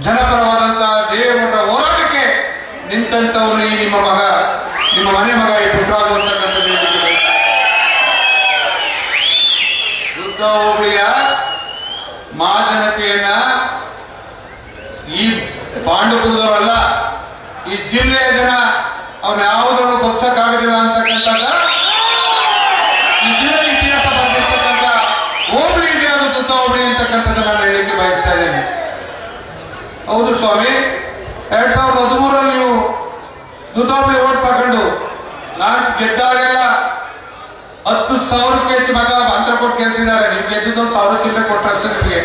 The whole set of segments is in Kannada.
ಜನಪರವಾದಂತಹ ದೇವೇಗೌಡರ ಹೋರಾಟಕ್ಕೆ ನಿಂತಂತವರು ಈ ನಿಮ್ಮ ಮನೆ ಮಗ ಈ ಪುಟ್ಟರಾಜು ಅಂತಕ್ಕಂಥದ್ದು. ದುರ್ಗ ಹೋಬಳಿಯ ಮಹಾಜನತೆಯನ್ನ ಈ ಪಾಂಡುಪುರದವರಲ್ಲ, ಈ ಜಿಲ್ಲೆಯ ಜನ ಅವ್ರನ್ನ ಯಾವುದನ್ನು ಬಗ್ಸಕ್ಕಾಗೋದಿಲ್ಲ ಅಂತಕ್ಕಂಥದ್ದ ಈ ಜಿಲ್ಲೆಯ ಇತಿಹಾಸ ಬಂದಿರ್ತಕ್ಕಂಥ ಹೋಬಳಿ ಇದೆ, ಅದು ದುರ್ಗ ಹೋಬಳಿ ಅಂತಕ್ಕಂಥದ್ದು ನಾನು ಹೇಳಲಿಕ್ಕೆ ಬಯಸ್ತಾ ಇದ್ದೇನೆ. ಹೌದು ಸ್ವಾಮಿ, 2013 ನೀವು ದುರ್ಗ ಹೋಬಳಿ ಓಟ್ ತಗೊಂಡು ನಾನು ಗೆದ್ದಾಗೆಲ್ಲ 10,000ಕ್ಕೆ ಹೆಚ್ಚು ಮಗ ಅಂತರ ಕೊಟ್ಟು ಗೆಲ್ಸಿದ್ದಾರೆ. ನೀವು ಗೆದ್ದಿದ್ದೊಂದು 1,000 ಚಿಲ್ಲರೆ ಕೊಟ್ಟರಷ್ಟೇ ನಿಮಗೆ.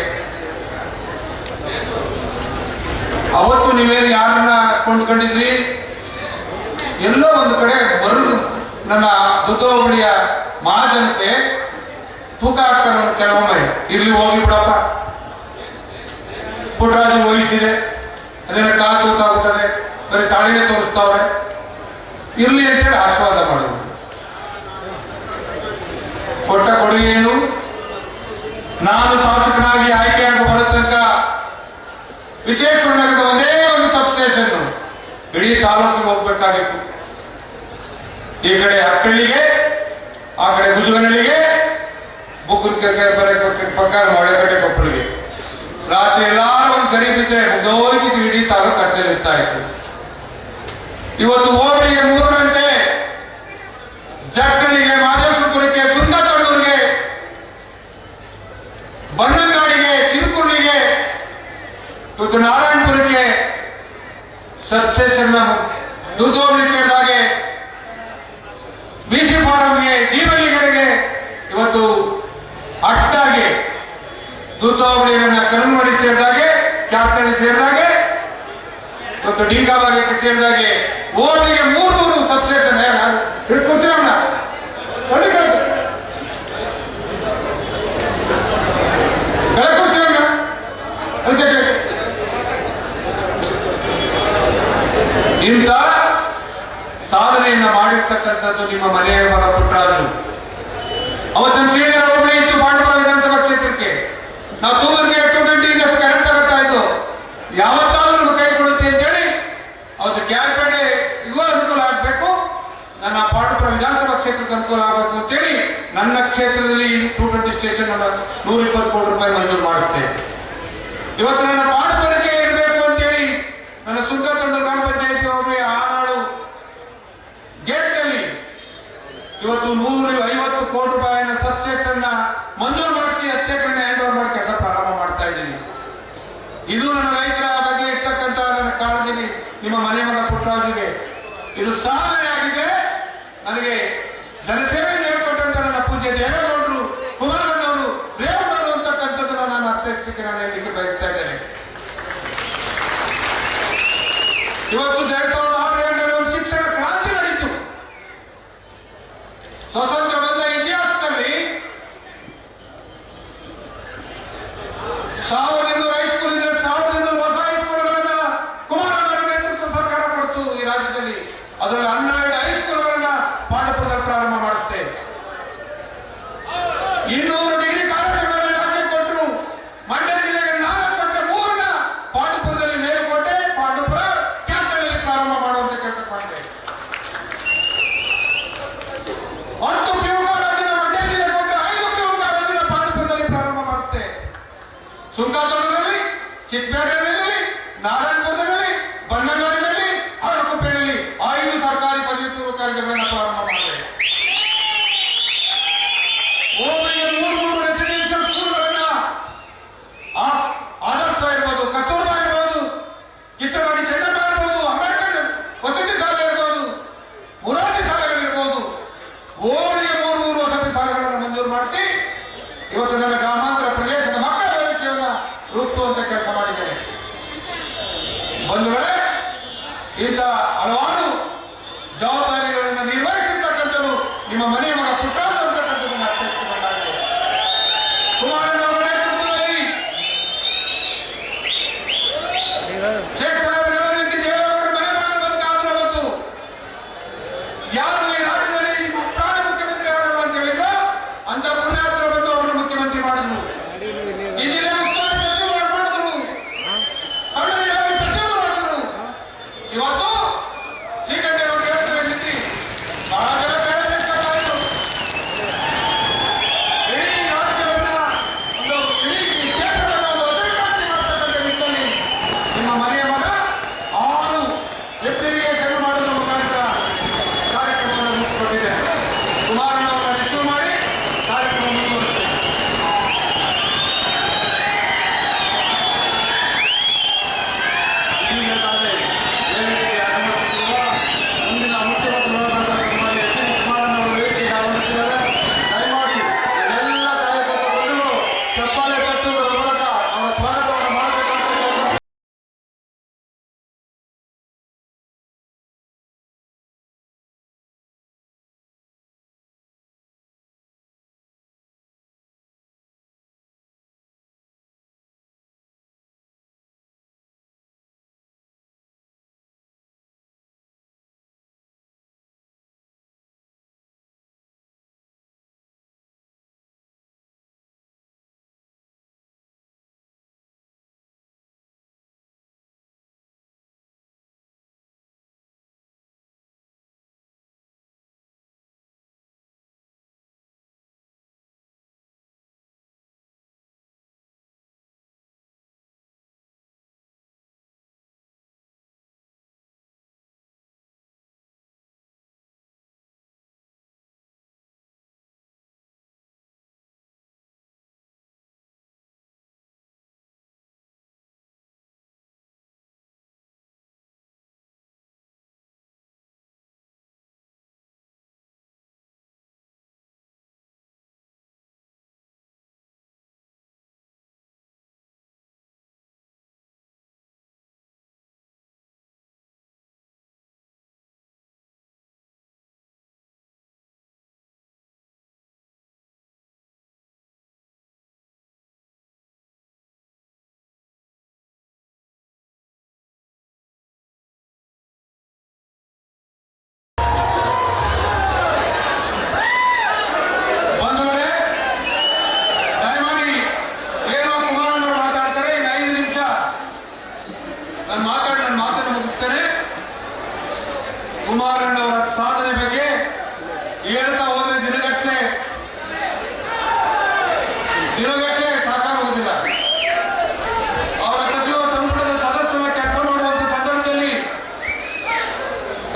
ಅವತ್ತು ನೀವೇನು ಯಾರನ್ನ ಕೊಂಡ್ಕೊಂಡಿದ್ರಿ? ಎಲ್ಲೋ ಒಂದು ಕಡೆ ನನ್ನ ದುರ್ಗ ಹೋಬಳಿಯ ಮಹಾಜನತೆ ತೂಕ ಹಾಕ್ತಾರೆ ಕೆಲವೊಮ್ಮೆ. ಇರ್ಲಿ ಹೋಗಿ ಬಿಡಪ್ಪ, ಪುಟ್ಟರಾಜು ವಹಿಸಿದೆ, ಅದನ್ನ ಕಾಲು ತೂಕ ಆಗುತ್ತದೆ, ಬರೀ ತಾಳಿನೇ ತೋರಿಸ್ತಾವ್ರೆ, ಇರ್ಲಿ ಅಂತೇಳಿ ಆಶೀರ್ವಾದ ಮಾಡುವುದು. ಕೊಟ್ಟ ಕೊಡುಗೆ ಏನು? ನಾನು ಶಾಸಕನಾಗಿ ಆಯ್ಕೆಯಾಗಿ ಬರೋ ತನಕ ವಿಶೇಷ ನಗರದ ಒಂದೇ ಒಂದು ಸಬ್ಸ್ಟೇಷನ್ ಇಡೀ ತಾಲೂಕಿಗೆ ಹೋಗ್ಬೇಕಾಗಿತ್ತು. ಈ ಕಡೆ ಅಕ್ಕಳಿಗೆ, ಆ ಕಡೆ ಗುಜಗನಲ್ಲಿಗೆ, ಬುಕ್ಕುರ್ಕೆರೆ ಪಕ್ಕ ಒಳಗಡೆ ಕೊಪ್ಪಳಿಗೆ. ರಾತ್ರಿ ಎಲ್ಲಾರು ಒಂದು ಗರೀಬ್ ಇದ್ರೆ ಮುಗಿದೋಗಿ ಇಡೀ ತಾಲೂಕು ಕಟ್ಟೆಯಲ್ಲಿ ಇರ್ತಾ ಇತ್ತು. ಇವತ್ತು ಹೋಬಳಿಗೆ 3 ಗಂಟೆ, ಜಕ್ಕನಿಗೆ, ಮಾದೇಶ್ವರಪುರಕ್ಕೆ, ಸುಂದತಣ್ಣೂರಿಗೆ, ಬನ್ನಂಗಾಡಿಗೆ, ಚಿರುಕುರ್ಲಿಗೆ, ಇವತ್ತು ನಾರಾಯಣಪುರಕ್ಕೆ ಸಬ್ಸ್ಟೇಷನ್ ದುರ್ಗ ಹೋಬಳಿ ಸೇರಿದಾಗೆ, ಬಿಸಿ ಫಾರಂಗೆ, ಜೀವಲಿಗರಿಗೆ, ಇವತ್ತು ಅಟ್ಟಾಗೆ ದುರ್ಗ ಹೋಬಳಿಯನ್ನ ಕನ್ನಂಬಾಡಿ ಸೇರಿದಾಗೆ, ಕ್ಯಾಪ್ಟನ್ ಸೇರಿದಾಗೆ, ಇವತ್ತು ಡಿಂಗಾ ಭಾಗಕ್ಕೆ ಸೇರಿದಾಗೆ ಓಟಿಗೆ 3 ಸಬ್ಸ್ಟೇಷನ್ ಹಿಡ್ಕೊಡ್ತೀರಣ್ಣ. ಇಂಥ ಸಾಧನೆಯನ್ನ ಮಾಡಿರ್ತಕ್ಕಂಥದ್ದು ನಿಮ್ಮ ಮನೆಯ ಮಗ ಪುಟ್ಟರಾಜು. ಅವತ್ತನ್ನು ಶ್ರೀನಗರ ಹೋಬಳಿ ಇತ್ತು ಪಾಂಡುಪುರ ವಿಧಾನಸಭಾ ಕ್ಷೇತ್ರಕ್ಕೆ. ನಾವು ತೂಮರ್ಗೆ 8 ಗಂಟೆಗೆ ಕರೆಂಟ್ ತಗೋತಾ ಇದ್ದು, ಯಾವತ್ತಾದ್ರೂ ನಮ್ಮ ಕೈ ಕೊಡುತ್ತೆ ಅಂತೇಳಿ ಅವತ್ತು ಕ್ಯಾರ್ಪೇಟೆ ಇಗೂ ಅನುಕೂಲ ಆಗಬೇಕು, ನನ್ನ ಪಾಂಡುಪುರ ವಿಧಾನಸಭಾ ಕ್ಷೇತ್ರಕ್ಕೆ ಅನುಕೂಲ ಆಗಬೇಕು ಅಂತೇಳಿ ನನ್ನ ಕ್ಷೇತ್ರದಲ್ಲಿ 220 ಸ್ಟೇಷನ್ 120 ಕೋಟಿ ರೂಪಾಯಿ ಮಂಜೂರು ಮಾಡಿಸುತ್ತೆ. ಇವತ್ತು ನನ್ನ ಪಾಂಡುಪುರಕ್ಕೆ ಇರಬೇಕು ಅಂತೇಳಿ ನನ್ನ ಸುಂಕತಂಡ ಗ್ರಾಮ ಪಂಚಾಯತ್ ಹೋಬಳಿ ಆನಾಡು ಗೇಟ್ನಲ್ಲಿ ಇವತ್ತು 150 ಕೋಟಿ ರೂಪಾಯಿನ ಸಬ್ಸ್ಟೇಷನ್ ಮಂಜೂರು ಮಾಡಿಸಿ ಅತ್ಯಕರಣೆ ಹ್ಯಾಂಡ್ ಓವರ್ ಮಾಡಿ ಕೆಲಸ ಪ್ರಾರಂಭ ಮಾಡ್ತಾ ಇದ್ದೀನಿ. ಇದು ನನ್ನ ರೈತರ ಬಗ್ಗೆ ಇರ್ತಕ್ಕಂಥ ನನ್ನ ಕಾಳಜಿ ನಿಮ್ಮ ಮನೆ ಮಗ ಪುಟ್ಟರಾಜುಗೆ ಇದು ಸಾಧನೆ ಆಗಿದೆ. ನನಗೆ ಜನಸೇವೆ ಹೇಳ್ಕೊಟ್ಟಂತ ನನ್ನ ಪೂಜ್ಯ ದೇವೇಗೌಡರು, ಕುಮಾರಣ್ಣವರು, ರೇವಣ್ಣವರು ಅಂತಕ್ಕಂಥದ್ದನ್ನು ನಾನು ಅರ್ಥೈಸಲಿಕ್ಕೆ ನಾನು ಹೇಳಲಿಕ್ಕೆ ಬಯಸ್ತಾ ಇದ್ದೇನೆ. ಇವತ್ತು 2006 ಒಂದು ಶಿಕ್ಷಣ ಕ್ರಾಂತಿ ನಡೀತು. ಸ್ವಾತಂತ್ರ್ಯ ಬಂದ ಇತಿಹಾಸದಲ್ಲಿ 1200 ಹೈಸ್ಕೂಲ್ ಇದ್ರೆ 1200 ಹೊಸ ಹೈಸ್ಕೂಲ್ಗಳನ್ನ ಕುಮಾರಣ್ಣವರ ನೇತೃತ್ವ ಸರ್ಕಾರ ಕೊಡ್ತು ಈ ರಾಜ್ಯದಲ್ಲಿ. ಅದರಲ್ಲಿ 12 ಹೈಸ್ಕೂಲ್ಗಳನ್ನ ಪಾಂಡುಪುರದಲ್ಲಿ ಪ್ರಾರಂಭ ಮಾಡಿಸುತ್ತೆ. 200 ಡಿಗ್ರಿ ಕಾಲೇಜುಗಳನ್ನ ರಾಜ್ಯಕ್ಕೆ ಕೊಟ್ಟರು. ಮಂಡ್ಯ ಜಿಲ್ಲೆಗೆ 4 ಕೊಟ್ಟರೆ 3ನ್ನ ಪಾಂಡುಪುರದಲ್ಲಿ, ಮೇಲುಕೋಟೆ, ಪಾಂಡುಪುರ, ಕ್ಯಾಪ್ಟನಲ್ಲಿ ಪ್ರಾರಂಭ ಮಾಡುವಂತ ಕೆಲಸ ಮಾಡಿದೆ. 10 PU ಕಾಲೇಜಿನ ಮಂಡ್ಯ ಜಿಲ್ಲೆಗೆ ಕೊಟ್ಟರೆ 5 PU ಕಾಲೇಜಿನ ಪಾಂಡುಪುರದಲ್ಲಿ ಪ್ರಾರಂಭ ಮಾಡುತ್ತೆ. ಸುಂಕತೊಡರಲ್ಲಿ, ಚಿಕ್ಕಪೇಟೆಯಲ್ಲಿ, ನಾರಾಯಣಪುರದಲ್ಲಿ, ಬನ್ನಂಗಾಡಿನಲ್ಲಿ, ಅರಕುಪ್ಪೆಯಲ್ಲಿ 5 ಸರ್ಕಾರಿ ಪದವಿ ಪೂರ್ವ ಕಾಲೇಜುಗಳನ್ನು ಪ್ರಾರಂಭ ಮಾಡಿದೆ. ಹೋಬಳಿಗೆ 3 ರೆಸಿಡೆನ್ಷಿಯಲ್ ಸ್ಕೂಲ್ಗಳನ್ನ ಆದರ್ಶ ಇರ್ಬೋದು, ಕಸ್ತೂರ್ಬಾ ಇರ್ಬೋದು, ಕಿತ್ತವಾಡಿ ಚೆನ್ನಮ್ಮ ಇರ್ಬೋದು, ಅಂಬೇಡ್ಕರ್ ವಸತಿ ಶಾಲೆ ಇರ್ಬೋದು, ಮುರಾರ್ಜಿ ಶಾಲೆಗಳಿರ್ಬೋದು, ಹೋಬಳಿಗೆ 3 ವಸತಿ ಶಾಲೆಗಳನ್ನು ಮಂಜೂರು ಮಾಡಿಸಿ ಇವತ್ತು ನನ್ನ ಗ್ರಾಮಾಂತರ ಪ್ರದೇಶದ ಮಕ್ಕಳ ಭವಿಷ್ಯವನ್ನು ರೂಪಿಸುವಂತ ಕೆಲಸ ಮಾಡಿದ್ದೇನೆ. ಬಂಧುಗಳೇ, ಇಂಥ ಹಲವಾರು ಜವಾಬ್ದಾರಿಗಳನ್ನು ನಿರ್ವಹಿಸಿರ್ತಕ್ಕಂಥದ್ದು ನಿಮ್ಮ ಮನೆ ಮಗ ಪುಟ್ಟರಾಜು ಅಂತಕ್ಕಂಥದ್ದನ್ನು ಅರ್ಥೈಸಿಕೊಂಡಾಗಿದೆ. ಕುಮಾರಣ್ಣವರ ನೇತೃತ್ವದಲ್ಲಿ ಶೇಖ್ ಸಾಹೇಬ್ ನಿಂತು ದೇವೇಗೌಡರ ಮನೆ ಮಗನ ಬಂದಾದ್ರೆ ಅವತ್ತು ಯಾರು ಈ ರಾಜ್ಯದಲ್ಲಿ ಪ್ರಾಣ ಮುಖ್ಯಮಂತ್ರಿ ಆಗಲ್ಲ ಅಂತ ಹೇಳಿದ್ರು ಅಂತ ಪುಣ್ಯಾತ್ಮರ ಬಂದು ಅವರನ್ನು ಮುಖ್ಯಮಂತ್ರಿ ಮಾಡಿದ್ರು. ಈ ಜಿಲ್ಲೆ ಉಸ್ತುವಾರಿ ಸಚಿವರು ಮಾಡಿದ್ರು. ಸಣ್ಣ ಕುಮಾರಣ್ಣವರ ಸಾಧನೆ ಬಗ್ಗೆ ಹೇಳ್ತಾ ಹೋದ್ರೆ ದಿನಗಟ್ಟಲೆ ಸಾಕಾಗುವುದಿಲ್ಲ. ಅವರ ಸಚಿವ ಸಂಪುಟದ ಸದಸ್ಯರ ಕೆಲಸ ಮಾಡುವಂತ ಸಂದರ್ಭದಲ್ಲಿ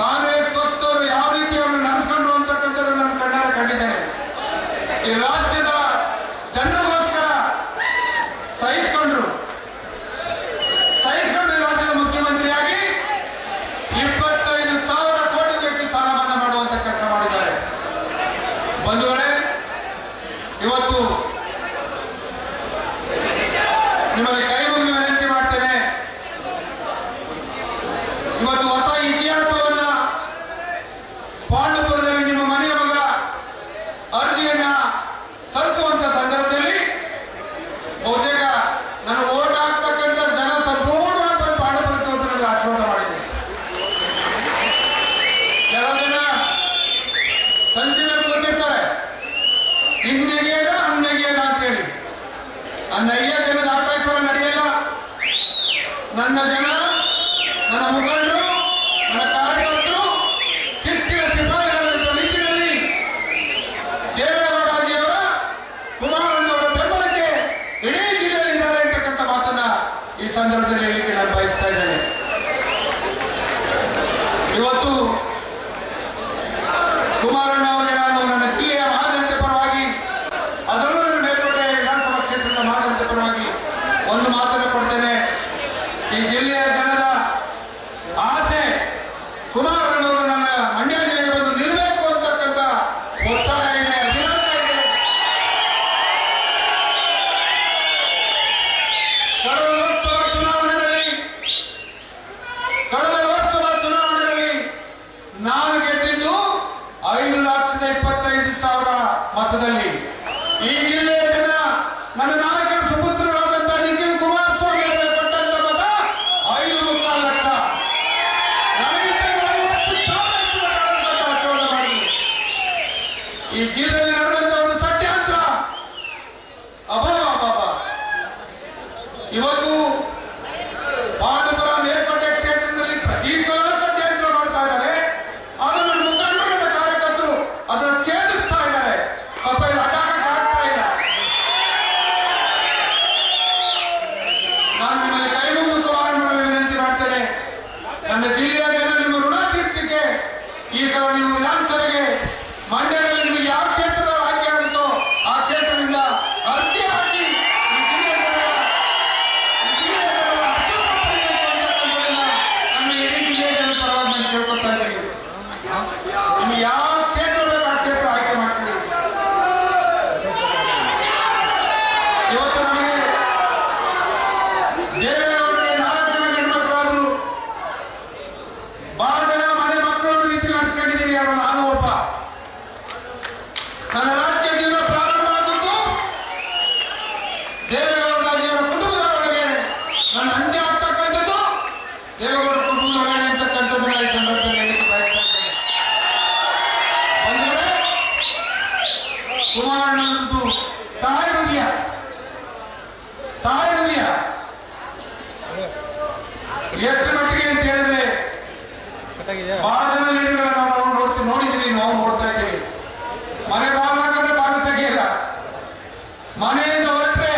ಕಾಂಗ್ರೆಸ್ ಪಕ್ಷದವರು ಯಾವ ರೀತಿ ಅವರನ್ನು ನಡೆಸ್ಕೊಂಡ್ರು ಅಂತಕ್ಕಂಥದ್ದನ್ನು ನಾನು ಕಣ್ಣಾರೆ ಕಂಡಿದ್ದೇನೆ. ಈ ರಾಜ್ಯದ ಜನರಿಗೋಸ್ಕರ ಸಹಿಸಿಕೊಂಡು ರಾಜ್ಯದ ಮುಖ್ಯಮಂತ್ರಿಯಾಗಿ 25,000 ಕೋಟಿಗೂ ಹೆಚ್ಚು ಸಾಲ ಮನ್ನಾ ಮಾಡುವಂತ ಕೆಲಸ ಮಾಡಿದ್ದಾರೆ. ಬಂಧುಗಳೇ, ಇವತ್ತು ನಿಮ್ಮಲ್ಲಿ ಕೈ ಮುಗಿದು ವಿನಂತಿ ಮಾಡ್ತೇನೆ. ಇವತ್ತು ಹೊಸ ಇತಿಹಾಸವನ್ನ ಪಾಂಡುಪುರದಲ್ಲಿ ನಿಮ್ಮ ಮನೆಯ ಮಗ ಅರ್ಜಿಯನ್ನ ಸಲ್ಲಿಸುವಂತ ಸಂದರ್ಭದಲ್ಲಿ ಬಹುತೇಕ ನನ್ನ ಓಟ್ ಹಾಕ್ತಕ್ಕಂಥ ಜನ ಸಂಪೂರ್ಣವಾಗಿ ಬಂದು ಪಾಂಡುಪುರಕ್ಕೆ ಹೋಗಿ ನನಗೆ ಆಶೀರ್ವಾದ ಮಾಡಿದೆ. ಕೆಲವು ಜನ ಸಂಚಿನಲ್ಲಿ ಕೂತಿರ್ತಾರೆ, ಹಿಂದೆಗೆಯದ ಹಂಗೆಗೆಯದ ಅಂತೇಳಿ. ನನ್ನ 5 ಜನದ ಆಕಾಶವ ನಡೆಯಲ್ಲ. ನನ್ನ ಜನ, ನನ್ನ ಮುಖಂಡರು, ನನ್ನ ಕಾರ್ಯಕರ್ತರು ಶಿಸ್ತಿನ ಸಿಪಾಯಿಗಳ ನಿಟ್ಟಿನಲ್ಲಿ ದೇವೇಗೌಡಜಿಯವರ ಕುಮಾರಣ್ಣವರ ಬೆಂಬಲಕ್ಕೆ ಇಡೀ ಜಿಲ್ಲೆಯಲ್ಲಿ ಇದ್ದಾರೆ ಅಂತಕ್ಕಂಥ ಮಾತನ್ನ ಈ ಸಂದರ್ಭದಲ್ಲಿ ಹೇಳಿಕೆ ನಾನು ಬಯಸ್ತಾ ಇದ್ದೇನೆ. ಇವತ್ತು ಕುಮಾರಣ್ಣ ಅವರಿಗೆ ನಾನು ನನ್ನ ಜಿಲ್ಲೆಯ ಮಹಾಜನತೆ ಪರವಾಗಿ, ಅದರಲ್ಲೂ ನನ್ನ ಮೇಲ್ಕೋಟೆ ವಿಧಾನಸಭಾ ಕ್ಷೇತ್ರದ ಮಹಾಜನತೆ ಪರವಾಗಿ ಒಂದು ಮಾತನ್ನು ಕೊಡ್ತೇನೆ. ಈ ಜಿಲ್ಲೆಯ ಜನದ ಆಸೆ ಕುಮಾರಣ್ಣವರು ನನ್ನ ಮಂಡ್ಯ ಜಿಲ್ಲೆಗೆ ಬಂದು ನಿಲ್ಲಬೇಕು ಅಂತಕ್ಕಂಥ ಒತ್ತಾಯ ಇದೆ, ಅಭಿಲಾಷ ಇದೆ. ಕಳೆದ ಲೋಕಸಭಾ ಚುನಾವಣೆಯಲ್ಲಿ ನಾನು ಗೆದ್ದಿದ್ದು 5,25,000 ಮತದಲ್ಲಿ. ಈ ಜಿಲ್ಲೆಯ ಜನ ನನ್ನ ನಾಯಕರ ಸುಪುತ್ರರಾದಂತಹ ನಿಖಿಲ್ ಕುಮಾರಸ್ವಾಮಿ ಅವರಿಗೆ ಕೊಟ್ಟಂತ ಮತ 5.25 ಲಕ್ಷ. ನನಗಿಂತ 50,000 ಆಶೀರ್ವಾದ ಮಾಡಿದ್ರು. ಈ ಜಿಲ್ಲೆಯಲ್ಲಿ ನಡೆದಂತ ಒಂದು ಷಡ್ಯಂತ್ರ ಅಭಾವ. ಇವತ್ತು ಪಾಂಡುಪುರ ಮೇಲ್ಕೋಟೆ ಕ್ಷೇತ್ರದಲ್ಲಿ ಪ್ರತಿ ಸಲ ಷಡ್ಯಂತ್ರ ಮಾಡ್ತಾ ಇದ್ದಾರೆ. ಆದ್ರೆ ನನ್ನ ಮುಖಂಡರು, ನನ್ನ ಕಾರ್ಯಕರ್ತರು ಅದನ್ನು ಛೇದಿಸ್ತಾ ಇದ್ದಾರೆ. ಪಾಪ ಇಲ್ಲಿ ಅಡ್ಡಾಡಕ್ಕಾಗ್ತಾ ಇಲ್ಲ. ನಾನು ನಿಮ್ಮಲ್ಲಿ ಕೈ ಮುಗಿದು ಕುಮಾರಣ್ಣವರಿಗೆ ವಿನಂತಿ ಮಾಡ್ತೇನೆ. ನನ್ನ ಜಿಲ್ಲೆಯ ಜನ ನಿಮ್ಮ ಋಣ ತೀರಿಸಲಿಕ್ಕೆ ಈ ಸಲ ನೀವು ವಿಧಾನಸಭೆಗೆ ಮಂಡ್ಯದಲ್ಲಿ ನಿಮಗೆ ಯಾವ ಕ್ಷೇತ್ರದ ಆಯ್ಕೆ ಆಗುತ್ತೋ ಆ ಕ್ಷೇತ್ರದಿಂದ ಅರ್ಜಿ ಹಾಕಿ ಈ ಜಿಲ್ಲೆಯ ಜನರ ಆಶೀರ್ವಾದ ಪಡೆಯಬೇಕು ಅಂತಕ್ಕಂಥದ್ದನ್ನ ನನ್ನ ಇಡೀ ಜಿಲ್ಲೆಯ ಜನರ ಪರವಾಗಿ ನಾನು ಕೇಳ್ಕೊತಾ ಇದ್ದೀನಿ. ನಿಮಗೆ ಯಾವ ಕ್ಷೇತ್ರ ಬೇಕು ಆ ಕ್ಷೇತ್ರ ಆಯ್ಕೆ ಮಾಡ್ತೀವಿ. ಇವತ್ತು ನಮಗೆ ದೇವೇಗೌಡರಿಗೆ 4 ಜನ ಗಂಡ್ಮಕ್ಕಳಾದ್ರು, ಬಹಳ ಜನ ಮನೆ ಮಕ್ಕಳನ್ನು ರೀತಿ ನಡೆಸ್ಕೊಂಡಿದ್ದೀವಿ. ಅವರು ನಾನು ಒಬ್ಬ. ನನ್ನ ರಾಜಕೀಯ ಜೀವನ ಪ್ರಾರಂಭ ಆದದ್ದು ದೇವೇಗೌಡರಾಜಿಯವರ ಕುಟುಂಬದ ಒಳಗೆ. ನನ್ನ ಅಂತ್ಯ ಆಗ್ತಕ್ಕಂಥದ್ದು ದೇವೇಗೌಡ ಕುಟುಂಬದ ಒಳಗೆ ಅಂತಕ್ಕಂಥದ್ದನ್ನ ಈ ಸಂದರ್ಭದಲ್ಲಿ ಹೇಳಿಕೆ ಬಯಸ್ತಾ ಇದ್ದೇನೆ. ಬಂಧುಗಳೇ, ಕುಮಾರಣ್ಣನದ್ದು ತಾಯಿ ಹೃದಯ ಎಷ್ಟು ಮಟ್ಟಿಗೆ ಅಂತ ಹೇಳಿದ್ರೆ ಬಹಳ ಜನ ಲೀಡರ್ಗಳನ್ನ ನಾವು ನೋಡಿದ್ದೀವಿ, ನಾವು ನೋಡ್ತಾ ಇದ್ದೀವಿ. ಮನೆ ಬಾಗಿಲಾಕಂದ್ರೆ ಬಾಗಿಲು ತೆಗೆಯಲ್ಲ. ಮನೆಯಿಂದ ಹೊರಟ್ರೆ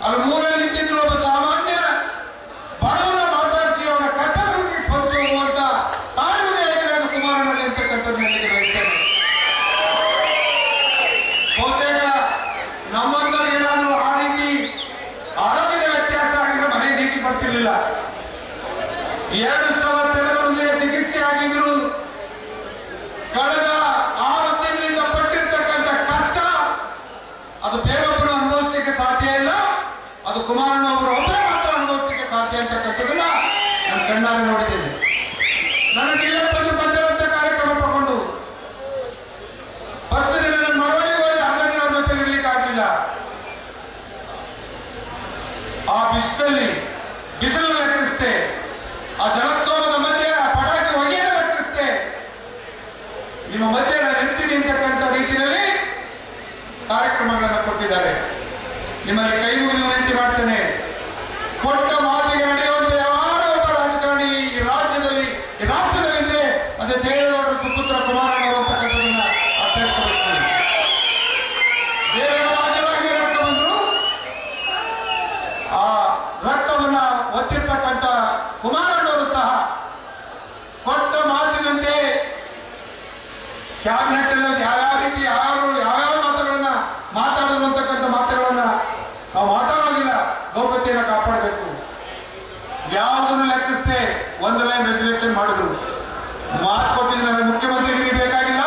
ಅಲ್ಲಿ ಮೂರಲ್ಲಿ ನಿಂತಿದ್ರು ಒಬ್ಬ ಸಾಮಾನ್ಯ ಬಡವನ ಮಾತಾಡಿಸಿ ಅವನ ಕಷ್ಟಗಳಿಗೆ ಸ್ಪರ್ಶ ಹೋಗುವಂತ ತಾಯಿ ಹೃದಯ ಕುಮಾರಣ್ಣಲ್ಲಿ ಅಂತಕ್ಕಂಥದ್ದು ನನಗೆ ಬಯಸ್ತೇನೆ. ಬಹುತೇಕ ನಮ್ಮಂತರಿಗೆ ನಾನು ಆ ರೀತಿ ಆರೋಗ್ಯದ ವ್ಯತ್ಯಾಸ ಆಗಿದ್ರೆ ಮನೆಗೆ ನೀತಿ ಬರ್ತಿರ್ಲಿಲ್ಲ. 2 ಸಲ ತೆರೆದ ಚಿಕಿತ್ಸೆ ಆಗಿದ್ರು. ಕಳೆದ 6 ತಿಂಗಳಿಂದ ಪಟ್ಟಿರ್ತಕ್ಕಂಥ ಕಷ್ಟ ಅದು ಬೇರೊಬ್ಬರು ಅನುಭವಿಸಲಿಕ್ಕೆ ಸಾಧ್ಯ ಇಲ್ಲ. ಅದು ಕುಮಾರಣ್ಣ ಒಬ್ಬರು ಒಬ್ಬರೇ ಮಾತ್ರ ಅನುಭವಿಸಲಿಕ್ಕೆ ಸಾಧ್ಯ ಅಂತಕ್ಕಂಥದ್ದನ್ನ ನಾನು ಕಣ್ಣಾರೆ ನೋಡಿದ್ದೇನೆ. ನನ್ನ ಜಿಲ್ಲೆ ಬಂದಿರುವಂತ ಕಾರ್ಯಕ್ರಮ ತಗೊಂಡು ಫಸ್ಟ್ ದಿನ ನನ್ನ ಮರವಳಿಗೆ ಹೋಗಿ 10 ದಿನ ಅವ್ರ ಜೊತೆ ಇರ್ಲಿಕ್ಕೆ ಆಗಲಿಲ್ಲ. ಆ ಬಿಸಿಲು ಲೆಕ್ಕಿಸ್ತೆ, ಆ ಜನಸ್ತೋಮದ ಮಧ್ಯೆ ಆ ಪಟಾಕಿ ಹೊಗೆಯನ್ನು ಲೆಕ್ಕಿಸ್ತೆ, ನಿಮ್ಮ ಮಧ್ಯೆ ನಾನು ನಿಂತೀನಿ ಅಂತಕ್ಕಂಥ ರೀತಿಯಲ್ಲಿ ಕಾರ್ಯಕ್ರಮಗಳನ್ನು ಕೊಟ್ಟಿದ್ದಾರೆ. ನಿಮ್ಮಲ್ಲಿ ಕೈ ಮುಗಿದು ವಿನಂತಿ ಮಾಡ್ತೇನೆ. ಕೊಟ್ಟ ಮಾತಿಗೆ ನಡೆಯುವಂತೆ ಯಾರೋ ಒಬ್ಬ ರಾಜಕಾರಣಿ ಈ ರಾಜ್ಯದಲ್ಲಿ, ಈ ರಾಷ್ಟ್ರದಲ್ಲಿ ಒತ್ತಿರ್ತಕ್ಕಂಥ ಕುಮಾರಣ್ಣವರು ಸಹ ಕೊಟ್ಟ ಮಾತಿನಂತೆ ಕ್ಯಾಬಿನೆಟ್ ಅಲ್ಲಿ ಯಾವ ರೀತಿ ಯಾವ್ಯಾವ ಮಾತುಗಳನ್ನ ಮಾತಾಡುವಂತಕ್ಕಂಥ ಮಾತುಗಳನ್ನ ನಾವು ಮಾತಾಡೋದಿಲ್ಲ. ಗೌಪ್ಯತೆಯನ್ನು ಕಾಪಾಡಬೇಕು. ಯಾವುದನ್ನು ಲೆಕ್ಕಿಸದೆ ಒಂದು ಲೈನ್ ರೆಸಲ್ಯೂಷನ್ ಮಾಡಿದ್ರು. ಮಾತು ಕೊಟ್ಟಿದ್ರೆ ನನಗೆ ಮುಖ್ಯಮಂತ್ರಿಗಿರಿ ಬೇಕಾಗಿಲ್ಲ,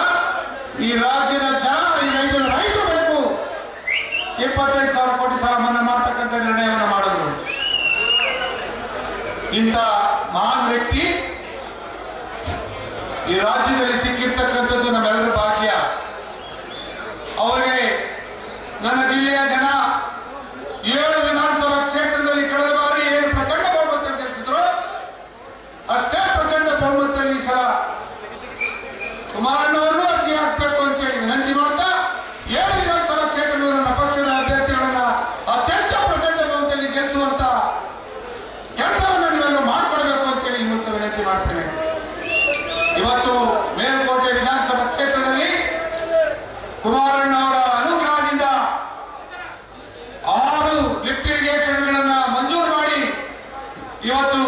ಈ ರಾಜ್ಯದ ಜನ ಈ ರೈತರ ರೈತರು ಬೇಕು. 25,000 ಕೋಟಿ ಸಾಲ ಮನ್ನಾ ಮಾಡ್ತಕ್ಕಂಥ ನಿರ್ಣಯವನ್ನು ಮಾಡಿದ್ರು. ಇಂಥ ಮಹಾನ್ ವ್ಯಕ್ತಿ ಈ ರಾಜ್ಯದಲ್ಲಿ ಸಿಕ್ಕಿರ್ತಕ್ಕಂಥದ್ದು ನಮ್ಮೆಲ್ಲರ ಭಾಗ್ಯ. ಅವರಿಗೆ ನನ್ನ ಜಿಲ್ಲೆಯ ಜನ 7 ವಿಧಾನಸಭಾ ಕ್ಷೇತ್ರದಲ್ಲಿ ಕಳೆದ ಬಾರಿ ಏನು ಪ್ರಚಂಡ ಬಹುಮತ ಗೆಲ್ಲಿಸಿದ್ರು, ಅಷ್ಟೇ ಪ್ರಚಂಡ ಬಹುಮತದಲ್ಲಿ ಈ ಸಲ ಕುಮಾರಣ್ಣವರನ್ನು ಅರ್ಜಿ ಹಾಕಬೇಕು ಅಂತೇಳಿ ವಿನಂತಿ ಮಾಡ್ತಾ 7 ವಿಧಾನಸಭಾ ಕ್ಷೇತ್ರದಲ್ಲಿ ನನ್ನ ಪಕ್ಷದ ಅಭ್ಯರ್ಥಿಗಳನ್ನ ಅತ್ಯಂತ ಪ್ರಚಂಡ ಬಹುಮತದಲ್ಲಿ ಗೆಲ್ಲಿಸುವಂತ ಕೆಲಸವನ್ನು ನೀವೆಲ್ಲ ಮಾಡಿಕೊಡ್ಬೇಕು ಅಂತೇಳಿ ಇವತ್ತು ವಿನಂತಿ ಮಾಡ್ತೇನೆ. ಇವತ್ತು ಮೇಲುಕೋಟೆ ವಿಧಾನಸಭಾ ಕ್ಷೇತ್ರದಲ್ಲಿ ಕುಮಾರಣ್ಣವರ ಅನುಗ್ರಹದಿಂದ 6 ಲಿಫ್ಟ್ ಇರಿಗೇಷನ್ಗಳನ್ನ ಮಂಜೂರು ಮಾಡಿ ಇವತ್ತು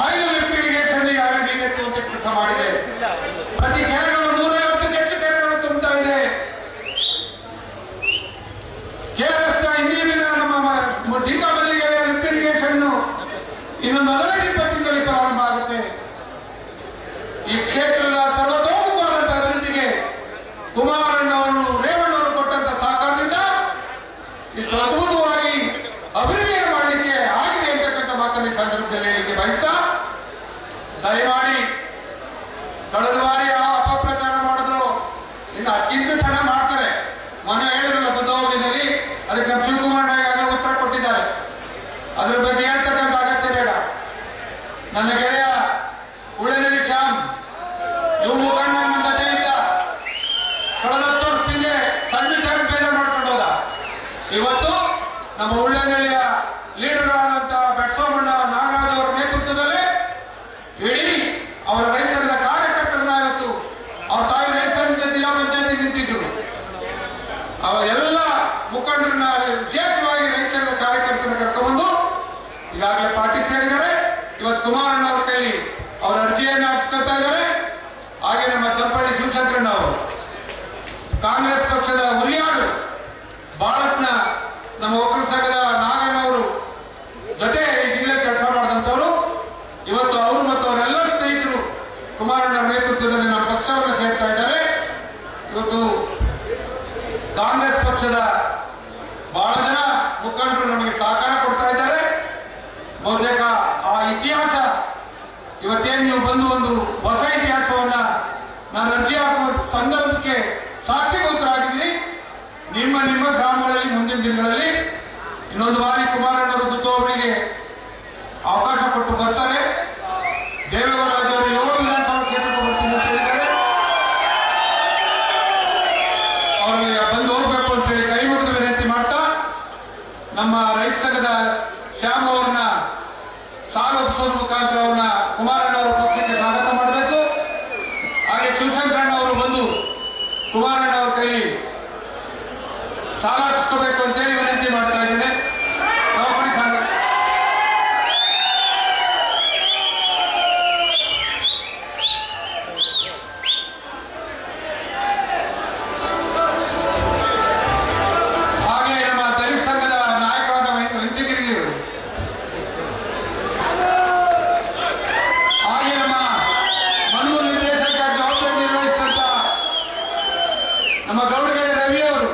5 ಲಿಫ್ಟ್ ಇರಿಗೇಷನ್ ನೀರೆತ್ತುವಂತೆ ಕೆಲಸ ಮಾಡಿದೆ. ಪ್ರತಿ ಕೆರೆಗಳು 150ಕ್ಕೂ ಹೆಚ್ಚು ಕೆರೆಗಳು ತುಂಬುತ್ತಾ ಇದೆ. ಕೆಆರ್ಎಸ್ ಇಂಜಿನಿಯರಿಂಗ್ ನಮ್ಮ ಡಿಂಗಾಮಲ್ಲಿಗೆ ಲಿಫ್ಟ್ ಇರಿಗೇಷನ್ ಇನ್ನೊಂದು 15-20 ದಿನದಲ್ಲಿ ಪ್ರಾರಂಭ ಆಗುತ್ತೆ. ಈ ಕ್ಷೇತ್ರದ ಸರ್ವತೋಮುಖವಾದಂತಹ ಅಭಿವೃದ್ಧಿಗೆ ಕುಮಾರಣ್ಣವರು ರೇವಣ್ಣವರು ಕೊಟ್ಟಂತ ಸಹಕಾರದಿಂದ ಇಷ್ಟು ಅದ್ಭುತವಾಗಿ ಅಭಿವೃದ್ಧಿಯನ್ನು ಮಾಡಲಿಕ್ಕೆ ಆಗಿದೆ ಅಂತಕ್ಕಂಥ ಮಾತನ್ನು ಈ ಸಂದರ್ಭದಲ್ಲಿ ಹೇಳಿಕೆ ಬಯಸ್ತಾ, ದಯಮಾಡಿ ಕಳೆದ ಬಾರಿ ಯಾವ ಅಪಪ್ರಚಾರ ಮಾಡಿದ್ರು ಇನ್ನು ಅತ್ಯಂತ ಚೆನ್ನಾಗಿ ಮಾಡ್ತಾರೆ. ಮೊನ್ನೆ ಹೇಳಿದ್ರಲ್ಲ ದುದ್ದೋಗಿನಲ್ಲಿ, ಅದಕ್ಕೆ ನಮ್ಮ ಶಿವಕುಮಾರ್ ಈಗಾಗಲೇ ಉತ್ತರ ಕೊಟ್ಟಿದ್ದಾರೆ. ಅದರ ಬಗ್ಗೆ ಹೇಳ್ತಕ್ಕಂಥ ಅಗತ್ಯ ಬೇಡ. ನನ್ನ ಗೆಳೆಯ ಉಳನರಿ ಶ್ಯಾಮ್ ಇವು ಮುಖಂಡ ನನ್ನ ಜೊತೆಯಿಂದ ಕಳೆದ 10 ವರ್ಷದಿಂದ ಸಣ್ಣ ವಿಚಾರ ಬೇಜಾರು ಮಾಡ್ಕೊಂಡು ಹೋದ. ಇವತ್ತು ನಮ್ಮ ಉಳ್ಳನಳ್ಳಿಯ ಲೀಡರ್ ಆದಂತ ಬೆಟ್ಸೋಮಣ್ಣ ನಾಗರಾಜ್ ಅವರ ನೇತೃತ್ವದಲ್ಲಿ ಇಡೀ ಅವರ ರೈತರ ಕಾರ್ಯಕರ್ತರನ್ನ ಇವತ್ತು ಅವ್ರ ತಾಯಿ ರೈತರಿಂದ ಜಿಲ್ಲಾ ಪಂಚಾಯತಿ ನಿಂತಿದ್ರು. ಅವರ ಎಲ್ಲ ಮುಖಂಡರನ್ನ ವಿಶೇಷವಾಗಿ ರೈತರ ಕಾರ್ಯಕರ್ತರನ್ನ ಕರ್ಕೊಂಡ್ಬಂದು ಈಗಾಗಲೇ ಪಾರ್ಟಿ ಸೇರಿದ್ದಾರೆ. ಇವತ್ತು ಕುಮಾರಣ್ಣ ಅವ್ರ ಕೈಲಿ ಅವರ ಅರ್ಜಿಯನ್ನು ಹಾಕಿಸ್ಕೊಳ್ತಾ ಇದ್ದಾರೆ. ಹಾಗೆ ನಮ್ಮ ಸಂಪಳ್ಳಿ ಶಿವಶಂಕರಣ್ಣ ಅವರು ಕಾಂಗ್ರೆಸ್ ಪಕ್ಷದ ಹುಲಿಯಾರು ಬಹಳತ್ನ ನಮ್ಮ ಒಕ್ಕಲ ಸಂಘದ ನಾಗಣ್ಣವರು ಜೊತೆ ಈ ಜಿಲ್ಲೆ ಕೆಲಸ ಮಾಡಿದಂಥವರು ಇವತ್ತು ಅವರು ಮತ್ತು ಅವರೆಲ್ಲ ಸ್ನೇಹಿತರು ಕುಮಾರಣ್ಣ ನೇತೃತ್ವದಲ್ಲಿ ನಮ್ಮ ಪಕ್ಷವನ್ನು ಸೇರ್ತಾ ಇದ್ದಾರೆ. ಇವತ್ತು ಕಾಂಗ್ರೆಸ್ ಪಕ್ಷದ ಬಹಳ ಜನ ಮುಖಂಡರು ನಮಗೆ ಸಹಕಾರ ಕೊಡ್ತಾ ಇದ್ದಾರೆ. ಬಹುತೇಕ ಆ ಇತಿಹಾಸ ಇವತ್ತೇನು ನೀವು ಬಂದು ಒಂದು ಹೊಸ ಇತಿಹಾಸವನ್ನ ನಾನು ಅರ್ಜಿ ಹಾಕುವ ಸಂದರ್ಭಕ್ಕೆ ಸಾಕ್ಷಿಭೂತರಾಗಿದ್ದೀನಿ. ನಿಮ್ಮ ಗ್ರಾಮಗಳಲ್ಲಿ ಮುಂದಿನ ದಿನಗಳಲ್ಲಿ ಇನ್ನೊಂದು ಬಾರಿ ಕುಮಾರಣ್ಣವರು ದುದ್ದೋಬರಿಗೆ ಅವಕಾಶ ಕೊಟ್ಟು ಬರ್ತಾರೆ. ದೇವೇಗೌಡರಾಜವರು 7 ವಿಧಾನಸಭಾ ಕ್ಷೇತ್ರಕ್ಕೆ ಬರ್ತೀನಿ ಅಂತ ಹೇಳಿದ್ದಾರೆ. ಅವರಿಗೆ ಬಂದು ಹೋಗ್ಬೇಕು ಅಂತೇಳಿ ಕೈ ಮುಗಿದು ವಿನಂತಿ ಮಾಡ್ತಾ, ನಮ್ಮ ರೈತ ಸಂಘದ ಶ್ಯಾಮ್ ಅವ್ರನ್ನ ಸಾಲ ಒಪ್ಪಿಸೋದ್ರ ಮುಖಾಂತರ ಅವ್ರನ್ನ ಕುಮಾರಣ್ಣವರ ಪಕ್ಷಕ್ಕೆ ಸ್ವಾಗತ ಮಾಡಬೇಕು. ಹಾಗೆ ಶಿವಶಂಕರಣ್ಣ ಅವರು ಬಂದು ಕುಮಾರಣ್ಣ ಅವ್ರ ಕೈ ಸಾಲ ಹಚ್ಕೋಬೇಕು ಅಂತೇಳಿ ವಿನಂತಿ ಮಾಡ್ತಾ ಇದ್ದೇನೆ. ಹಾಗೆ ನಮ್ಮ ದಲಿತ ಸಂಘದ ನಾಯಕರಾದ ವೆಂಕಟಗಿರಿಯವರು, ಹಾಗೆ ನಮ್ಮ ಮನೂ ನಿರ್ದೇಶಕ ಜವಾಬ್ದಾರಿ ನಿರ್ವಹಿಸಿದಂತ ನಮ್ಮ ಗೌಡಗೆರೆ ರವಿ ಅವರು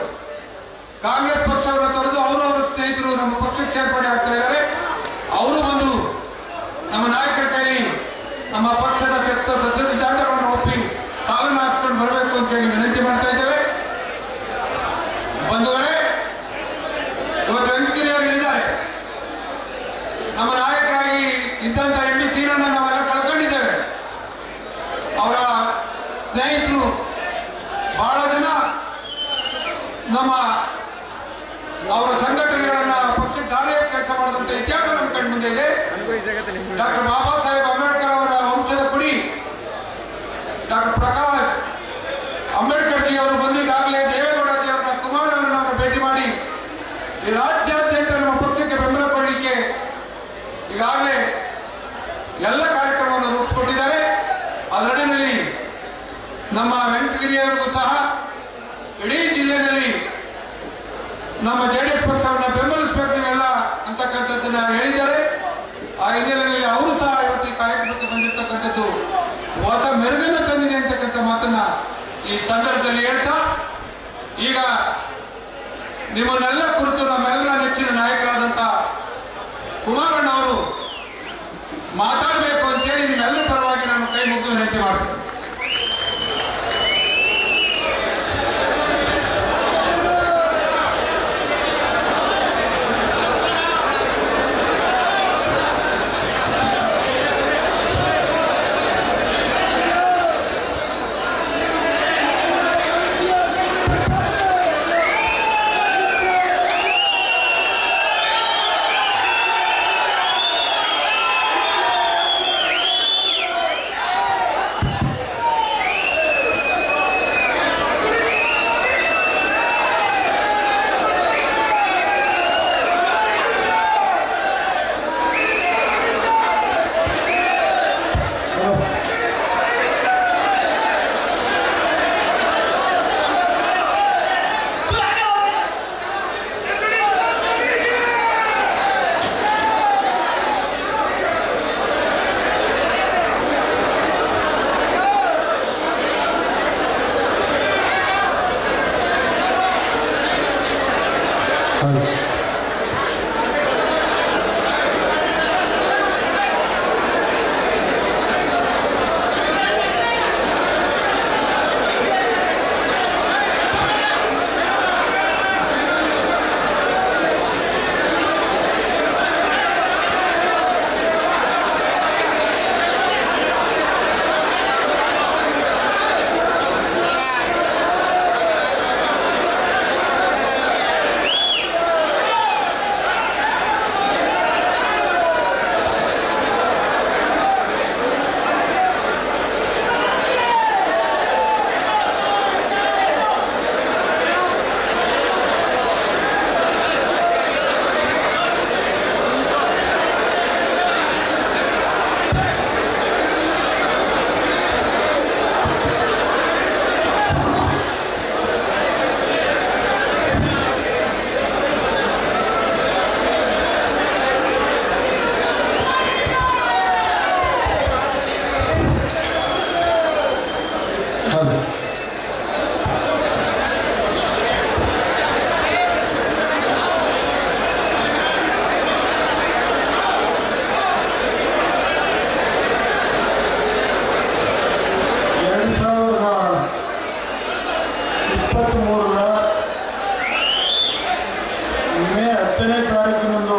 ಕಾಂಗ್ರೆಸ್ ಪಕ್ಷವನ್ನು ತೊರೆದು ಅವರು ಅವರ ಸ್ನೇಹಿತರು ನಮ್ಮ ಪಕ್ಷಕ್ಕೆ ಸೇರ್ಪಡೆ ಆಗ್ತಾ ಇದ್ದಾರೆ. ಅವರು ಬಂದು ನಮ್ಮ ನಾಯಕರ ಕೈಲಿ ನಮ್ಮ ಪಕ್ಷದ ಜಾತಕವನ್ನು ಒಪ್ಪಿ ಸಾಲನ್ನು ಹಾಕಿಕೊಂಡು ಬರಬೇಕು ಅಂತ ಹೇಳಿ ವಿನಂತಿ ಮಾಡ್ತಾ ಇದ್ದೇವೆ. ಬಂಧುಗಳೇ, ಇವತ್ತು ವೆಂಕಟಗಿರಿಯವರು ಇದ್ದಾರೆ. ನಮ್ಮ ನಾಯಕರಾಗಿ ಇದ್ದಂತ ಎಂ.ಡಿ. ಶ್ರೀರಣ್ಣ ನಾವೆಲ್ಲ ಕಳ್ಕೊಂಡಿದ್ದೇವೆ. ಅವರ ಸ್ನೇಹಿತರು ಬಹಳ ಜನ ನಮ್ಮ ಅವರ ಸಂಘಟನೆಗಳನ್ನ ಪಕ್ಷಕ್ಕೆ ದಾರಿಯಾಗಿ ಕೆಲಸ ಮಾಡಿದಂತ ಇತಿಹಾಸ ನಮ್ಮ ಕಣ್ಣು ಮುಂದೆ ಇದೆ. ಡಾಕ್ಟರ್ ಬಾಬಾ ಸಾಹೇಬ್ ಅಂಬೇಡ್ಕರ್ ಅವರ ವಂಶದ ಕುಡಿ ಡಾಕ್ಟರ್ ಪ್ರಕಾಶ್ ಅಂಬೇಡ್ಕರ್ ಜಿ ಅವರು ಬಂದು ಈಗಾಗಲೇ ದೇವೇಗೌಡ ಜಿ ಅವರನ್ನ ಕುಮಾರಣ್ಣವರನ್ನ ಭೇಟಿ ಮಾಡಿ ಈ ರಾಜ್ಯಾದ್ಯಂತ ನಮ್ಮ ಪಕ್ಷಕ್ಕೆ ಬೆಂಬಲ ಕೊಡಲಿಕ್ಕೆ ಎಲ್ಲ ಕಾರ್ಯಕ್ರಮವನ್ನು ರೂಪಿಸಿಕೊಟ್ಟಿದ್ದಾರೆ. ಅದರಡಿಯಲ್ಲಿ ನಮ್ಮ ವೆಂಕಟಗಿರಿಯವರಿಗೂ ಸಹ ಇಡೀ ಜಿಲ್ಲೆಯಲ್ಲಿ ನಮ್ಮ ಜೆಡಿಎಸ್ ಪಕ್ಷವನ್ನು ಬೆಂಬಲಿಸಬೇಕು ನೀವೆಲ್ಲ ಅಂತಕ್ಕಂಥದ್ದನ್ನ ಹೇಳಿದ್ದಾರೆ. ಆ ಹಿನ್ನೆಲೆಯಲ್ಲಿ ಅವರು ಸಹ ಇವತ್ತು ಈ ಕಾರ್ಯಕ್ರಮಕ್ಕೆ ಬಂದಿರತಕ್ಕಂಥದ್ದು ಹೊಸ ಮೆರುಗನ್ನು ತಂದಿದೆ ಅಂತಕ್ಕಂಥ ಮಾತನ್ನ ಈ ಸಂದರ್ಭದಲ್ಲಿ ಹೇಳ್ತಾ, ಈಗ ನಿಮ್ಮನ್ನೆಲ್ಲ ಕುರಿತು ನಮ್ಮೆಲ್ಲ ನೆಚ್ಚಿನ ನಾಯಕರಾದಂಥ ಕುಮಾರಣ್ಣ ಅವರು ಮಾತಾಡಬೇಕು ಅಂತೇಳಿ ನಿಮ್ಮೆಲ್ಲರ ಪರವಾಗಿ ನಾನು ಕೈ ಮುಗಿದು ವಿನಂತಿ ಮಾಡ್ತೀನಿ. ಮೇ 10ನೇ ತಾರೀಕಿನಂದು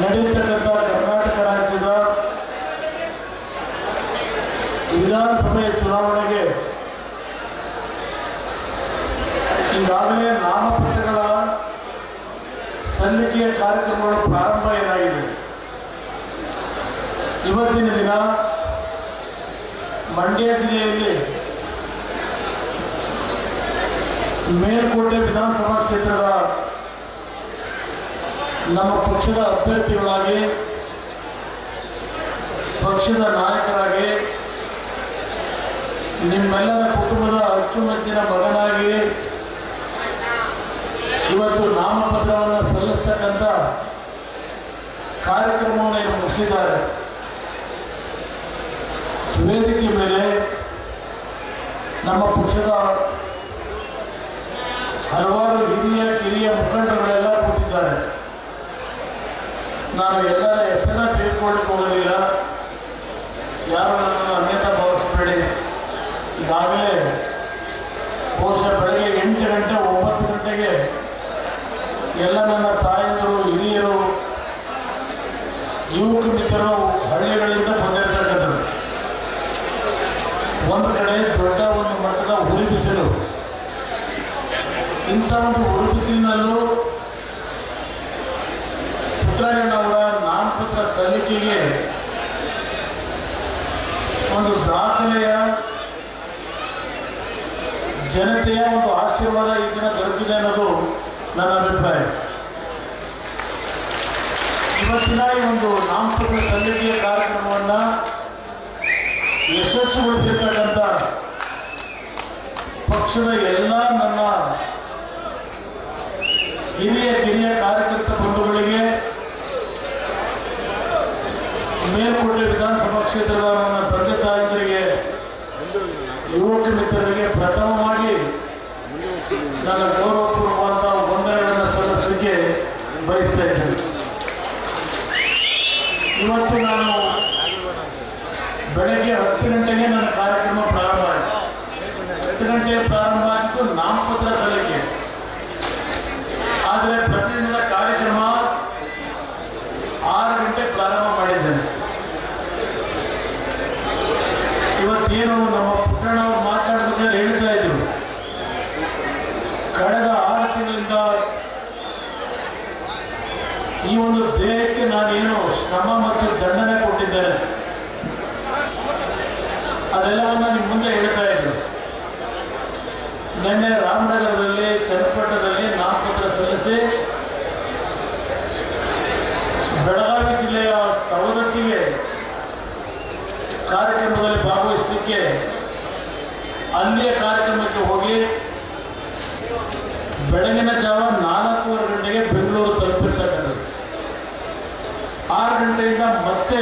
ನಡೆಯತಕ್ಕಂಥ ಕರ್ನಾಟಕ ರಾಜ್ಯದ ವಿಧಾನಸಭೆಯ ಚುನಾವಣೆಗೆ ಈಗಾಗಲೇ ನಾಮಪತ್ರಗಳ ಸಲ್ಲಿಕೆಯ ಕಾರ್ಯಕ್ರಮಗಳು ಪ್ರಾರಂಭ ಏನಾಗಿದೆ. ಇವತ್ತಿನ ದಿನ ಮಂಡ್ಯ ಜಿಲ್ಲೆಯಲ್ಲಿ ಮೇಲ್ಕೋಟೆ ವಿಧಾನಸಭಾ ಕ್ಷೇತ್ರದ ನಮ್ಮ ಪಕ್ಷದ ಅಭ್ಯರ್ಥಿಗಳಾಗಿ, ಪಕ್ಷದ ನಾಯಕರಾಗಿ, ನಿಮ್ಮೆಲ್ಲರ ಕುಟುಂಬದ ಅಚ್ಚುಮೆಚ್ಚಿನ ಮಗನಾಗಿ ಇವತ್ತು ನಾಮಪತ್ರವನ್ನು ಸಲ್ಲಿಸ್ತಕ್ಕಂಥ ಕಾರ್ಯಕ್ರಮವನ್ನು ಮುಗಿಸಿದ್ದಾರೆ. ವೇದಿಕೆ ಮೇಲೆ ನಮ್ಮ ಪಕ್ಷದ ಹಲವಾರು ಹಿರಿಯ ಕಿರಿಯ ಮುಖಂಡಗಳೆಲ್ಲ ಕೂತಿದ್ದಾರೆ. ನಾನು ಎಲ್ಲರ ಹೆಸರನ್ನ ತೆಗೆದುಕೊಳ್ಳಿಕ್ಕೆ ಹೋಗಲಿಲ್ಲ, ಯಾರು ನನ್ನನ್ನು ಅನ್ಯತಾ ಭಾವಿಸಬೇಡಿ. ಈಗಾಗಲೇ ಬಹುಶಃ ಬೆಳಗ್ಗೆ 8 ಗಂಟೆ 9 ಗಂಟೆಗೆ ಎಲ್ಲ ನನ್ನ ತಾಯಂದಿರು, ಹಿರಿಯರು, ಯುವಕ ಮಿತ್ರರು ಹಳ್ಳಿಗಳಿಂದ ಬಂದಿರತಕ್ಕಂಥದ್ದು. ಒಂದು ಕಡೆ ದೊಡ್ಡ ಒಂದು ಮಟ್ಟದ ಹುಲಿ ಬಿಸಿಲು. ಇಂಥ ಒಂದು ಹುಲಿ ಬಿಸಿಲಿನಲ್ಲೂ ಪುಟ್ಟರಾಜಣ್ಣವರ ನಾಮಪತ್ರ ಸಲ್ಲಿಕೆಗೆ ಒಂದು ದಾಖಲೆಯ ಜನತೆಯ ಒಂದು ಆಶೀರ್ವಾದ ಈ ದಿನ ದೊರಕಿದೆ ಅನ್ನೋದು ನನ್ನ ಅಭಿಪ್ರಾಯ. ಇವತ್ತಿನ ಈ ಒಂದು ನಾಮಪತ್ರ ಸಲ್ಲಿಕೆಯ ಕಾರ್ಯಕ್ರಮವನ್ನು ಯಶಸ್ವಿಗೊಳಿಸಿರ್ತಕ್ಕಂಥ ಪಕ್ಷದ ಎಲ್ಲ ನನ್ನ ಹಿರಿಯ ಕಿರಿಯ ಕಾರ್ಯಕರ್ತ ಬಂಧುಗಳಿಗೆ, ಮೇಲ್ಕೋಟೆ ವಿಧಾನಸಭಾ ಕ್ಷೇತ್ರದ ನನ್ನ ತಂದೆ ತಾಯಂದರಿಗೆ, ಯುವಕ ಮಿತ್ರರಿಗೆ ಪ್ರಥಮವಾಗಿ ನನ್ನ ಗೌರವಪೂರ್ವವಾದ ವಂದನೆಗಳನ್ನು ಸಲ್ಲಿಸಲಿಕ್ಕೆ ಬಯಸ್ತಾ ಇದ್ದೇನೆ. ಇವತ್ತು ನಾನು ಬೆಳಗ್ಗೆ 10 ಗಂಟೆಗೆ ನನ್ನ ಕಾರ್ಯಕ್ರಮ ಪ್ರಾರಂಭ ಆಯಿತು. 10 ಗಂಟೆಗೆ ಪ್ರಾರಂಭ ಆಗಿದ್ದು ನಾಮಪತ್ರ ಸಲ್ಲಿಕೆ. ಆದರೆ ಪ್ರತಿದಿನದ ಕಾರ್ಯಕ್ರಮ 6 ಗಂಟೆ ಪ್ರಾರಂಭ ಮಾಡಿದ್ದೇನೆ. ಇವತ್ತೇನು ನಮ್ಮ ಪುಟ್ಟಣ್ಣವರು ಮಾತನಾಡಬೇಕಾದ್ರೆ ಹೇಳ್ತಾ ಇದ್ರು, ಕಳೆದ 6 ತಿಂಗಳಿಂದ ಈ ಒಂದು ದೇಹಕ್ಕೆ ನಾನೇನು ಶ್ರಮ ಮತ್ತು ದಂಡನೆ ಕೊಟ್ಟಿದ್ದೇನೆ ಅದೆಲ್ಲವನ್ನ ನಿಮ್ಮ ಮುಂದೆ ಹೇಳ್ತಾ ಇದ್ರು. ನಿನ್ನೆ ರಾಮನಗರದಲ್ಲಿ, ಚನ್ನಪಟ್ಟಣದಲ್ಲಿ ನಾಮಪತ್ರ ಸಲ್ಲಿಸಿ ಬೆಳಗಾವಿ ಜಿಲ್ಲೆಯ ಸವದತ್ತಿಗೆ ಕಾರ್ಯಕ್ರಮದಲ್ಲಿ ಭಾಗವಹಿಸಲಿಕ್ಕೆ ಅಲ್ಲಿಯ ಕಾರ್ಯಕ್ರಮಕ್ಕೆ ಹೋಗಿ ಬೆಳಗಿನ ಜಾವ 4:15 ಗಂಟೆಗೆ ಬೆಂಗಳೂರು ತಲುಪಿರ್ತಕ್ಕಂಥದ್ದು. 6 ಗಂಟೆಯಿಂದ ಮತ್ತೆ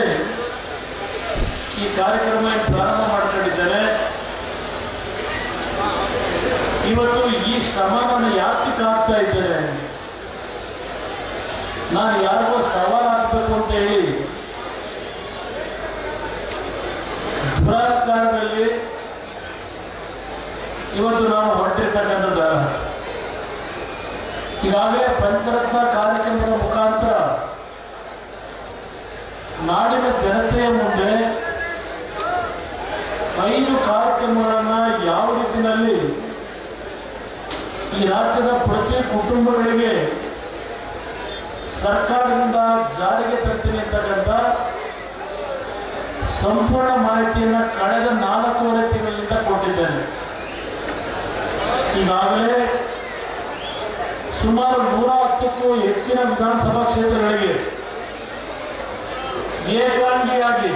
ಈ ಕಾರ್ಯಕ್ರಮ ಪ್ರಾರಂಭ ಮಾಡ್ಕೊಂಡಿದ್ದೇನೆ. ಇವತ್ತು ಈ ಶ್ರಮ ನಾನು ಯಾಕೆ ಆಗ್ತಾ ಇದ್ದೇನೆ, ನಾನು ಯಾರಿಗೋ ಸವಾಲು ಹಾಕಬೇಕು ಅಂತ ಹೇಳಿ ದುರಾಕಾರದಲ್ಲಿ ಇವತ್ತು ನಾವು ಹೊರಟಿರ್ತಕ್ಕಂಥದ್ದಲ್ಲ. ಈಗಾಗಲೇ ಪಂಚರತ್ನ ಕಾರ್ಯಕ್ರಮದ ಮುಖಾಂತರ ನಾಡಿನ ಜನತೆಯ ಮುಂದೆ 5 ಕಾರ್ಯಕ್ರಮಗಳನ್ನು ಯಾವ ರೀತಿಯಲ್ಲಿ ಈ ರಾಜ್ಯದ ಪ್ರತಿ ಕುಟುಂಬಗಳಿಗೆ ಸರ್ಕಾರದಿಂದ ಜಾರಿಗೆ ತರ್ತೀನಿ ಅಂತಕ್ಕಂಥ ಸಂಪೂರ್ಣ ಮಾಹಿತಿಯನ್ನು ಕಳೆದ 4.5 ತಿಂಗಳಿಂದ ಕೊಟ್ಟಿದ್ದೇನೆ. ಈಗಾಗಲೇ ಸುಮಾರು 110ಕ್ಕೂ ಹೆಚ್ಚಿನ ವಿಧಾನಸಭಾ ಕ್ಷೇತ್ರಗಳಿಗೆ ಏಕಾಂಗಿಯಾಗಿ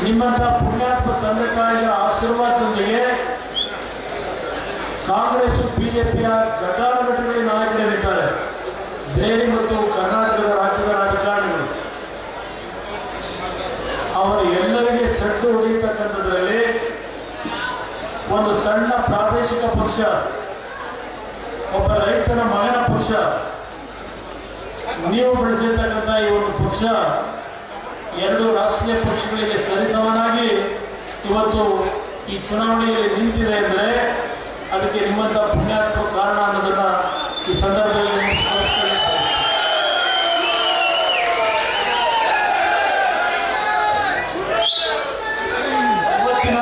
ನಿಮ್ಮಂತ ಪುಣ್ಯಾತ್ಮ ತಂದೆ ತಾಯಿಯ ಆಶೀರ್ವಾದದೊಂದಿಗೆ ಕಾಂಗ್ರೆಸ್ ಬಿಜೆಪಿಯ ಘಟಾನುಘಟಿಗಳ ನಾಯಕರಿದ್ದಾರೆ. ದೆಹಲಿ ಮತ್ತು ಕರ್ನಾಟಕದ ರಾಜ್ಯದ ರಾಜಕಾರಣಿಗಳು ಅವರು ಎಲ್ಲರಿಗೆ ಸಡ್ಡು ಹೊಡೆಯತಕ್ಕಂಥದ್ರಲ್ಲಿ ಒಂದು ಸಣ್ಣ ಪ್ರಾದೇಶಿಕ ಪಕ್ಷ, ಒಬ್ಬ ರೈತನ ಮಗನ ಪಕ್ಷ, ನೀವು ಬೆಳೆಸಿರ್ತಕ್ಕಂಥ ಈ ಒಂದು ಪಕ್ಷ 2 ರಾಷ್ಟ್ರೀಯ ಪಕ್ಷಗಳಿಗೆ ಸರಿಸಮನಾಗಿ ಇವತ್ತು ಈ ಚುನಾವಣೆಯಲ್ಲಿ ನಿಂತಿದೆ ಅಂದರೆ ಅದಕ್ಕೆ ನಿಮ್ಮಂತ ಪುಣ್ಯಾತ್ಮರು ಕಾರಣ ಅನ್ನೋದನ್ನ ಈ ಸಂದರ್ಭದಲ್ಲಿ ಇವತ್ತಿನ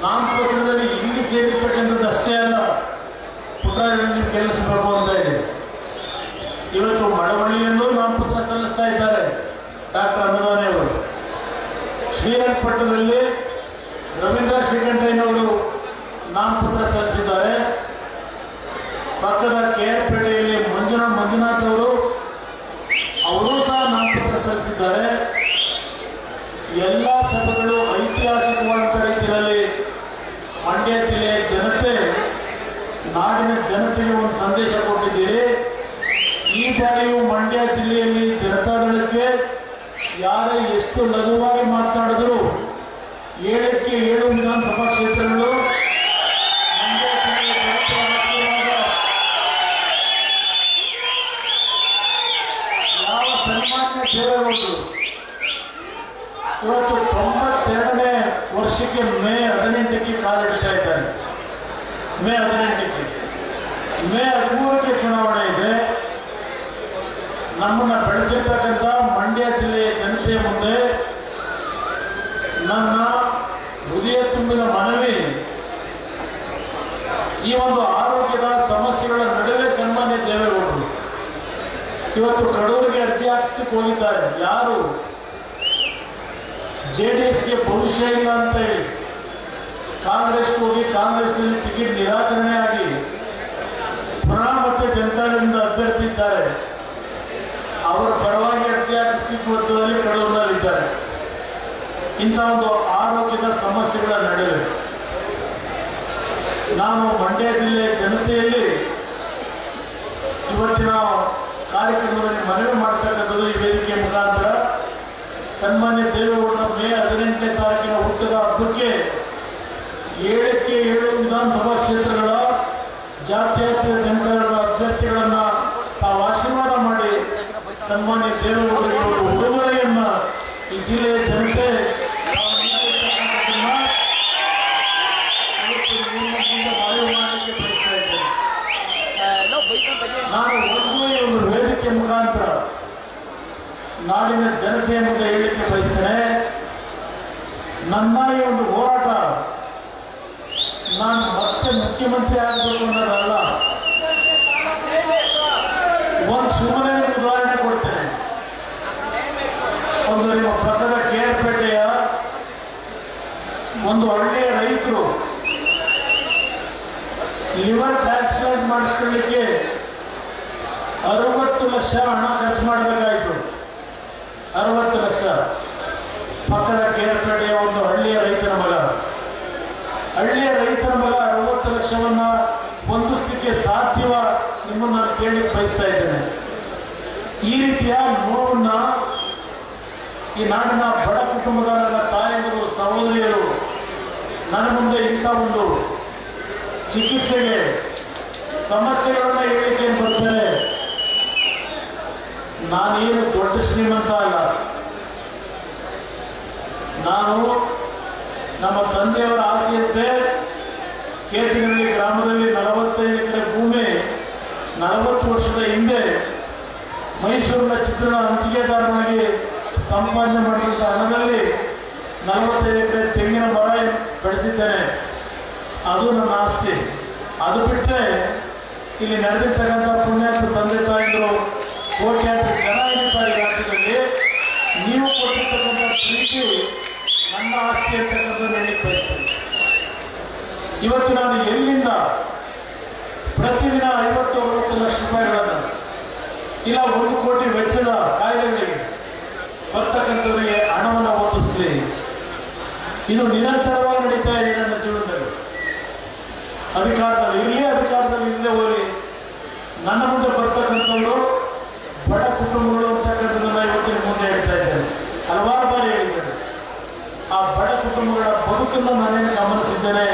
ನಾಮಪತ್ರದಲ್ಲಿ ಇಲ್ಲಿ ಸೇರಿರ್ತಕ್ಕಂಥದ್ದು ಅಷ್ಟೇ ಅಲ್ಲ, ಪುಟ್ಟ ಕೆಲಸಬೇಕು ಅಂತ ಇದೆ. ಇವತ್ತು ಮಳವಳ್ಳಿಯಲ್ಲೂ ನಾಮಪತ್ರ ಸಲ್ಲಿಸ್ತಾ ಇದ್ದಾರೆ ಡಾಕ್ಟರ್ ಅನ್ನದಾನಿ ಅವರು. ಶ್ರೀರಂಗಪಟ್ಟಣದಲ್ಲಿ ರವೀಂದ್ರ ಶ್ರೀಕಂಠಯ್ಯನವರು ನಾಮಪತ್ರ ಸಲ್ಲಿಸಿದ್ದಾರೆ. ಪಕ್ಕದ KR-ಪೇಟೆಯಲ್ಲಿ ಮಂಜುನಾಥ್ ಅವರು ಸಹ ನಾಮಪತ್ರ ಸಲ್ಲಿಸಿದ್ದಾರೆ. ಎಲ್ಲ ಸಭೆಗಳು ಐತಿಹಾಸಿಕವಾದ ರೀತಿಯಲ್ಲಿ ಮಂಡ್ಯ ಜಿಲ್ಲೆಯ ಜನತೆ, ನಾಡಿನ ಜನತೆಗೆ ಒಂದು ಸಂದೇಶ ಕೊಟ್ಟಿದ್ದೀರಿ. ಈ ಬಾರಿಯೂ ಮಂಡ್ಯ ಜಿಲ್ಲೆಯಲ್ಲಿ ಜನತಾದಳಕ್ಕೆ ಯಾರೇ ಎಷ್ಟು ಲಘುವಾಗಿ ಮಾತನಾಡಿದ್ರು 7ಕ್ಕೆ 7 ವಿಧಾನಸಭಾ ಕ್ಷೇತ್ರಗಳು ಮಂಡ್ಯ ಜಿಲ್ಲೆಯ ಯಾವ ಸನ್ಮಾನ್ಯ ದೇವೇಗೌಡರು ಇವತ್ತು 92ನೇ ವರ್ಷಕ್ಕೆ ಮೇ 18ಕ್ಕೆ ಕಾಲಿಡ್ತಾ ಇದ್ದಾರೆ. ಮೇ 18ಕ್ಕೆ, ಮೇ 13ಕ್ಕೆ ಚುನಾವಣೆ ಇದೆ. ನಮ್ಮನ್ನ ಬೆಳೆಸಿರ್ತಕ್ಕಂಥ ಮಂಡ್ಯ ಜಿಲ್ಲೆಯ ಜನತೆಯ ಮುಂದೆ ನನ್ನ ಹೃದಯ ತುಂಬಿದ ಮನವಿ, ಈ ಒಂದು ಆರೋಗ್ಯದ ಸಮಸ್ಯೆಗಳ ನಡುವೆ ಸನ್ಮಾನ್ಯ ದೇವೇಗೌಡರು ಇವತ್ತು ಕಡೂರಿಗೆ ಅರ್ಜಿ ಹಾಕಿಸ್ಲಿಕ್ಕೆ ಹೋಗಿದ್ದಾರೆ. ಯಾರು JDSಗೆ ಭವಿಷ್ಯ ಇಲ್ಲ ಅಂತ ಹೇಳಿ ಕಾಂಗ್ರೆಸ್ಗೆ ಹೋಗಿ ಕಾಂಗ್ರೆಸ್ನಲ್ಲಿ ಟಿಕೆಟ್ ನಿರಾಕರಣೆ ಆಗಿ ಪುನಃ ಭಾರತೀಯ ಜನತಾದಳದಿಂದ ಅಭ್ಯರ್ಥಿ ಇದ್ದಾರೆ. ಅವರ ಪರವಾಗಿ ಅರ್ಜಿ ಹಾಕಿಸ್ಲಿಕ್ಕೆ ಒತ್ತಡದಲ್ಲಿ ಕಡೂರಿನಲ್ಲಿದ್ದಾರೆ. ಇಂಥ ಒಂದು ಆರೋಗ್ಯದ ಸಮಸ್ಯೆಗಳ ನಡುವೆ ನಾನು ಮಂಡ್ಯ ಜಿಲ್ಲೆಯ ಜನತೆಯಲ್ಲಿ ಇವತ್ತಿನ ಕಾರ್ಯಕ್ರಮದಲ್ಲಿ ಮನವಿ ಮಾಡ್ತಕ್ಕಂಥದ್ದು ಈ ವೇದಿಕೆ ಮುಖಾಂತರ ಸನ್ಮಾನ್ಯ ದೇವೇಗೌಡರ ಮೇ 18ನೇ ತಾರೀಕಿನ ಹುಟ್ಟದ ಹಬ್ಬಕ್ಕೆ 7ಕ್ಕೆ 7 ವಿಧಾನಸಭಾ ಕ್ಷೇತ್ರಗಳ ಜಾತ್ಯತೀತ ಜನತಾದಳದ ಅಭ್ಯರ್ಥಿಗಳನ್ನ ತಾವು ಆಶೀರ್ವಾದ ಮಾಡಿ ಸನ್ಮಾನ್ಯ ದೇವೇಗೌಡರಿಗೆ ಒಂದು ಉಡುಗೊರೆಯನ್ನ ಈ ಜಿಲ್ಲೆಯ ಜನತೆ ಮನವಿ ಮಾಡಲಿಕ್ಕೆ ಬಯಸ್ತಾ ಇದ್ದೇನೆ. ನಾನು ಒಂದು ವೇದಿಕೆ ಮುಖಾಂತರ ನಾಡಿನ ಜನತೆಯ ಮುಂದೆ ಹೇಳಿಕೆ ಬಯಸ್ತೇನೆ. ನನ್ನ ಈ ಒಂದು ಹೋರಾಟ ನಾನು ಮತ್ತೆ ಮುಖ್ಯಮಂತ್ರಿ ಆಗಬೇಕು ಅನ್ನೋದಲ್ಲ. ಒಂದು ಸುಮ್ಮನೆ ಉದಾಹರಣೆ ಕೊಡ್ತೇನೆ. ಒಂದು ನಿಮ್ಮ ಪಕ್ಕದ ಕೇರ್ಪೇಟೆಯ ಒಂದು ಹಳ್ಳಿಯ ರೈತರು ಲಿವರ್ ಟ್ರಾನ್ಸ್ಪ್ಲಾಂಟ್ ಮಾಡಿಸ್ಕೊಳ್ಳಿಕ್ಕೆ 60 ಲಕ್ಷ ಹಣ ಖರ್ಚು ಮಾಡಬೇಕಾಯಿತು. 60 ಲಕ್ಷ. ಪಕ್ಕದ ಕೇರ್ಪೇಟೆಯ ಒಂದು ಹಳ್ಳಿಯ ರೈತನ ಮಗ 60 ಲಕ್ಷವನ್ನ ಹೊಂದಿಸಲಿಕ್ಕೆ ಸಾಧ್ಯವ ನಿಮ್ಮನ್ನು ನಾನು ಕೇಳಲಿಕ್ಕೆ ಬಯಸ್ತಾ ಇದ್ದೇನೆ. ಈ ರೀತಿಯ ನೋವನ್ನ ಈ ನಾಡಿನ ಬಡ ಕುಟುಂಬದ ನನ್ನ ತಾಯಂದಿರು ಸಹೋದರಿಯರು ನನ್ನ ಮುಂದೆ ಇಂಥ ಒಂದು ಚಿಕಿತ್ಸೆಗೆ ಸಮಸ್ಯೆಗಳನ್ನ ಹೇಳಿಕೆ ಬರ್ತಾರೆ. ನಾನೇನು ದೊಡ್ಡ ಶ್ರೀಮಂತ ಅಲ್ಲ. ನಾನು ನಮ್ಮ ತಂದೆಯವರ ಆಸೆಯಂತೆ ಕೇತಿಗಳ್ಳಿ ಗ್ರಾಮದಲ್ಲಿ 45 ಎಕರೆ ಭೂಮಿ 40 ವರ್ಷದ ಹಿಂದೆ ಮೈಸೂರಿನ ಚಿತ್ರಣ ಹಂಚಿಕೆದಾರನಾಗಿ ಸಂಪಾದನೆ ಮಾಡಿದಂಥ ಹಣದಲ್ಲಿ 45 ಎಕರೆ ತೆಂಗಿನ ಮರ ಬೆಳೆಸಿದ್ದೇನೆ. ಅದು ನನ್ನ ಆಸ್ತಿ. ಅದು ಬಿಟ್ಟರೆ ಇಲ್ಲಿ ನಡೆದಿರ್ತಕ್ಕಂಥ ಪುಣ್ಯಾತ್ಮ ತಂದೆ ತಾಯಿಗಳು ಕೋಟ್ಯಾಂತರ ಜನ ಇರ್ತಾರೆ ರಾಜ್ಯದಲ್ಲಿ. ನೀವು ಕೊಟ್ಟಿರ್ತಕ್ಕಂಥ ಪ್ರೀತಿ ನನ್ನ ಆಸ್ತಿ ಅಂತಕ್ಕಂಥದ್ದು ಹೇಳಲಿಕ್ಕೆ ಬಯಸ್ತೇನೆ. ಇವತ್ತು ನಾನು ಎಲ್ಲಿಂದ ಪ್ರತಿದಿನ 50-60 ಲಕ್ಷ ರೂಪಾಯಿಗಳನ್ನು ಇಲ್ಲ 1 ಕೋಟಿ ವೆಚ್ಚದ ಕಾಯಿಲೆಗಳಿಗೆ ಬರ್ತಕ್ಕಂಥವರಿಗೆ ಹಣವನ್ನು ಒದಗಿಸಲಿ. ಇದು ನಿರಂತರವಾಗಿ ನಡೀತಾ ಇದೆ ನನ್ನ ಜೀವನದಲ್ಲಿ. ಅಧಿಕಾರದಲ್ಲಿ ಇಲ್ಲದೆ ಹೋಗಿ ನನ್ನ ಮುಂದೆ ಬರ್ತಕ್ಕಂಥವರು ಬಡ ಕುಟುಂಬಗಳು ಅಂತಕ್ಕಂಥದ್ದನ್ನ ಇವತ್ತಿನ ಮುಂದೆ ಹೇಳ್ತಾ ಇದ್ದೇನೆ. ಹಲವಾರು ಬಾರಿ ಹೇಳಿದ್ದೇನೆ. ಆ ಬಡ ಕುಟುಂಬಗಳ ಬದುಕನ್ನು ನಾನೇನು ಗಮನಿಸಿದ್ದೇನೆ.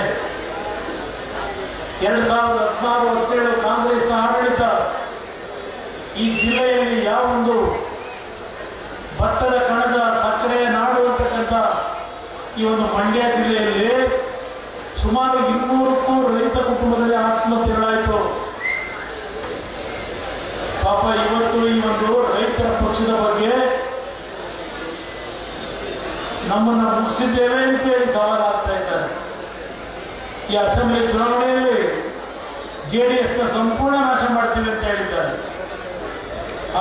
2016-17 ಕಾಂಗ್ರೆಸ್ನ ಆಡಳಿತ ಈ ಜಿಲ್ಲೆಯಲ್ಲಿ ಯಾವೊಂದು ಭತ್ತದ ಕಣದ ಸಕ್ಕರೆಯ ನಾಡು ಅಂತಕ್ಕಂಥ ಈ ಒಂದು ಮಂಡ್ಯ ಜಿಲ್ಲೆಯಲ್ಲಿ ಸುಮಾರು 200ಕ್ಕೂ ರೈತ ಕುಟುಂಬದಲ್ಲಿ ಆತ್ಮಹತ್ಯೆಗಳಾಯಿತು. ಪಾಪ ಇವತ್ತು ಈ ಒಂದು ರೈತರ ಪಕ್ಷದ ಬಗ್ಗೆ ನಮ್ಮನ್ನು ಮುಗಿಸಿದ್ದೇವೆ ಅಂತ ಹೇಳಿ ಸವಾಲಾಗ್ತಾ ಇದ್ದಾರೆ. ಈ ಅಸೆಂಬ್ಲಿ ಚುನಾವಣೆಯಲ್ಲಿ JDSನ ಸಂಪೂರ್ಣ ನಾಶ ಮಾಡ್ತೀವಿ ಅಂತ ಹೇಳಿದ್ದಾರೆ.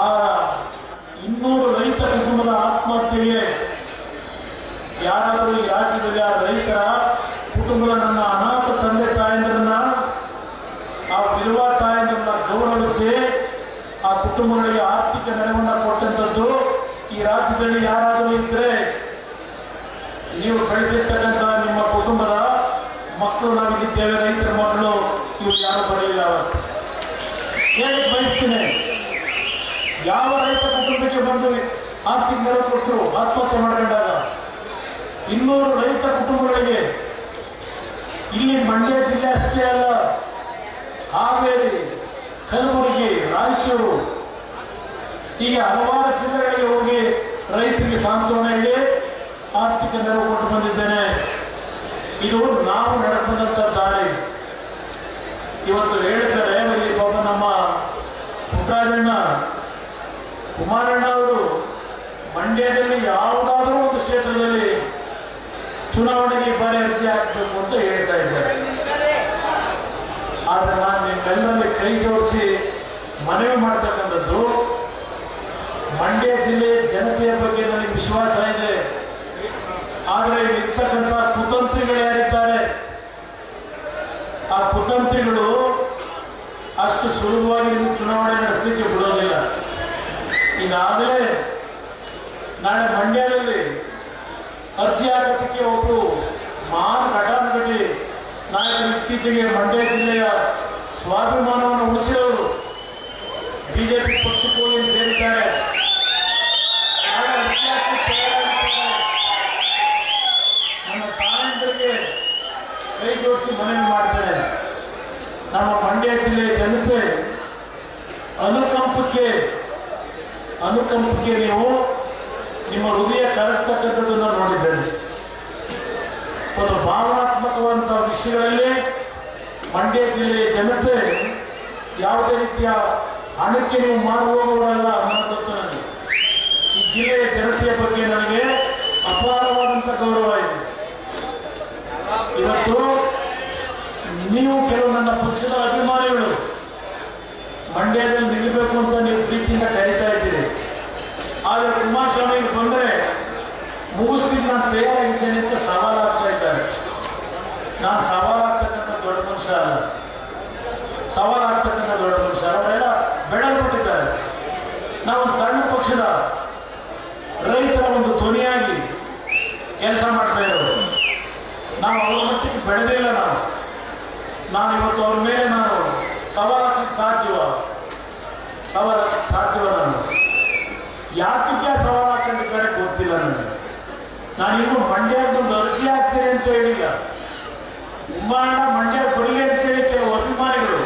ಆ 200 ರೈತ ಕುಟುಂಬದ ಆತ್ಮಹತ್ಯೆಗೆ ಯಾರಾದರೂ ಈ ರಾಜ್ಯದಲ್ಲಿ ಆ ರೈತರ ಕುಟುಂಬದ ನನ್ನ ಅನಾಥ ತಂದೆ ತಾಯಂದಿರನ್ನ ಆ ವಿಧವಾ ತಾಯಂದಿರನ್ನ ಗೌರವಿಸಿ ಆ ಕುಟುಂಬಗಳಿಗೆ ಆರ್ಥಿಕ ನೆರವನ್ನು ಕೊಟ್ಟಂಥದ್ದು ಈ ರಾಜ್ಯದಲ್ಲಿ ಯಾರಾದರೂ ಇದ್ರೆ ನೀವು ಕಳಿಸಿರ್ತಕ್ಕಂಥ ನಿಮ್ಮ ಕುಟುಂಬದ ಮಕ್ಕಳು ನಾವಿದ್ದೇವೆ, ರೈತರ ಮಕ್ಕಳು, ಇವು ಯಾರು ಬರಲಿಲ್ಲ. ಅವತ್ತು ಹೇಗೆ ಬಯಸ್ತೀನಿ, ಯಾವ ರೈತ ಕುಟುಂಬಕ್ಕೆ ಬಂದು ಆರ್ಥಿಕ ನೆರವು ಕೊಟ್ಟರು ಆತ್ಮಹತ್ಯೆ ಮಾಡ್ಕೊಂಡಾಗ 200 ರೈತ ಕುಟುಂಬಗಳಿಗೆ ಇಲ್ಲಿ ಮಂಡ್ಯ ಜಿಲ್ಲೆ ಅಷ್ಟೇ ಅಲ್ಲ, ಹಾವೇರಿ, ಕಲಬುರಗಿ, ರಾಯಚೂರು ಹೀಗೆ ಹಲವಾರು ಜಿಲ್ಲೆಗಳಿಗೆ ಹೋಗಿ ರೈತರಿಗೆ ಸಾಂತ್ವನ ಹೇಳಿ ಆರ್ಥಿಕ ನೆರವು ಕೊಟ್ಟು ಬಂದಿದ್ದೇನೆ. ಇದು ನಾವು ನಡೆಕೊಂಡಂತ ದಾರಿ. ಇವತ್ತು ಹೇಳ್ತಾರೆ ಇಲ್ಲಿ ಪಾಪ ನಮ್ಮ ಪುಟ್ಟರಾಜಣ್ಣ ಕುಮಾರಣ್ಣ ಅವರು ಮಂಡ್ಯದಲ್ಲಿ ಯಾವುದಾದ್ರೂ ಒಂದು ಕ್ಷೇತ್ರದಲ್ಲಿ ಚುನಾವಣೆಗೆ ಈ ಬಾರಿ ಅರ್ಜಿ ಹಾಕಬೇಕು ಅಂತ ಹೇಳ್ತಾ ಇದ್ದಾರೆ. ಆದ್ರೆ ನಾನು ನಿಮ್ಮೆಲ್ಲರಲ್ಲಿ ಕೈ ಜೋಡಿಸಿ ಮನವಿ ಮಾಡ್ತಕ್ಕಂಥದ್ದು, ಮಂಡ್ಯ ಜಿಲ್ಲೆಯ ಜನತೆಯ ಬಗ್ಗೆ ನನಗೆ ವಿಶ್ವಾಸ ಇದೆ. ಆದರೆ ಇರ್ತಕ್ಕಂಥ ಕುತಂತ್ರಿಗಳು ಯಾರಿದ್ದಾರೆ, ಆ ಕುತಂತ್ರಿಗಳು ಅಷ್ಟು ಅಷ್ಟು ಸುಲಭವಾಗಿ ನೀವು ಚುನಾವಣೆ ನಡೆಸಲಿಕ್ಕೆ ಬಿಡೋದಿಲ್ಲ. ಈಗಾಗಲೇ ನಾಳೆ ಮಂಡ್ಯದಲ್ಲಿ ಅರ್ಜಿ ಹಾಕೋದಕ್ಕೆ ಒಬ್ಬರು ಮಹಾನ್ ಘಟಾನುಘಟಿ ನಾಯಕರು ಇತ್ತೀಚೆಗೆ ಮಂಡ್ಯ ಜಿಲ್ಲೆಯ ಸ್ವಾಭಿಮಾನವನ್ನು ಉಳಿಸಿದವರು ಬಿಜೆಪಿ ಪಕ್ಷಕ್ಕೆ ಹೋಗಿ ಸೇರಿದ್ದಾರೆ. ನಾಳೆ ಅರ್ಜಿ ಹಾಕಿ ತಯಾರಾಗಿದ್ದಾರೆ. ನಮ್ಮ ತಾಯಂದರಿಗೆ ಕೈ ಜೋಡಿಸಿ ಮನವಿ ಮಾಡ್ತಾರೆ. ನಮ್ಮ ಮಂಡ್ಯ ಜಿಲ್ಲೆಯ ಜನತೆ ಅನುಕಂಪಕ್ಕೆ ನೀವು ನಿಮ್ಮ ಹೃದಯ ಕರಗ್ತಕ್ಕಂಥದ್ದನ್ನು ನೋಡಿದ್ದೇನೆ. ಒಂದು ಭಾವನಾತ್ಮಕವಾದಂತಹ ವಿಷಯಗಳಲ್ಲಿ ಮಂಡ್ಯ ಜಿಲ್ಲೆಯ ಜನತೆ ಯಾವುದೇ ರೀತಿಯ ಹಣಕ್ಕೆ ನೀವು ಮಾರುವವರಲ್ಲ ಅನ್ನೋದು ಗೊತ್ತು ನನಗೆ. ಈ ಜಿಲ್ಲೆಯ ಜನತೆಯ ಬಗ್ಗೆ ನನಗೆ ಅಪಾರವಾದಂಥ ಗೌರವ ಇದೆ. ಇವತ್ತು ನೀವು ಕೆಲವು ನನ್ನ ಪಕ್ಷದ ಅಭಿಮಾನಿಗಳು ಮಂಡ್ಯದಲ್ಲಿ ನಿಲ್ಲಬೇಕು ಅಂತ ನೀವು ಪ್ರೀತಿಯಿಂದ ಕರೀತಾ ಇದ್ದೀರಿ. ಆದರೆ ಕುಮಾರಸ್ವಾಮಿಗೆ ಬಂದರೆ ಮುಗಿಸ್ಲಿಕ್ಕೆ ನಾನು ತಯಾರಾಗಿದ್ದೇನೆ ಅಂತ ಸವಾಲಾಗ್ತಾ ಇದ್ದಾರೆ. ನಾನು ಸವಾಲಾಗ್ತಕ್ಕಂಥ ದೊಡ್ಡ ಮನುಷ್ಯ ಅಲ್ಲ, ಸವಾಲಾಗ್ತಕ್ಕಂಥ ದೊಡ್ಡ ಮನುಷ್ಯ ಅವರೆಲ್ಲ ಬೆಳೆದ್ಬಿಟ್ಟಿದ್ದಾರೆ. ನಾವೊಂದು ಸಣ್ಣ ಪಕ್ಷದ ರೈತರ ಒಂದು ಧ್ವನಿಯಾಗಿ ಕೆಲಸ ಮಾಡ್ತಾ ಇರೋದು. ನಾವು ಅವ್ರ ಮಟ್ಟಿಗೆ ಬೆಳೆದಿಲ್ಲ. ನಾನು ಇವತ್ತು ಅವ್ರ ಮೇಲೆ ನಾನು ಸವಾಲಾಗ್ಲಿಕ್ಕೆ ಸಾಧ್ಯವ ನಾನು ಯಾಕೆ ಸವಾಲು ಹಾಕೊಂಡಿದ್ದಾರೆ ಗೊತ್ತಿಲ್ಲ ನನಗೆ. ನಾನಿನ್ನು ಮಂಡ್ಯಕ್ಕೆ ಒಂದು ಅರ್ಜಿ ಹಾಕ್ತೇನೆ ಅಂತ ಹೇಳಿಲ್ಲ. ಉಮ್ಮಾಂಡ ಮಂಡ್ಯ ಬರಲಿ ಅಂತೇಳಿ ಕೆಲವು ಅಭಿಮಾನಿಗಳು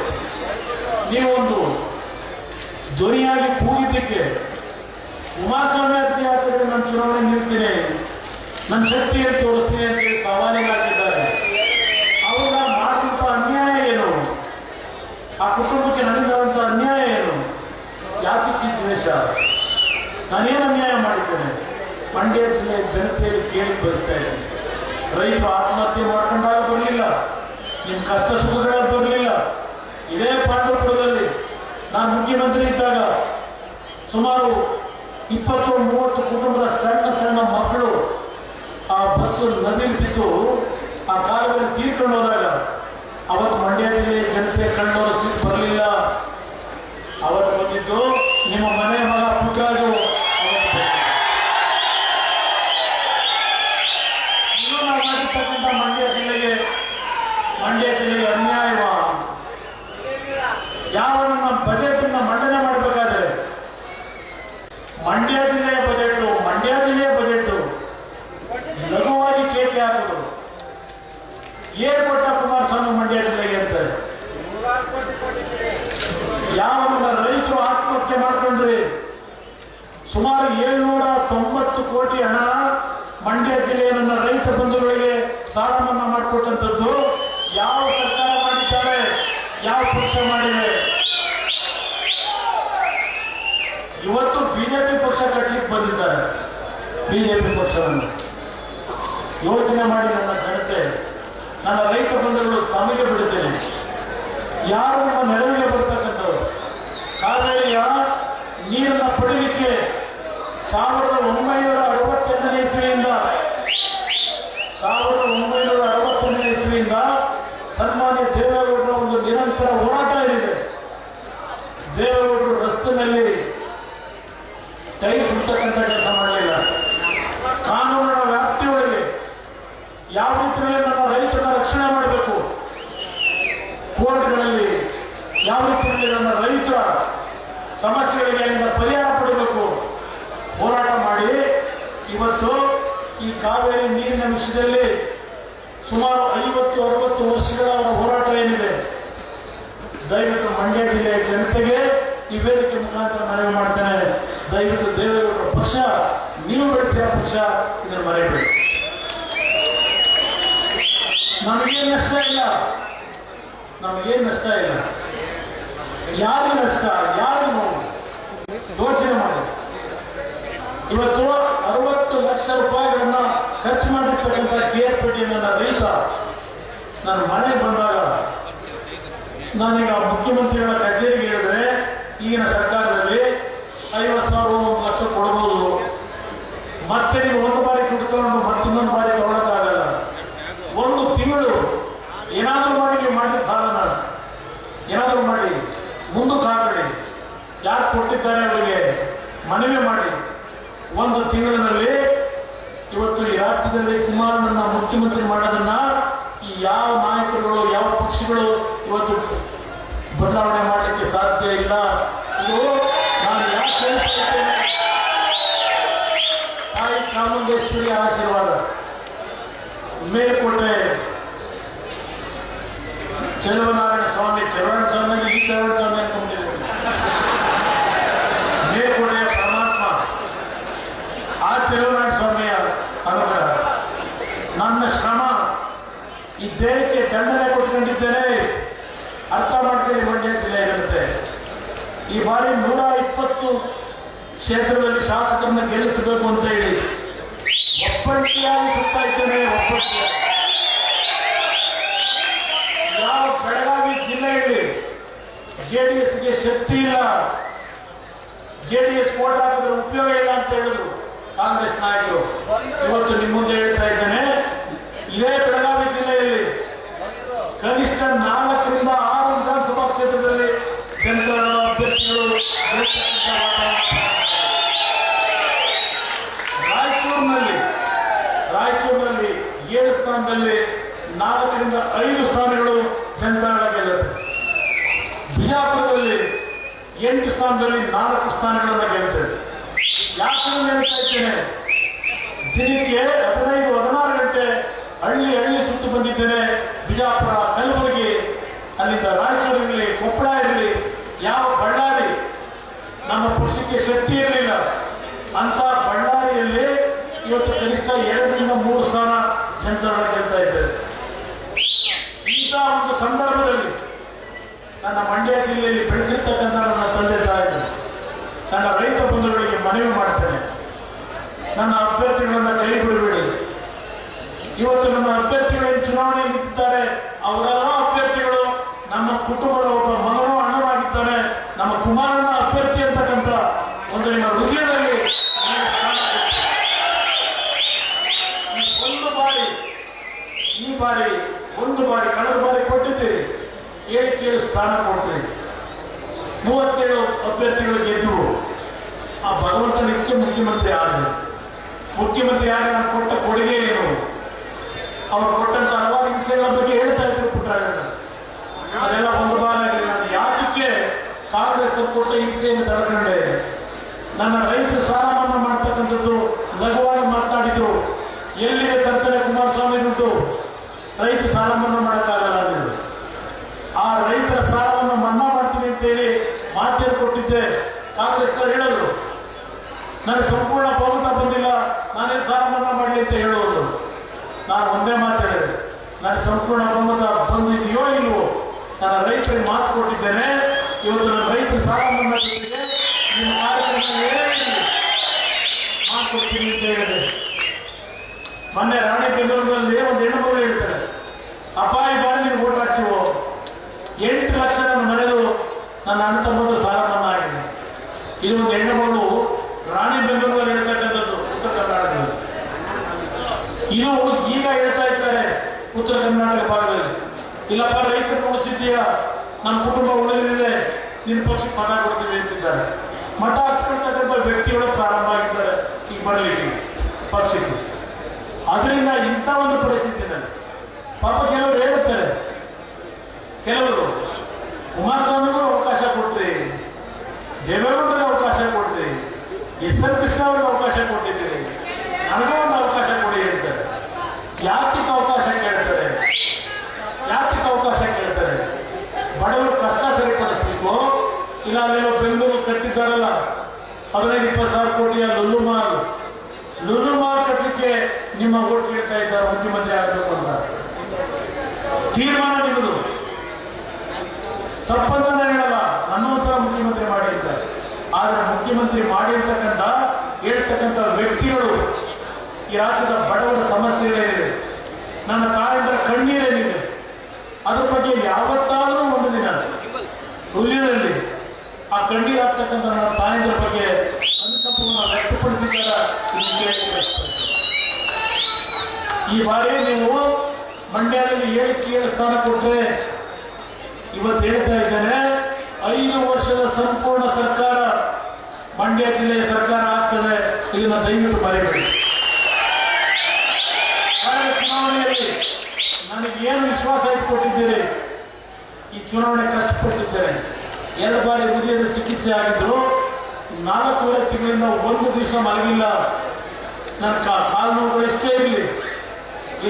ನೀವೊಂದು ಧ್ವನಿಯಾಗಿ ಕೂಗಿದ್ದಕ್ಕೆ ಕುಮಾರಸ್ವಾಮಿ ಅರ್ಜಿ ಹಾಕಿದ್ರೆ ನಾನು ಚುನಾವಣೆ ನಿಲ್ತೀನಿ, ನನ್ನ ಶಕ್ತಿಯನ್ನು ತೋರಿಸ್ತೀನಿ ಅಂತೇಳಿ ಸವಾಲಿಗೆ ಹಾಕಿದ್ದಾರೆ. ಅವಾಗ ಮಾಡಿದಂಥ ಅನ್ಯಾಯ ಏನು? ಆ ಕುಟುಂಬಕ್ಕೆ ನಡೆದಂಥ ಅನ್ಯಾಯ ಏನು? ಯಾತಕ್ಕೆ ದ್ವೇಷ? ನಾನೇನು ಅನ್ಯಾಯ ಮಾಡಿದ್ದೇನೆ? ಮಂಡ್ಯ ಜಿಲ್ಲೆಯ ಜನತೆಯಲ್ಲಿ ಕೇಳಿ ಬಯಸ್ತಾ ಇದ್ದೇನೆ. ರೈತರು ಆತ್ಮಹತ್ಯೆ ಮಾಡ್ಕೊಂಡಾಗ ಬರಲಿಲ್ಲ, ನಿಮ್ಮ ಕಷ್ಟ ಸುಖಗಳಲ್ಲಿ ಬರಲಿಲ್ಲ. ಇದೇ ಪಾಂಡವಪುರದಲ್ಲಿ ನಾನು ಮುಖ್ಯಮಂತ್ರಿ ಇದ್ದಾಗ ಸುಮಾರು 20-30 ಕುಟುಂಬದ ಸಣ್ಣ ಮಕ್ಕಳು ಆ ಬಸ್ಸು ನದಿಯಲ್ಲಿ ಬಿದ್ದು ಆ ಕಾಲದಲ್ಲಿ ತೀರ್ಕೊಂಡು ಹೋದಾಗ ಅವತ್ತು ಮಂಡ್ಯ ಜಿಲ್ಲೆಯ ಜನತೆ ಕಣ್ಣೋರಿಸ್ಲಿಕ್ಕೆ ಬರಲಿಲ್ಲ. ಅವತ್ತು ಬಂದಿದ್ದು ನಿಮ್ಮ ಮನೆ ಮಗ ಪುಟ್ಟರಾಜು. ಇನ್ನೂ ನಾವು ಮಾಡಿರ್ತಕ್ಕಂಥ ಮಂಡ್ಯ ಜಿಲ್ಲೆಗೆ ಅನ್ಯಾಯವ? ಯಾವ ನಮ್ಮ ಬಜೆಟ್ ಅನ್ನ ಮಂಡನೆ ಮಾಡಬೇಕಾದ್ರೆ ಮಂಡ್ಯ ಜಿಲ್ಲೆಯ ಬಜೆಟ್ ಲಘುವಾಗಿ ಕೇಕೆ ಹಾಕೋದು. ಏನ್ ಕೊಟ್ಟ ಕುಮಾರಸ್ವಾಮಿ ಮಂಡ್ಯ ಜಿಲ್ಲೆಗೆ ಅಂತ? ಯಾವ ರೈತರು ಆತ್ಮಹತ್ಯೆ ಮಾಡ್ಕೊಂಡ್ರಿ? ಸುಮಾರು 790 ಕೋಟಿ ಹಣ ಮಂಡ್ಯ ಜಿಲ್ಲೆಯ ನನ್ನ ರೈತ ಬಂಧುಗಳಿಗೆ ಸಾಲ ಮನ್ನಾ ಮಾಡಿಕೊಟ್ಟಂಥದ್ದು ಯಾವ ಸರ್ಕಾರ ಮಾಡಿದ್ದಾರೆ? ಯಾವ ಪಕ್ಷ ಮಾಡಿದೆ? ಇವತ್ತು ಬಿಜೆಪಿ ಪಕ್ಷ ಕಟ್ಟಲಿಕ್ಕೆ ಬಂದಿದ್ದಾರೆ. ಬಿಜೆಪಿ ಪಕ್ಷವನ್ನು ಯೋಚನೆ ಮಾಡಿ ನನ್ನ ಜನತೆ, ನನ್ನ ರೈತ ಬಂಧುಗಳು ತಮಗೆ ಬಿಡುತ್ತೇನೆ. ಯಾರು ನಮ್ಮ ನೆರವಿಗೆ ಬರ್ತಕ್ಕಂಥವ್ರು? ಕಾವೇರಿಯ ನೀರನ್ನ ಪಡೆಯಲಿಕ್ಕೆ 1968ನೇ ಇಸ್ವಿಯಿಂದ ಸನ್ಮಾನ್ಯ ದೇವೇಗೌಡರ ಒಂದು ನಿರಂತರ ಹೋರಾಟ ಏನಿದೆ. ದೇವೇಗೌಡರು ರಸ್ತೆಯಲ್ಲಿ ಟೈರ್ ಸುಡ್ತಕ್ಕಂಥ ಕೆಲಸ ಮಾಡಲಿಲ್ಲ. ಕಾನೂನಿನ ವ್ಯಾಪ್ತಿಯೊಳಗೆ ಯಾವ ರೀತಿಯಲ್ಲಿ ನಮ್ಮ ರೈತರನ್ನ ರಕ್ಷಣೆ ಮಾಡಬೇಕು, ಕೋರ್ಟ್ಗಳಲ್ಲಿ ಯಾವ ರೀತಿಯಲ್ಲಿ ನಮ್ಮ ರೈತರ ಸಮಸ್ಯೆಗಳಿಗೆ ಅಲ್ಲಿಂದ ಪರಿಹಾರ ಪಡೆಯಬೇಕು ಹೋರಾಟ ಮಾಡಿ ಇವತ್ತು ಈ ಕಾವೇರಿ ನೀರಿನ ವಿಷಯದಲ್ಲಿ ಸುಮಾರು 50-60 ವರ್ಷಗಳ ಅವರ ಹೋರಾಟ ಏನಿದೆ. ದಯವಿಟ್ಟು ಮಂಡ್ಯ ಜಿಲ್ಲೆಯ ಜನತೆಗೆ ಈ ವೇದಿಕೆ ಮುಖಾಂತರ ಮನವಿ ಮಾಡ್ತೇನೆ. ದಯವಿಟ್ಟು ದೇವೇಗೌಡರ ಪಕ್ಷ, ನೀವು ಬೆಳೆಸಿದ ಪಕ್ಷ, ಇದನ್ನು ಮರೆಯಬೇಡಿ. ನಮಗೇನು ನಷ್ಟ ಇಲ್ಲ. ಯಾರಿಗೂ ನಷ್ಟ, ಯಾರಿಗೂ ನೋವು? ಯೋಚನೆ ಮಾಡಿ. ಇವತ್ತು 60 ಲಕ್ಷ ರೂಪಾಯಿಗಳನ್ನ ಖರ್ಚು ಮಾಡಿರ್ತಕ್ಕಂಥ KRPT ನನ್ನ ರೈತ ನನ್ನ ಮನೆಗೆ ಬಂದಾಗ ನಾನೀಗ ಮುಖ್ಯಮಂತ್ರಿಗಳ ಕಚೇರಿಗೆ ಹೇಳಿದ್ರೆ ಈಗಿನ ಸರ್ಕಾರದಲ್ಲಿ 50,000 1 ಲಕ್ಷ ಕೊಡಬಹುದು. ಮತ್ತೆ ನೀವು ಒಂದು ಬಾರಿ ಕುಡ್ಕೊಂಡು ಮತ್ತಿನ್ನೊಂದು ಬಾರಿ ತಗೊಳಕ್ಕಾಗಲ್ಲ. ಒಂದು ತಿಂಗಳು ಏನಾದರೂ ಮಾಡಿ ನೀವು ಮಾಡಲಿಕ್ಕೆ ಸಾಲ, ಏನಾದರೂ ಮಾಡಿ ಕೊಟ್ಟಿದ್ದಾರೆ ಅವರಿಗೆ ಮನವಿ ಮಾಡಿ 1 ತಿಂಗಳಿನಲ್ಲಿ ಇವತ್ತು ಈ ರಾಜ್ಯದಲ್ಲಿ ಕುಮಾರನನ್ನ ಮುಖ್ಯಮಂತ್ರಿ ಮಾಡೋದನ್ನ ಈ ಯಾವ ನಾಯಕರುಗಳು ಯಾವ ಪಕ್ಷಗಳು ಇವತ್ತು ಬದಲಾವಣೆ ಮಾಡಲಿಕ್ಕೆ ಸಾಧ್ಯ ಇಲ್ಲ. ಇದು ನಾನು ಯಾಕೆ ಹೇಳ್ತಾ ಇದ್ದೇನೆ, ತಾಯಿ ಚಾಮುಂಡೇಶ್ವರಿ ಆಶೀರ್ವಾದ. ಮೇಲ್ಕೋಟೆ ಚೆಲುವನಾರಾಯಣ ಸ್ವಾಮಿ ಈ ಚರಣ ಸ್ವಾಮಿ ಅನ್ಕೊಂಡಿದ್ದೇನೆ. ಮೇಲ್ಕೋಟೆಯ ಪರಮಾತ್ಮ ಆ ಚೆಲುವನಾರಾಯಣ ಸ್ವಾಮಿಯ ಅನುಗ್ರಹ, ನನ್ನ ಶ್ರಮ ಈ ದೇಹಕ್ಕೆ ದಂಡನೆ ಕೊಟ್ಕೊಂಡಿದ್ದೇನೆ. ಅರ್ಥ ಮಾಡ್ಕೊಳ್ಳಿ ಮಂಡ್ಯ ಜಿಲ್ಲೆ ಇರುತ್ತೆ. ಈ ಬಾರಿ 120 ಕ್ಷೇತ್ರದಲ್ಲಿ ಶಾಸಕರನ್ನ ಗೆಲ್ಲಿಸಬೇಕು ಅಂತ ಹೇಳಿ ಒಪ್ಪಂಟಿಯಾಗಿ ಸುತ್ತಾ ಇದ್ದೇನೆ. ಒಪ್ಪಂಟಿಯಾಗಿ ಯಾವ ಬೆಳಗಾವಿ ಜಿಲ್ಲೆಯಲ್ಲಿ ಜೆಡಿಎಸ್ಗೆ ಶಕ್ತಿ ಇಲ್ಲ, ಜೆಡಿಎಸ್ ಕೋಟ್ ಹಾಕಿದ್ರೆ ಉಪಯೋಗ ಇಲ್ಲ ಅಂತ ಹೇಳಿದ್ರು ಕಾಂಗ್ರೆಸ್ ನಾಯಕರು. ಇವತ್ತು ನಿಮ್ಮ ಮುಂದೆ ಹೇಳ್ತಾ ಇದ್ದೇನೆ, ಇದೇ ಬೆಳಗಾವಿ ಜಿಲ್ಲೆಯಲ್ಲಿ ಕನಿಷ್ಠ 4 ರಿಂದ 6 ವಿಧಾನಸಭಾ ಕ್ಷೇತ್ರದಲ್ಲಿ ಜನತಾ ಅಭ್ಯರ್ಥಿಗಳು ರಾಯಚೂರಿನಲ್ಲಿ 7 ಸ್ಥಾನದಲ್ಲಿ 4 ರಿಂದ 5 ಸ್ಥಾನಗಳು ಜನತಾ ಗೆಲ್ಲುತ್ತೆ. ಬಿಜಾಪುರದಲ್ಲಿ 8 ಸ್ಥಾನದಲ್ಲಿ 4 ಸ್ಥಾನಗಳನ್ನು ಗೆಲ್ತೇವೆ. ಯಾಕೆ ಹೇಳ್ತಾ ಇದ್ದೇನೆ, ದಿನಕ್ಕೆ 15-16 ಗಂಟೆ ಹಳ್ಳಿ ಸುತ್ತು ಬಂದಿದ್ದೇನೆ. ಬಿಜಾಪುರ, ಕಲಬುರಗಿ, ಅಲ್ಲಿಂದ ರಾಯಚೂರು ಇರಲಿ, ಕೊಪ್ಪಳ ಇರಲಿ, ಯಾವ ಬಳ್ಳಾರಿ ನಮ್ಮ ಪಕ್ಷಕ್ಕೆ ಶಕ್ತಿ ಇರಲಿಲ್ಲ ಅಂತ ಬಳ್ಳಾರಿಯಲ್ಲಿ ಇವತ್ತು ಕನಿಷ್ಠ 2 ರಿಂದ 3 ಸ್ಥಾನ ಜನತಾದಳ ಗೆಲ್ತಾ ಇದ್ದಾರೆ. ಇಂಥ ಒಂದು ಸಂದರ್ಭದಲ್ಲಿ ನನ್ನ ಮಂಡ್ಯ ಜಿಲ್ಲೆಯಲ್ಲಿ ಬೆಳೆಸಿರ್ತಕ್ಕಂಥ ನನ್ನ ತಂದೆ ತಾಯಿ, ನನ್ನ ರೈತ ಬಂಧುಗಳಿಗೆ ಮನವಿ ಮಾಡ್ತೇನೆ, ನನ್ನ ಅಭ್ಯರ್ಥಿಗಳನ್ನ ಕೈ ಬಿಡಬೇಡಿ. ಇವತ್ತು ನಮ್ಮ ಅಭ್ಯರ್ಥಿಗಳು ಚುನಾವಣೆಯಲ್ಲಿ ನಿಂತಿದ್ದಾರೆ, ಅವರೆಲ್ಲ ಅಭ್ಯರ್ಥಿಗಳು ನಮ್ಮ ಕುಟುಂಬದ ಒಬ್ಬ ಮಗನೋ ಅಣ್ಣನಾಗಿದ್ದಾನೆ. ನಮ್ಮ ಕುಮಾರನ ಅಭ್ಯರ್ಥಿ ಅಂತಕ್ಕಂಥ ಒಂದು ನಿಮ್ಮ ಹೃದಯದಲ್ಲಿ ಒಂದು ಬಾರಿ ಕಳೆದ ಬಾರಿ ಕೊಟ್ಟಿದ್ದೀರಿ, 7 ಸ್ಥಾನ ಕೊಟ್ರಿ, 37 ಅಭ್ಯರ್ಥಿಗಳು ಗೆದ್ದರು. ಆ ಭಗವಂತನ ಇಚ್ಛೆ ಮುಖ್ಯಮಂತ್ರಿ ಆಗಿ ನಾನು ಕೊಟ್ಟ ಕೊಡುಗೆ ಏನು? ಅವರು ಕೊಟ್ಟಂತ ಹಲವಾರು ವಿಷಯಗಳ ಬಗ್ಗೆ ಹೇಳ್ತಾ ಇದ್ರು ಪುಟ್ಟರಾಜಣ್ಣ. ಅದೆಲ್ಲ ಒಂದು ಭಾಗ ಆಗಲಿ. ನಾನು ಯಾಕೆ ಕಾಂಗ್ರೆಸ್ ಕೊಟ್ಟ ಹಿಂಸೆಯನ್ನು ತಡ್ಕೊಂಡೆ? ನನ್ನ ರೈತರು ಸಾಲ ಮನ್ನಾ ಮಾಡ್ತಕ್ಕಂಥದ್ದು ಲಘುವಾಗಿ ಮಾತನಾಡಿದ್ರು. ಎಲ್ಲಿಗೆ ತರ್ತಾರೆ ಕುಮಾರಸ್ವಾಮಿ ದುಡ್ಡು? ರೈತರು ಸಾಲ ಮನ್ನಾ ಮಾಡೋಕ್ಕಾಗಲ್ಲ ಅಂದಿದ್ರು. ಆ ರೈತರ ಸಾಲವನ್ನು ಮನ್ನಾ ಮಾಡ್ತೀನಿ ಅಂತೇಳಿ ಮಾತೇನು ಕೊಟ್ಟಿದ್ದೆ, ಕಾಂಗ್ರೆಸ್ನವ್ರು ಹೇಳಿದ್ರು ನನಗೆ ಸಂಪೂರ್ಣ ಬಹುಮತ ಬಂದಿಲ್ಲ, ನಾನೇ ಸಾಲ ಮನ್ನಾ ಮಾಡಲಿ ಅಂತ ಹೇಳುವುದು. ನಾನು ಒಂದೇ ಮಾತು ಹೇಳಿದೆ, ನನಗೆ ಸಂಪೂರ್ಣ ಬಹುಮತ ಬಂದಿದೆಯೋ ಇಲ್ವೋ, ನನ್ನ ರೈತರಿಗೆ ಮಾತು ಕೊಟ್ಟಿದ್ದೇನೆ. ಇವತ್ತು ನನ್ನ ರೈತರ ಸಾಲ ಮನ್ನಾ ಜೊತೆಗೆ ನಿಮ್ಮ ಕಾರ್ಯಕ್ರಮ ಮಾಡ್ಕೊಡ್ತೀನಿ ಅಂತ ಹೇಳಿದೆ. ಮೊನ್ನೆ ರಾಣಿಬೆನ್ನೂರಿನಲ್ಲಿ ಒಂದು ಹೆಣ್ಣು ಮಗಳು ಹೇಳ್ತಾರೆ, ಅಪಾಯ ಬಾರಿ ನೀವು ಓಟ್ ಹಾಕ್ತೀವೋ, 8 ಲಕ್ಷ ನನ್ನ ಮನೆಯದು ನನ್ನ ಅಣ್ಣ ತಮ್ಮದು ಸಾಲ ಮನ್ನಾ ಆಗಿದೆ. ಇದು ಒಂದು ಹೆಣ್ಣು ಮಗಳು ರಾಣಿಬೆನ್ನೂರಿನಲ್ಲಿ ಹೇಳ್ತಕ್ಕಂಥದ್ದು ಉತ್ತರ ಕರ್ನಾಟಕದಲ್ಲಿ. ಇದು ಈಗ ಹೇಳ್ತಾ ಇದ್ದಾರೆ ಉತ್ತರ ಕರ್ನಾಟಕ ಭಾಗದಲ್ಲಿ, ಇಲ್ಲಪ್ಪ ರೈತರು ಕೊಡಿಸಿದ್ದೀಯಾ, ನಮ್ಮ ಕುಟುಂಬ ಉಳಿದಿದೆ, ನಿನ್ನ ಪಕ್ಷಕ್ಕೆ ಮತ ಕೊಡ್ತೀವಿ ಅಂತಿದ್ದಾರೆ. ಮತ ಹಾಕ್ಸ್ಕೊಳ್ತಕ್ಕಂಥ ವ್ಯಕ್ತಿಗಳು ಪ್ರಾರಂಭ ಆಗಿದ್ದಾರೆ ಈಗ ಬರಲಿಕ್ಕೆ ಪಕ್ಷಕ್ಕೆ. ಅದರಿಂದ ಇಂಥ ಒಂದು ಪರಿಸ್ಥಿತಿನಲ್ಲಿ ಪಾಪ ಕೆಲವರು ಹೇಳುತ್ತಾರೆ, ಕೆಲವರು ಕುಮಾರಸ್ವಾಮಿಗೂ ಅವಕಾಶ ಕೊಟ್ರಿ, ದೇವೇಗೌಡರಿಗೆ ಅವಕಾಶ ಕೊಟ್ರಿ, ಎಸ್.ಎಂ. ಕೃಷ್ಣ ಅವ್ರಿಗೆ ಅವಕಾಶ ಕೊಟ್ಟಿದ್ದೀರಿ, ನನಗೂ ಒಂದು ಅವಕಾಶ ಕೊಡಿ ಅಂತಾರೆ. ಯಾತಿಕ ಅವಕಾಶ ಕೇಳ್ತಾರೆ? ಬಡವರು ಕಷ್ಟ ಸರಿಪಡಿಸ್ಬೇಕು. ಇಲ್ಲ ಅಲ್ಲೇನೋ ಬೆಂಗಳೂರು ಕಟ್ಟಿದ್ದಾರಲ್ಲ 15-20 ಸಾವಿರ ಕೋಟಿಯ ಲುಲ್ಲು ಮಾಲ್ ಕಟ್ಟಲಿಕ್ಕೆ ನಿಮ್ಮ ಓಟ್ ಕೇಳ್ತಾ ಇದ್ದಾರೆ ಮುಖ್ಯಮಂತ್ರಿ ಆಗಬೇಕು ಅಂತ. ತೀರ್ಮಾನ ನಿಮ್ಮದು, ತಪ್ಪಂತ ಹೇಳಲ್ಲ, ನನ್ನೊಂದ್ಸಲ ಮುಖ್ಯಮಂತ್ರಿ ಮಾಡಿರ್ತಾರೆ. ಆದ್ರೆ ಮುಖ್ಯಮಂತ್ರಿ ಮಾಡಿರ್ತಕ್ಕಂಥ ಹೇಳ್ತಕ್ಕಂಥ ವ್ಯಕ್ತಿಗಳು ಈ ರಾಜ್ಯದ ಬಡವರ ಸಮಸ್ಯೆಗಳೇನಿದೆ, ನನ್ನ ತಾಯಂದ್ರ ಕಣ್ಣೀರೇನಿದೆ, ಅದ್ರ ಬಗ್ಗೆ ಯಾವತ್ತಾದರೂ ಒಂದು ದಿನ ಹುಲ್ಲಿನಲ್ಲಿ ಆ ಕಣ್ಣೀರಾಗ್ತಕ್ಕಂಥ ನನ್ನ ತಾಯಂದ್ರ ಬಗ್ಗೆ ಅನುಕಂಪವನ್ನು ವ್ಯಕ್ತಪಡಿಸಿದ್ದಾರೆ. ಈ ಬಾರಿ ನೀವು ಮಂಡ್ಯದಲ್ಲಿ 7 ಸ್ಥಾನ ಕೊಟ್ಟರೆ, ಇವತ್ತು ಹೇಳ್ತಾ ಇದ್ದೇನೆ 5 ವರ್ಷದ ಸಂಪೂರ್ಣ ಸರ್ಕಾರ ಮಂಡ್ಯ ಜಿಲ್ಲೆಯ ಸರ್ಕಾರ ಆಗ್ತದೆ, ಇದನ್ನ ದಯವಿಟ್ಟು ಮರೆಯಬೇಡಿ. ಕಳೆದ ಚುನಾವಣೆಯಲ್ಲಿ ನನಗೆ ಏನು ವಿಶ್ವಾಸ ಇಟ್ಕೊಟ್ಟಿದ್ದೀರಿ, ಈ ಚುನಾವಣೆ ಕಷ್ಟಪಟ್ಟಿದ್ದೇನೆ. 2 ಬಾರಿ ಹೃದಯದ ಚಿಕಿತ್ಸೆ ಆಗಿದ್ರು, 4 ತಿಂಗಳಿಂದ 1 ದಿವಸ ಮಲಗಿಲ್ಲ. ನನ್ನ ಕಾಲು ನೋವುಗಳು ಎಷ್ಟೇ ಇರಲಿ,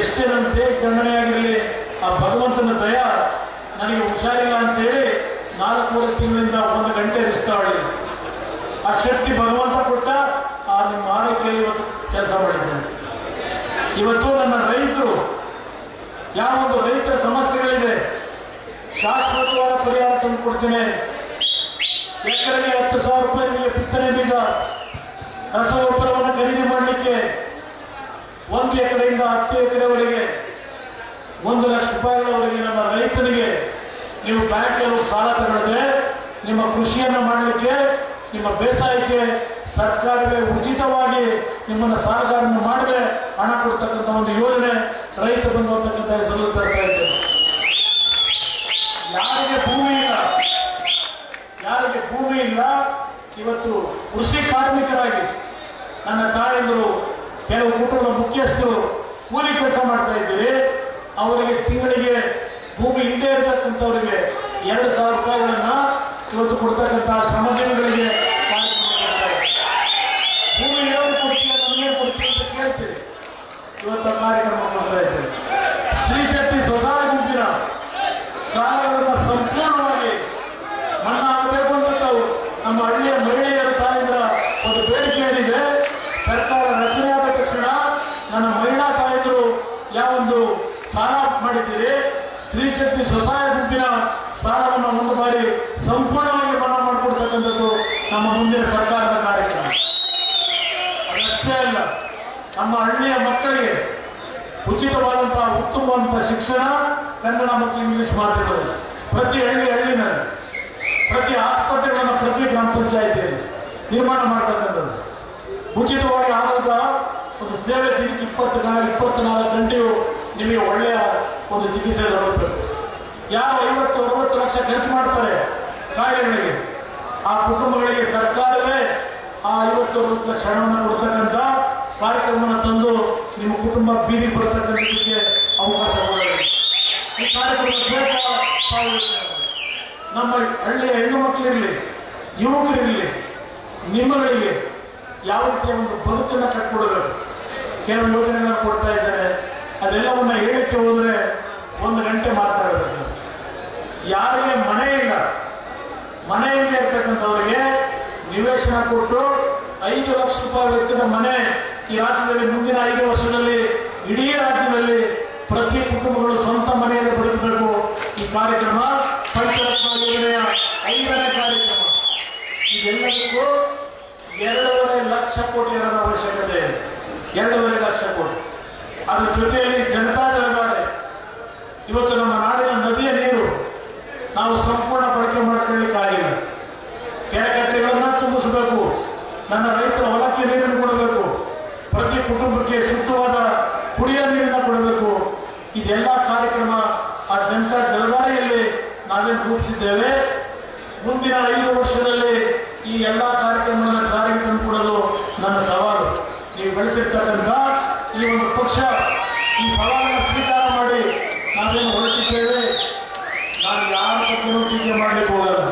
ಎಷ್ಟೇ ನನ್ನ ತೇಗ ದಂಡನೆಯಾಗಿರಲಿ, ಆ ಭಗವಂತನ ದಯ ನನಗೆ ಹುಷಾರಿಲ್ಲ ಅಂತೇಳಿ 4 ತಿಂಗಳಿಂದ 1 ಗಂಟೆ ರೆಸ್ಟ್ ತಗೊಳ್ಳಿ. ಆ ಶಕ್ತಿ ಭಗವಂತ ಕೊಟ್ಟ. ಆ ನಿಮ್ಮ ಆರೈಕೆಯಲ್ಲಿ ಇವತ್ತು ಕೆಲಸ ಮಾಡಿದ್ದೇನೆ. ಇವತ್ತು ನನ್ನ ರೈತರು, ಯಾವೊಂದು ರೈತರ ಸಮಸ್ಯೆಗಳಿದೆ, ಶಾಶ್ವತವಾದ ಪರಿಹಾರ ತಂದು ಕೊಡ್ತೇನೆ. ಎಕರೆಗೆ 10,000 ರೂಪಾಯಿ ನಿಮಗೆ ಬಿತ್ತನೆ ಬೀಜ, ರಸಗೊಬ್ಬರವನ್ನು ಖರೀದಿ ಮಾಡಲಿಕ್ಕೆ 1 ಎಕರೆಯಿಂದ 10 ಎಕರೆವರೆಗೆ 1 ಲಕ್ಷ ರೂಪಾಯಿಗಳವರೆಗೆ ನಮ್ಮ ರೈತನಿಗೆ ನೀವು ಬ್ಯಾಂಕಲ್ಲಿ ಸಾಲ ತಗೊಳ್ಳದೆ ನಿಮ್ಮ ಕೃಷಿಯನ್ನು ಮಾಡಲಿಕ್ಕೆ, ನಿಮ್ಮ ಬೇಸಾಯಕ್ಕೆ ಸರ್ಕಾರವೇ ಉಚಿತವಾಗಿ ನಿಮ್ಮನ್ನು ಸಾಲಗಾರನ್ನು ಮಾಡದೆ ಹಣ ಕೊಡ್ತಕ್ಕಂಥ ಒಂದು ಯೋಜನೆ ರೈತ ಬಂಧು ಅಂತಕ್ಕಂಥ ಹೆಸರಲ್ಲಿ ತರ್ತಾ ಇದ್ದೇನೆ. ಯಾರಿಗೆ ಭೂಮಿ ಇಲ್ಲ ಇವತ್ತು ಕೃಷಿ ಕಾರ್ಮಿಕರಾಗಿ ನನ್ನ ತಾಯಂದರು, ಕೆಲವು ಕುಟುಂಬದ ಮುಖ್ಯಸ್ಥರು ಕೂಲಿ ಕೆಲಸ ಮಾಡ್ತಾ ಇದ್ದೀವಿ. ಅವರಿಗೆ ತಿಂಗಳಿಗೆ ಭೂಮಿ ಇಲ್ಲದೆ ಇರತಕ್ಕಂಥವರಿಗೆ 2,000 ರೂಪಾಯಿಗಳನ್ನ ಇವತ್ತು ಕೊಡ್ತಕ್ಕಂತಹ ಶ್ರಮಜೀವಿಗಳಿಗೆ ಭೂಮಿ ಏನು ಕೊಡ್ತೀವಿ, ನಮಗೆ ಕೊಡ್ತೀವಿ ಅಂತ ಕೇಳ್ತೀವಿ. ಇವತ್ತು ಕಾರ್ಯಕ್ರಮ ಮಾಡ್ತಾ ಇದ್ದೇವೆ. ಸ್ತ್ರೀ ಶಕ್ತಿ ಸ್ವಸಹಾಯ ಗುಂಪಿನ ಸಾಲಗಳನ್ನು ಸಂಪೂರ್ಣವಾಗಿ ಮನ್ನಾ ಆಗಬೇಕು ಅಂತ ನಮ್ಮ ಹಳ್ಳಿಯ ಮಹಿಳೆಯರ ತಾಯಂದಿರ ಒಂದು ಬೇಡಿಕೆ ಏನಿದೆ. ಸರ್ಕಾರ ರಚನೆಯಾದ ತಕ್ಷಣ ನನ್ನ ಮಹಿಳಾ ತಾಯಂದಿರು ಯಾವೊಂದು ಸಾಲ ಮಾಡಿದ್ದೀರಿ, ಸ್ತ್ರೀ ಶಕ್ತಿ ಸ್ವಸಹಾಯ ಗುಂಪಿನ ಸಾಲವನ್ನು 1 ಬಾರಿ ಸಂಪೂರ್ಣವಾಗಿ ಮನ್ನಾ ಮಾಡಿಕೊಡ್ತಕ್ಕಂಥದ್ದು ನಮ್ಮ ಮುಂದಿನ ಸರ್ಕಾರದ ಕಾರ್ಯಕ್ರಮ. ಅದಷ್ಟೇ ಅಲ್ಲ, ನಮ್ಮ ಹಳ್ಳಿಯ ಮಕ್ಕಳಿಗೆ ಉಚಿತವಾದಂತಹ ಉತ್ತಮವಾದಂತಹ ಶಿಕ್ಷಣ ಕನ್ನಡ ಮತ್ತು ಇಂಗ್ಲಿಷ್ ಮಾಧ್ಯಮದಲ್ಲಿ ಪ್ರತಿ ಹಳ್ಳಿನಲ್ಲಿ, ಪ್ರತಿ ಆಸ್ಪತ್ರೆಗಳನ್ನು ಪ್ರತಿ ಗ್ರಾಮ ಪಂಚಾಯಿತಿಯಲ್ಲಿ ನಿರ್ಮಾಣ ಮಾಡ್ತಕ್ಕಂಥದ್ದು. ಉಚಿತವಾಗಿ ಆರೋಗ್ಯ ಒಂದು ಸೇವೆ ದಿನಕ್ಕೆ 24 ಗಂಟೆಯು ನಿಮಗೆ ಒಳ್ಳೆಯ ಒಂದು ಚಿಕಿತ್ಸೆ ದೊರಕಬೇಕು. ಯಾರು 50-60 ಲಕ್ಷ ಖರ್ಚು ಮಾಡ್ತಾರೆ ಕಾಯಿಲೆಗಳಿಗೆ, ಆ ಕುಟುಂಬಗಳಿಗೆ ಸರ್ಕಾರವೇ ಆ 50-60 ಲಕ್ಷ ಹಣವನ್ನು ಕೊಡ್ತಕ್ಕಂಥ ಕಾರ್ಯಕ್ರಮವನ್ನು ತಂದು ನಿಮ್ಮ ಕುಟುಂಬ ಬೀದಿ ಬರ್ತಕ್ಕಂಥದಕ್ಕೆ ಅವಕಾಶ ಮಾಡಬೇಕು. ಈ ಕಾರ್ಯಕ್ರಮ ನಮ್ಮ ಹಳ್ಳಿಯ ಹೆಣ್ಣು ಮಕ್ಕಳಿರಲಿ, ಯುವಕರಿರಲಿ, ನಿಮ್ಮಗಳಿಗೆ ಯಾವ ರೀತಿಯ ಒಂದು ಬದುಕನ್ನು ಕಟ್ಕೊಡಬೇಕು. ಕೆಲವು ಯೋಜನೆಗಳನ್ನು ಕೊಡ್ತಾ ಇದ್ದಾರೆ, ಅದೆಲ್ಲವನ್ನ ಹೇಳಿಕೆ ಹೋದ್ರೆ 1 ಗಂಟೆ ಮಾತಾಡಬೇಕು. ಯಾರಿಗೆ ಮನೆ ಇರ್ತಕ್ಕಂಥವರಿಗೆ ನಿವೇಶನ ಕೊಟ್ಟು 5 ಲಕ್ಷ ರೂಪಾಯಿ ವೆಚ್ಚದ ಮನೆ ಈ ರಾಜ್ಯದಲ್ಲಿ ಮುಂದಿನ 5 ವರ್ಷದಲ್ಲಿ ಇಡೀ ರಾಜ್ಯದಲ್ಲಿ ಪ್ರತಿ ಕುಟುಂಬಗಳು ಸ್ವಂತ ಮನೆಯಲ್ಲಿ ಬದುಕಬೇಕು. ಈ ಕಾರ್ಯಕ್ರಮ ಪಂಚರತ್ನ ಯೋಜನೆಯ 5ನೇ ಕಾರ್ಯಕ್ರಮ. ಇದೆಲ್ಲದಕ್ಕೂ 2.5 ಲಕ್ಷ ಕೋಟಿ ಹಣದ ಅವಶ್ಯಕತೆ ಇದೆ. 2.5 ಲಕ್ಷ ಕೋಟಿ. ಅದ್ರ ಜೊತೆಯಲ್ಲಿ ಜನತಾ ಜಲಧಾರೆ, ಇವತ್ತು ನಮ್ಮ ನಾಡಿನ ನದಿಯ ನೀರು ನಾವು ಸಂಪೂರ್ಣ ಬಳಕೆ ಮಾಡ್ಕೊಳ್ಳಿಕ್ಕಾಗಿಲ್ಲ. ಕೆರೆಕಟ್ಟೆಗಳನ್ನ ತುಂಬಿಸಬೇಕು, ನನ್ನ ರೈತರ ಹೊಲಕ್ಕೆ ನೀರನ್ನು ಕೊಡಬೇಕು, ಪ್ರತಿ ಕುಟುಂಬಕ್ಕೆ ಶುದ್ಧವಾದ ಕುಡಿಯ ನೀರನ್ನು ಕೊಡಬೇಕು. ಇದೆಲ್ಲ ಕಾರ್ಯಕ್ರಮ ಆ ಜನತಾ ಜಲಧಾರೆಯಲ್ಲಿ ನಾವೇನು ರೂಪಿಸಿದ್ದೇವೆ. ಮುಂದಿನ 5 ವರ್ಷದಲ್ಲಿ ಈ ಎಲ್ಲ ಕಾರ್ಯಕ್ರಮಗಳನ್ನು ಜಾರಿಗೆ ತಂದುಕೊಡಲು ನನ್ನ ಸವಾಲು. ನೀವು ಬೆಳೆಸಿರ್ತಕ್ಕಂಥ ಈ ಒಂದು ಪಕ್ಷ ಈ ಸವಾಲನ್ನು ಸ್ವೀಕಾರ ಮಾಡಿ ನಾವೇನು ಹೊರಟಿದ್ದೇವೆ. ನಾನು ಯಾರ ಬಗ್ಗೆನೂ ಟೀಕೆ ಮಾಡಲಿಕ್ಕೆ ಹೋಗಲ್ಲ.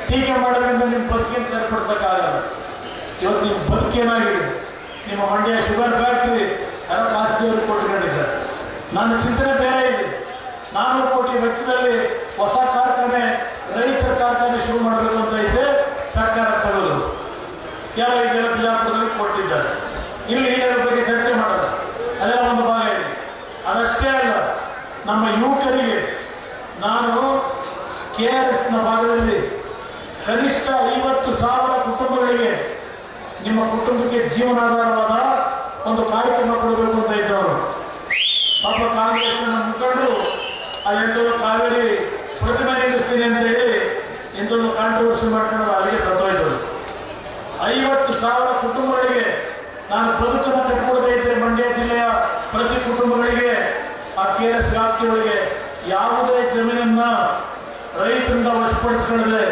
ಟೀಕೆ ಮಾಡೋದ್ರಿಂದ ನಿಮ್ಮ ಬದುಕೇನು ಸರಿಪಡಿಸೋಕ್ಕಾಗಲ್ಲ. ಇವತ್ತು ನಿಮ್ಮ ಬದುಕೇನಾಗಿದೆ, ನಿಮ್ಮ ಮಂಡ್ಯ ಶುಗರ್ ಫ್ಯಾಕ್ಟ್ರಿ ಯಾರೋ ಖಾಸಗಿಯವರು ಕೊಟ್ಕೊಂಡಿದ್ದಾರೆ. ನನ್ನ ಚಿಂತನೆ ಬೇರೆ ಇದೆ. 400 ಕೋಟಿ ವೆಚ್ಚದಲ್ಲಿ ಹೊಸ ಕಾರ್ಖಾನೆ, ರೈತರ ಕಾರ್ಖಾನೆ ಶುರು ಮಾಡಬೇಕು ಅಂತ ಇದ್ದೆ, ಸರ್ಕಾರ ತಗೊಳ್ಳೋದು. ಯಾರೋ ಈಗೆಲ್ಲ ಬಿಜಾಪುರದಲ್ಲಿ ಕೊಟ್ಟಿದ್ದಾರೆ. ಇಲ್ಲಿ ಇದರ ಬಗ್ಗೆ ಚರ್ಚೆ ಮಾಡೋದು ಅದೆಲ್ಲ ಒಂದು ಭಾಗ ಇದೆ. ಅದಷ್ಟೇ ಅಲ್ಲ, ನಮ್ಮ ಯುವಕರಿಗೆ ನಾನು KRSನ ಭಾಗದಲ್ಲಿ ಕನಿಷ್ಠ 50,000 ಕುಟುಂಬಗಳಿಗೆ ನಿಮ್ಮ ಕುಟುಂಬಕ್ಕೆ ಜೀವನಾಧಾರವಾದ ಒಂದು ಕಾರ್ಯಕ್ರಮ ಕೊಡಬೇಕು ಅಂತ ಇದ್ದವರು. ಪಾಪ ಕಾಂಗ್ರೆಸ್ನ ಮುಖಂಡರು ಆ ಎಂಟು ಕಾವೇರಿ ಪ್ರತಿಮೆ ನಿಲ್ಲಿಸ್ತೀನಿ ಅಂತ ಹೇಳಿ ಎಂಟೊಂದು ಕಾಂಟ್ರವರ್ಸಿ ಮಾಡ್ಕೊಂಡು ಅಲ್ಲಿಗೆ ಸತ್ತೋಯ್ತರು. 50,000 ಕುಟುಂಬಗಳಿಗೆ ನಾನು ಬದುಕನ್ನು ಕಟ್ಟಿಕೊಡದೇ ಇದ್ದರೆ ಮಂಡ್ಯ ಜಿಲ್ಲೆಯ ಪ್ರತಿ ಕುಟುಂಬಗಳಿಗೆ ಆ KRS ವ್ಯಾಪ್ತಿಯೊಳಗೆ ಯಾವುದೇ ಜಮೀನನ್ನ ರೈತರಿಂದ ವಶಪಡಿಸಿಕೊಳ್ಳದೆ,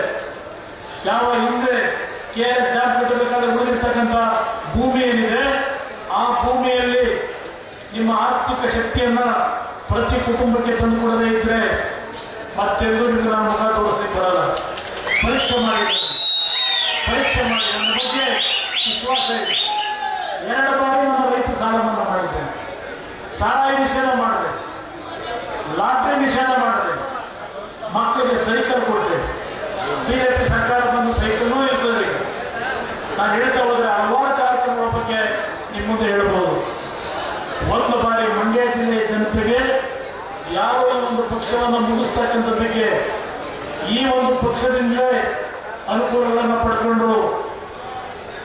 ಯಾವ ಹಿಂದೆ KRS ಡ್ಯಾಮ್ ಕಟ್ಟಬೇಕಾದ್ರೆ ಉಳಿದಿರ್ತಕ್ಕಂಥ ಭೂಮಿ ಏನಿದೆ ಆ ಭೂಮಿಯಲ್ಲಿ ನಿಮ್ಮ ಆರ್ಥಿಕ ಶಕ್ತಿಯನ್ನ ಪ್ರತಿ ಕುಟುಂಬಕ್ಕೆ ತಂದುಕೊಡದೇ ಇದ್ರೆ ಮತ್ತೆಂದೂ ನಿಮಗೆ ನಾನು ಮುಖ ತೋರಿಸ್ಲಿಕ್ಕೆ ಬರಲ್ಲ. ಪರೀಕ್ಷೆ ಮಾಡಿ ನನ್ನ ಬಗ್ಗೆ ವಿಶ್ವಾಸ ಇದೆ. 2 ಬಾರಿ ನನ್ನ ರೈತ ಸಾಲ ಮನ್ನಾ ಮಾಡಿದ್ದೇನೆ, ಸಾರಾಯಿ ನಿಷೇಧ ಮಾಡಿದೆ, ಲಾಟ್ರಿ ನಿಷೇಧ ಮಾಡಿದೆ, ಮಕ್ಕಳಿಗೆ ಸೈಕಲ್ ಕೊಟ್ಟೆ. ಬಿಜೆಪಿ ಸರ್ಕಾರ ಬಂದು ಸೈಕಲ್ನೂ ಇರ್ತದೆ. ನಾನು ಹೇಳ್ತಾ ಹೋದ್ರೆ ಹಲವಾರು ಕಾರ್ಯಕ್ರಮಗಳ ಬಗ್ಗೆ ನಿಮ್ಮ ಮುಂದೆ ಹೇಳ್ಬೋದು. ಒಂದು ಬಾರಿ ಮಂಡ್ಯ ಜಿಲ್ಲೆಯ ಜನತೆಗೆ ಯಾವ ಈ ಒಂದು ಪಕ್ಷವನ್ನು ಮುಗಿಸ್ತಕ್ಕಂಥದ್ದಕ್ಕೆ ಈ ಒಂದು ಪಕ್ಷದಿಂದಲೇ ಅನುಕೂಲಗಳನ್ನು ಪಡ್ಕೊಂಡು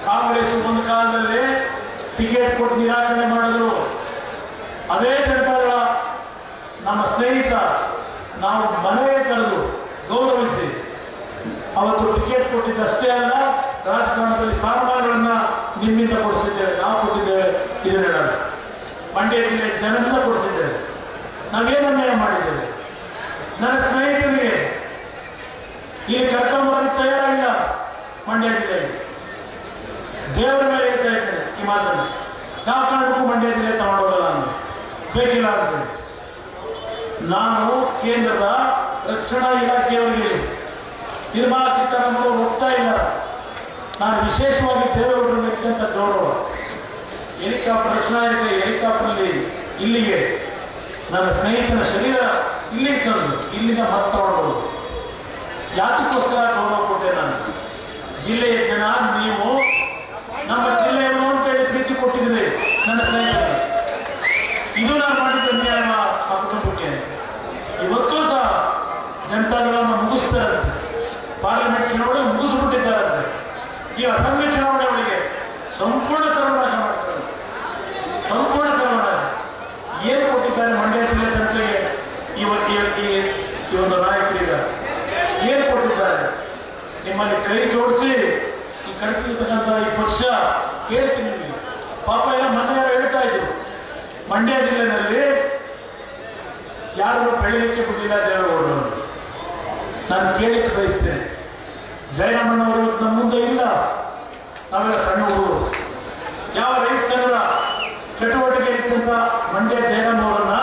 ಕಾಂಗ್ರೆಸ್ ಒಂದು ಕಾಲದಲ್ಲಿ ಟಿಕೆಟ್ ಕೊಟ್ಟು ನಿರಾಕರಣೆ ಮಾಡಿದ್ರು. ಅದೇ ಜನತಾದಳ ನಮ್ಮ ಸ್ನೇಹಿತ ನಾವು ಮನೆಗೆ ಕರೆದು ಗೌರವಿಸಿ ಅವತ್ತು ಟಿಕೆಟ್ ಕೊಟ್ಟಿದ್ದಷ್ಟೇ ಅಲ್ಲ, ರಾಜಕಾರಣದಲ್ಲಿ ಸ್ಥಾನಮಾನಗಳನ್ನ ನಿಮ್ಮಿಂದ ಕೊಡಿಸಿದ್ದೇವೆ, ನಾವು ಕೊಟ್ಟಿದ್ದೇವೆ. ಇದನ್ನೇ ಮಂಡ್ಯ ಜಿಲ್ಲೆ ಜನರಿಂದ ಕೊಡಿಸಿದ್ದೇವೆ. ನಾವೇನು ಅನ್ಯಾಯ ಮಾಡಿದ್ದೇವೆ? ನನ್ನ ಸ್ನೇಹಿತರಿಗೆ ಇಲ್ಲಿ ಕರ್ಕೊಂಬರಲಿಕ್ಕೆ ತಯಾರಾಗಿಲ್ಲ. ಮಂಡ್ಯ ಜಿಲ್ಲೆಯಲ್ಲಿ ದೇವರ ಮೇಲೆ ಹೇಳ್ತಾ ಇದ್ದೇನೆ ಈ ಮಾತನ್ನು. ಯಾವ ಕಾರಣಕ್ಕೂ ಮಂಡ್ಯ ಜಿಲ್ಲೆ ತಗೊಂಡೋಗಲ್ಲ, ನಾನು ಬೇಕಿಲ್ಲ ಅಂತೇಳಿ. ನಾನು ಕೇಂದ್ರದ ರಕ್ಷಣಾ ಇಲಾಖೆಯವರಿಗೆ ನಿರ್ಮಲಾ ಸೀತಾರಾಮನ್ ಅವರು ಹೋಗ್ತಾ ಇಲ್ಲ. ನಾನು ವಿಶೇಷವಾಗಿ ದೇವೇಗೌಡರು ಮೆಚ್ಚಿದಂತ ಗೌರವ. ಹೆಲಿಕಾಪ್ಟರ್ ರಕ್ಷಣಾ ಇಲಾಖೆ ಹೆಲಿಕಾಪ್ಟರ್ನಲ್ಲಿ ಇಲ್ಲಿಗೆ ನನ್ನ ಸ್ನೇಹಿತನ ಶರೀರ ಇಲ್ಲಿಗೆ ತಂದು ಇಲ್ಲಿಂದ ಮತ್ತೆ ತಗೊಂಡು ಯಾತಕ್ಕೋಸ್ಕರ ಗೌರವ ಕೊಟ್ಟೆ? ನಾನು ಜಿಲ್ಲೆಯ ಜನ, ನೀವು ನಮ್ಮ ಜಿಲ್ಲೆಯನ್ನು ಅಂತ ಹೇಳಿ ಪ್ರೀತಿ ಕೊಟ್ಟಿದ್ದೀರಿ ನನ್ನ ಸ್ನೇಹಿತರು. ಇದು ನಾನು ಮಾಡಿದ್ದ ಅನ್ಯಾಯ ಆ ಕುಟುಂಬಕ್ಕೆ. ಇವತ್ತೂ ಸಹ ಜನತಾದಳವನ್ನು ಮುಗಿಸ್ತಾರಂತೆ, ಪಾರ್ಲಿಮೆಂಟ್ ಚುನಾವಣೆ ಮುಗಿಸ್ಬಿಟ್ಟಿದ್ದಾರಂತೆ. ಈ ಅಸೆಂಬ್ಲಿ ಚುನಾವಣೆ ಅವರಿಗೆ ಸಂಪೂರ್ಣ ಸರ್ವನಾಶ ಮಾಡ್ತಾರೆ. ಸಂಪೂರ್ಣ ಸರ್ವನಾಶ ಏನು ಕೊಟ್ಟಿದ್ದಾರೆ ಮಂಡ್ಯ ಜಿಲ್ಲೆ ಜನತೆಗೆ? ಈ ಒಂದು ನಾಯಕರೀಗ ಏನು ಕೊಟ್ಟಿದ್ದಾರೆ? ನಿಮ್ಮಲ್ಲಿ ಕೈ ಜೋಡಿಸಿ ಈ ಕಳಿಸಿರ್ತಕ್ಕಂಥ ಈ ಪಕ್ಷ ಕೇಳ್ತೀನಿ ನಿಮಗೆ. ಪಾಪ ಎಲ್ಲ ಮನೆಯವರು ಹೇಳ್ತಾ ಇದ್ರು, ಮಂಡ್ಯ ಜಿಲ್ಲೆನಲ್ಲಿ ಯಾರು ಬೆಳೀಲಿಕ್ಕೆ ಬಿಡಲಿಲ್ಲ ದೇವೇಗೌಡರು. ನಾನು ಕೇಳಲಿಕ್ಕೆ ಬಯಸ್ತೇನೆ, ಜಯರಾಮಣ್ಣವರು ಇವತ್ತು ನಮ್ಮ ಮುಂದೆ ಇಲ್ಲ, ನಾವೆಲ್ಲ ಸಣ್ಣ ಹುಡುಗರು. ಯಾವ ರೈತ ಸಂಘದ ಚಟುವಟಿಕೆ ಇದ್ದಂತ ಮಂಡ್ಯ ಜಯರಾಮ್ ಅವರನ್ನ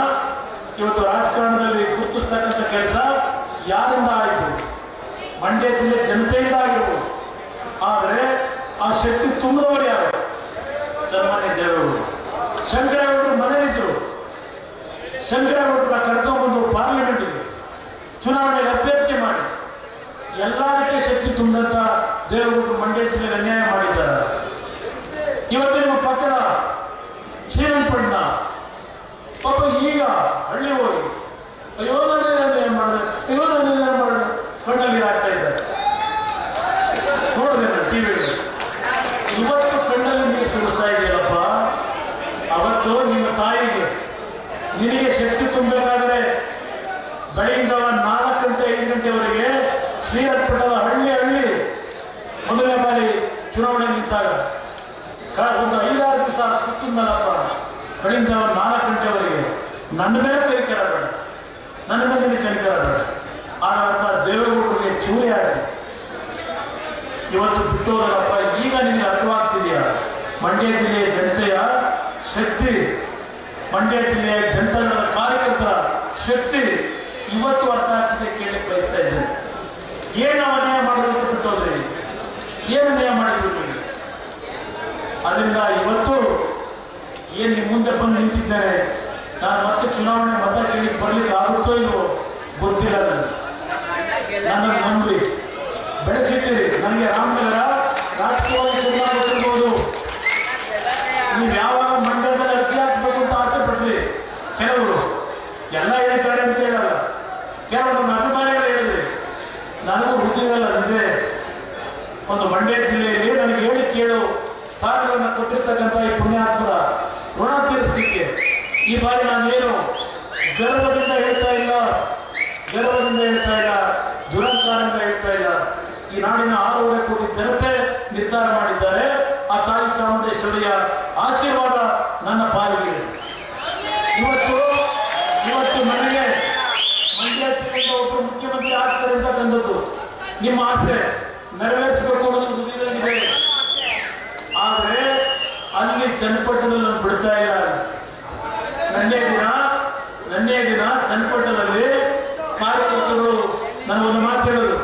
ಇವತ್ತು ರಾಜಕಾರಣದಲ್ಲಿ ಗುರುತಿಸ್ತಕ್ಕಂಥ ಕೆಲಸ ಯಾರಿಂದ ಆಯಿತು? ಮಂಡ್ಯ ಜಿಲ್ಲೆ ಜನತೆಯಿಂದ ಆಗಿರ್ಬೋದು. ಆದರೆ ಆ ಶಕ್ತಿ ತುಂಬಿದವರು ಯಾರು? ಸನ್ಮಾನ್ಯ ದೇವೇಗೌಡರು. ಶಂಕರೇಗೌಡರು ಮನೆಯಲ್ಲಿದ್ದರು. ಶಂಕರೇಗೌಡರ ಕರ್ಕೊಂಡ್ಬಂದು ಪಾರ್ಲಿಮೆಂಟ್ಗೆ ಚುನಾವಣೆಗೆ ಅಭ್ಯರ್ಥಿ ಮಾಡಿ ಎಲ್ಲ ರೀತಿಯ ಶಕ್ತಿ ತುಂಬಿದಂತ ದೇವೇಗೌಡರು ಮಂಡ್ಯ ಜಿಲ್ಲೆಗೆ ಅನ್ಯಾಯ ಮಾಡಿದ್ದಾರೆ. ಇವತ್ತು ನಿಮ್ಮ ಪಕ್ಕದ ಶ್ರೀರಂಗಪಟ್ಟಣ ಪಾಪ ಈಗ ಹಳ್ಳಿ ಹೋಗಿ ಅಯ್ಯೋ ನಾನು ಏನ್ ಮಾಡಿದೆ, ಅಯ್ಯೋ ನಾನು ಏನ್ ಮಾಡಿದೆ, ಕಣ್ಣಲ್ಲಿ ಆಗ್ತಾ ಇದ್ದಾರೆ. ನೋಡಿದೆ ಟಿವಿಯಲ್ಲಿ. ಇವತ್ತು ಕಣ್ಣಲ್ಲಿ ನೀರು ಸುರಿಸ್ತಾ ಇದೆಯಲ್ಲಪ್ಪ. ಅವತ್ತು ನಿಮ್ಮ ತಾಯಿಗೆ ನಿನಗೆ ಶಕ್ತಿ ತುಂಬಬೇಕಾದ್ರೆ ಬೆಳಗಿನ 4 ಗಂಟೆ 5 ಗಂಟೆವರೆಗೆ ಶ್ರೀರಂಗಪಟ್ಟಣದ ಹಳ್ಳಿ ಮೊದಲನೇ ಬಾರಿ ಚುನಾವಣೆ ನಿಂತಾಗ ಒಂದು 5-6 ದಿವಸ ಸುತ್ತಿದ್ನಲ್ಲಪ್ಪ. ಬೆಳಗಿನ 4 ಗಂಟೆವರೆಗೆ ನನ್ನ ಮೇಲೆ ಕೈಕರ ಬೇಡ, ನನ್ನ ಮೇಲೆ ಕೈಕರ ಬೇಡ. ಆಗ ದೇವೇಗೌಡರಿಗೆ ಚೂರಿ ಆಗಿ ಇವತ್ತು ಬಿಟ್ಟೋದಲ್ಲಪ್ಪ. ಈಗ ನಿಮಗೆ ಅರ್ಥವಾಗ್ತಿದೆಯಾ ಮಂಡ್ಯ ಜಿಲ್ಲೆಯ ಜನತೆಯ ಶಕ್ತಿ, ಮಂಡ್ಯ ಜಿಲ್ಲೆಯ ಜನತಾದಳದ ಕಾರ್ಯಕರ್ತರ ಶಕ್ತಿ ಇವತ್ತು ಅರ್ಥ ಆಗ್ತಿದೆ? ಕೇಳಲಿಕ್ಕೆ ಬಯಸ್ತಾ ಇದ್ದೇನೆ. ಏನು ಅನ್ಯಾಯ ಮಾಡೋದಕ್ಕೆ ಬಿಟ್ಟೋದ್ರಿ? ಏನು ಅನ್ಯಾಯ ಮಾಡಿದ್ರು ನೀವು? ಅದರಿಂದ ಇವತ್ತು ಏನು ನಿಮ್ಮ ಮುಂದೆ ಬಂದು ನಿಂತಿದ್ದಾರೆ. ನಾನು ಮತ್ತೆ ಚುನಾವಣೆ ಮತ ಕೇಳಲಿಕ್ಕೆ ಬರ್ಲಿಕ್ಕೆ ಆಗುತ್ತೋ ಇಲ್ವೋ ಗೊತ್ತಿಲ್ಲ. ನನ್ನನ್ನು ನಂಬಿ ಬೆಳೆಸಿದ್ದೀರಿ. ನನಗೆ ರಾಮನಗರ ರಾಜಕೀಯವಾಗಿ ಕೊಟ್ಟಿರ್ಬೋದು. ನೀವು ಯಾವಾಗ ಮಂಡ್ಯದಲ್ಲಿ ಅರ್ಜಿ ಹಾಕಬೇಕು ಅಂತ ಆಸೆ ಪಟ್ರಿ. ಕೆಲವರು ಎಲ್ಲ ಹೇಳಿದ್ದಾರೆ ಅಂತ ಹೇಳಲ್ಲ, ಕೆಲವರು ನನ್ನ ಅಭಿಮಾನಿಗಳು ಹೇಳಿದ್ರಿ. ನನಗೂ ಗೊತ್ತಿರಲ್ಲ. ಇದೆ ಒಂದು ಮಂಡ್ಯ ಜಿಲ್ಲೆಯಲ್ಲಿ ನನಗೆ ಹೇಳಿ ಕೇಳು ಸ್ಥಾನಗಳನ್ನು ಕೊಟ್ಟಿರ್ತಕ್ಕಂಥ ಈ ಪುಣ್ಯಾತ್ಮರ ಋಣ ತೀರಿಸಲಿಕ್ಕೆ ಈ ಬಾರಿ ನಾನೇನು ಗರ್ವದಿಂದ ಹೇಳ್ತಾ ಇಲ್ಲ, ದುರಂಕಾರದಿಂದ ಹೇಳ್ತಾ ಇಲ್ಲ. ಈ ನಾಡಿನ 6.5 ಕೋಟಿ ಜನತೆ ನಿರ್ಧಾರ ಮಾಡಿದ್ದಾರೆ. ಆ ತಾಯಿ ಚಾಮುಂಡೇಶ್ವರಿಯ ಆಶೀರ್ವಾದ ನನ್ನ ಪಾಲಿಗೆ. ಇವತ್ತು ನನಗೆ ಮಂಡ್ಯ ಜಿಲ್ಲೆಯಿಂದ ಒಬ್ಬರು ಮುಖ್ಯಮಂತ್ರಿ ಆಗ್ತಾರೆ ಅಂತಕ್ಕಂಥದ್ದು ನಿಮ್ಮ ಆಸೆ ನೆರವೇರಿಸಬೇಕು ಅನ್ನೋದು ಹೃದಯದಲ್ಲಿದೆ. ಚನ್ನಪಟ್ಟಣದಲ್ಲಿ ನಾನು ಬಿಡ್ತಾ ಇಲ್ಲ. ನನ್ನೇ ದಿನ ಚನ್ನಪಟ್ಟಣದಲ್ಲಿ ಕಾರ್ಯಕರ್ತರು ನನಗೊಂದು ಮಾತು ಹೇಳಿದ್ರು,